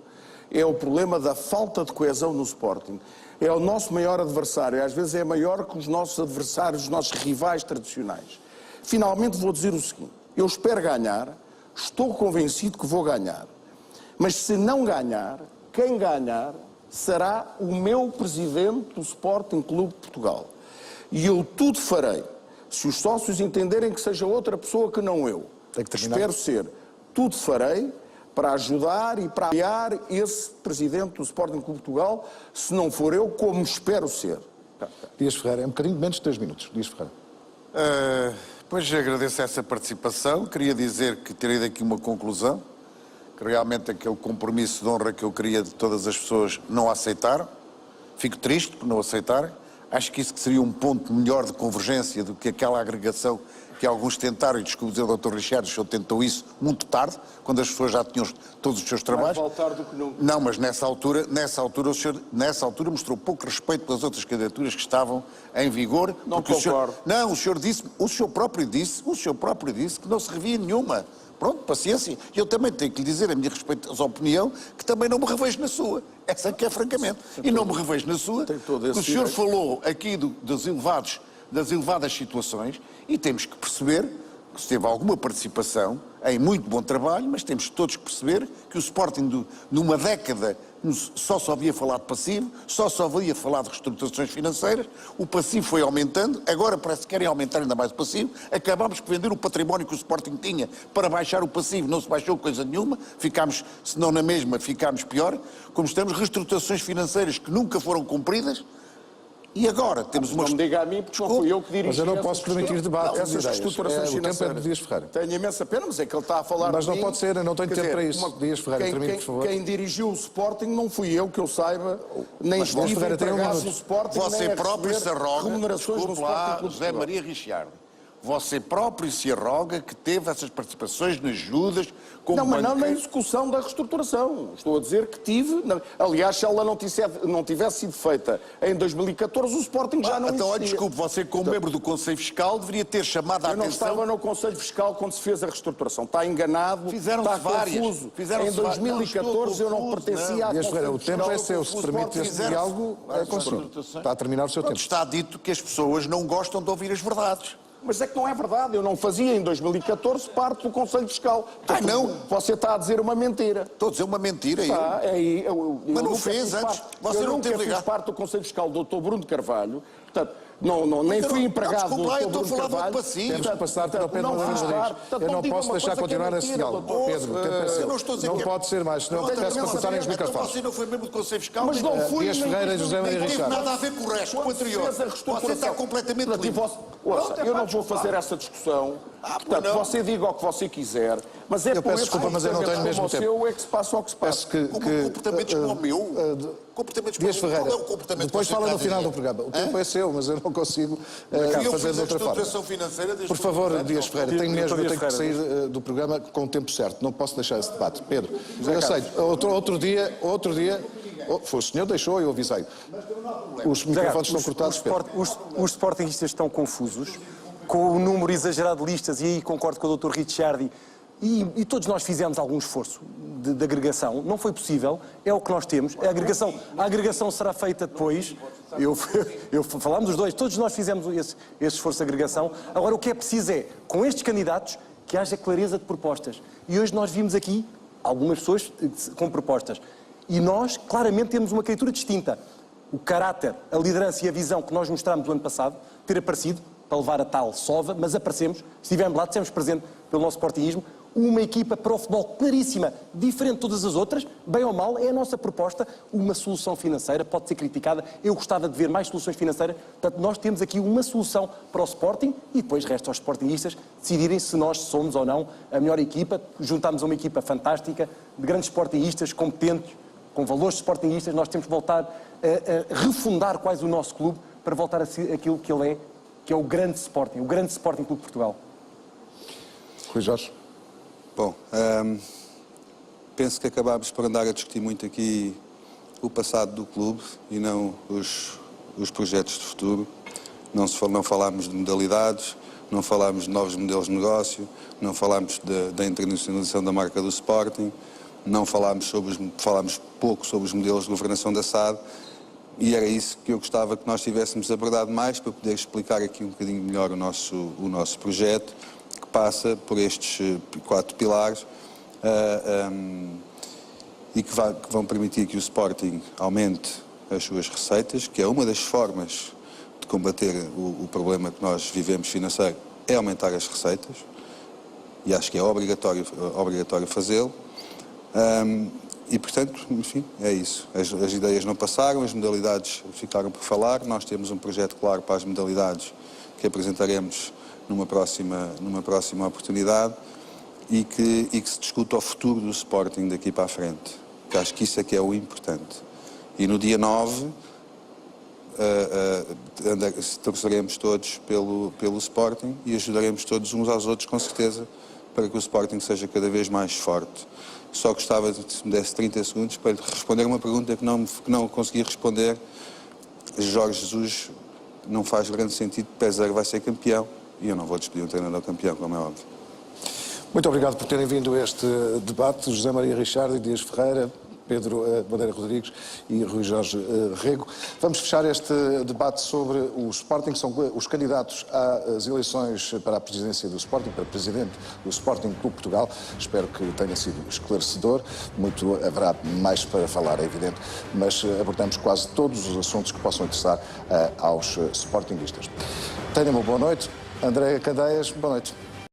S4: é o problema da falta de coesão no Sporting. É o nosso maior adversário, às vezes é maior que os nossos adversários, os nossos rivais tradicionais. Finalmente vou dizer o seguinte, eu espero ganhar, estou convencido que vou ganhar, mas se não ganhar, quem ganhar será o meu presidente do Sporting Clube de Portugal. E eu tudo farei, se os sócios entenderem que seja outra pessoa que não eu, espero ser, tudo farei para ajudar e para apoiar esse presidente do Sporting Clube de Portugal, se não for eu, como espero ser.
S1: Dias Ferreira, é um bocadinho menos de 3 minutos. Dias Ferreira.
S3: Pois agradeço essa participação. Queria dizer que terei daqui uma conclusão, que realmente aquele compromisso de honra que eu queria de todas as pessoas não aceitaram. Fico triste por não aceitarem. Acho que isso que seria um ponto melhor de convergência do que aquela agregação que alguns tentaram, e desculpe dizer, o Dr. Richard, o senhor tentou isso muito tarde, quando as pessoas já tinham todos os seus trabalhos.
S4: Mais vale tarde do que nunca.
S3: Não, mas nessa altura o senhor mostrou pouco respeito pelas outras candidaturas que estavam em vigor.
S4: Não concordo.
S3: O senhor próprio disse que não se revia nenhuma. Pronto, paciência. E eu também tenho que lhe dizer, a minha respeitosa opinião, que também não me revejo na sua. Essa que é francamente. E não me revejo na sua, porque o senhor falou aqui das elevadas situações e temos que perceber que se teve alguma participação em muito bom trabalho, mas temos todos que perceber que o Sporting, numa década, só ouvia falar de passivo, só ouvia falar de reestruturações financeiras, o passivo foi aumentando, agora parece que querem aumentar ainda mais o passivo, acabámos por vender o património que o Sporting tinha para baixar o passivo, não se baixou coisa nenhuma, ficámos, se não na mesma, ficámos pior, como estamos, reestruturações financeiras que nunca foram cumpridas. E agora temos uma...
S4: Não me diga a mim, porque não fui eu que dirigi.
S1: Mas eu não posso permitir debate.
S4: Essas reestruturações financeiras.
S1: O tempo é de Dias Ferreira.
S4: Tenho imensa pena, mas é que ele está a falar.
S1: Mas não pode ser, eu não tenho tempo para isso. Dias Ferreira, termine, por favor.
S4: Quem dirigiu o Sporting não fui eu, que eu saiba, nem estive empregado no Sporting,
S3: você
S4: nem
S3: próprio se arroga,
S4: remunerações no Sporting.
S3: José Maria Richard. Você próprio se arroga que teve essas participações nas ajudas...
S4: Não, mas não na execução da reestruturação. Estou a dizer que tive... Aliás, se ela não tivesse sido feita em 2014, o Sporting já não existia.
S3: Então, desculpe, você como membro do Conselho Fiscal deveria ter chamado a atenção...
S4: Eu não estava no Conselho Fiscal quando se fez a reestruturação. Está enganado,
S3: está
S4: confuso. Em 2014 eu não pertencia à
S1: Dias Ferreira, o tempo é seu. Se permite esse diálogo, é consigo. Está a terminar o seu tempo.
S3: Está dito que as pessoas não gostam de ouvir as verdades.
S4: Mas é que não é verdade, eu não fazia em 2014 parte do Conselho Fiscal. Portanto,
S3: não?
S4: Você está a dizer uma mentira.
S3: Estou a dizer uma mentira.
S4: Está,
S3: mas não fez antes.
S4: Você não teve fiz parte do Conselho Fiscal do Dr. Bruno Carvalho, portanto, nem fui empregado do Dr. Bruno Carvalho.
S1: Temos que passar para o Pedro Rodrigues. Eu não posso deixar continuar esse diálogo. Pedro, o tempo é seu. Não pode ser mais, senão peço para cortarem os microfones.
S3: Você não foi membro do Conselho Fiscal?
S4: Mas não fui.
S1: Dias Ferreira e José Maria Richard.
S3: Não teve nada a ver com o resto, com o anterior. Você está completamente livre.
S4: Eu não vou fazer essa discussão. Portanto, você diga o que você quiser, mas é por
S1: desculpa, mas eu não tenho mesmo tempo.
S4: É que se passa o que se passa.
S3: Comportamentos como o meu.
S1: Dias Ferreira, depois fala no final do programa. O tempo é seu, mas eu não consigo fazer de outra forma. Por favor, Dias Ferreira, tenho que sair do programa com o tempo certo. Não posso deixar esse debate. Pedro, eu sei, outro dia, foi o senhor deixou, eu avisei. Os microfones estão cortados, Pedro.
S5: Os sportingistas estão confusos com o número exagerado de listas, e aí concordo com o Dr. Richard, e todos nós fizemos algum esforço de agregação. Não foi possível, é o que nós temos. A agregação será feita depois. Falámos os dois, todos nós fizemos esse esforço de agregação. Agora, o que é preciso é, com estes candidatos, que haja clareza de propostas. E hoje nós vimos aqui algumas pessoas com propostas. E nós, claramente, temos uma criatura distinta. O caráter, a liderança e a visão que nós mostramos no ano passado, ter aparecido, para levar a tal sova, mas aparecemos, estivemos lá, dissemos presente pelo nosso sportingismo, uma equipa para o futebol claríssima, diferente de todas as outras, bem ou mal, é a nossa proposta, uma solução financeira, pode ser criticada, eu gostava de ver mais soluções financeiras, portanto nós temos aqui uma solução para o Sporting e depois resta aos sportinguistas decidirem se nós somos ou não a melhor equipa, juntámos a uma equipa fantástica, de grandes sportinguistas, competentes, com valores sportinguistas, nós temos que voltar a refundar quase o nosso clube para voltar a ser aquilo que ele é, que é o grande Sporting Clube de Portugal.
S1: Rui Jorge.
S6: Bom, penso que acabámos por andar a discutir muito aqui o passado do clube e não os projetos de futuro. Não falámos de modalidades, não falámos de novos modelos de negócio, não falámos da internacionalização da marca do Sporting, falámos pouco sobre os modelos de governação da SAD e era isso que eu gostava que nós tivéssemos abordado mais para poder explicar aqui um bocadinho melhor o nosso projeto, que passa por estes 4 pilares e que vão permitir que o Sporting aumente as suas receitas, que é uma das formas de combater o problema que nós vivemos financeiro, é aumentar as receitas, e acho que é obrigatório fazê-lo. E, portanto, enfim, é isso. As ideias não passaram, as modalidades ficaram por falar. Nós temos um projeto claro para as modalidades que apresentaremos numa próxima oportunidade e que se discuta o futuro do Sporting daqui para a frente. Que acho que isso é que é o importante. E no dia 9 torceremos todos pelo Sporting e ajudaremos todos uns aos outros, com certeza, para que o Sporting seja cada vez mais forte. Só gostava de, se me desse 30 segundos, para lhe responder uma pergunta que não consegui responder. Jorge Jesus não faz grande sentido, Peseiro vai ser campeão e eu não vou despedir um treinador campeão, como é óbvio.
S1: Muito obrigado por terem vindo a este debate, José Maria Richard, Dias Ferreira, Pedro Bandeira Rodrigues e Rui Jorge Rego. Vamos fechar este debate sobre o Sporting, que são os candidatos às eleições para a presidência do Sporting, para presidente do Sporting Clube Portugal. Espero que tenha sido esclarecedor. Muito haverá mais para falar, é evidente, mas abordamos quase todos os assuntos que possam interessar aos sportinguistas. Tenham uma boa noite. Andréa Candeias, boa noite.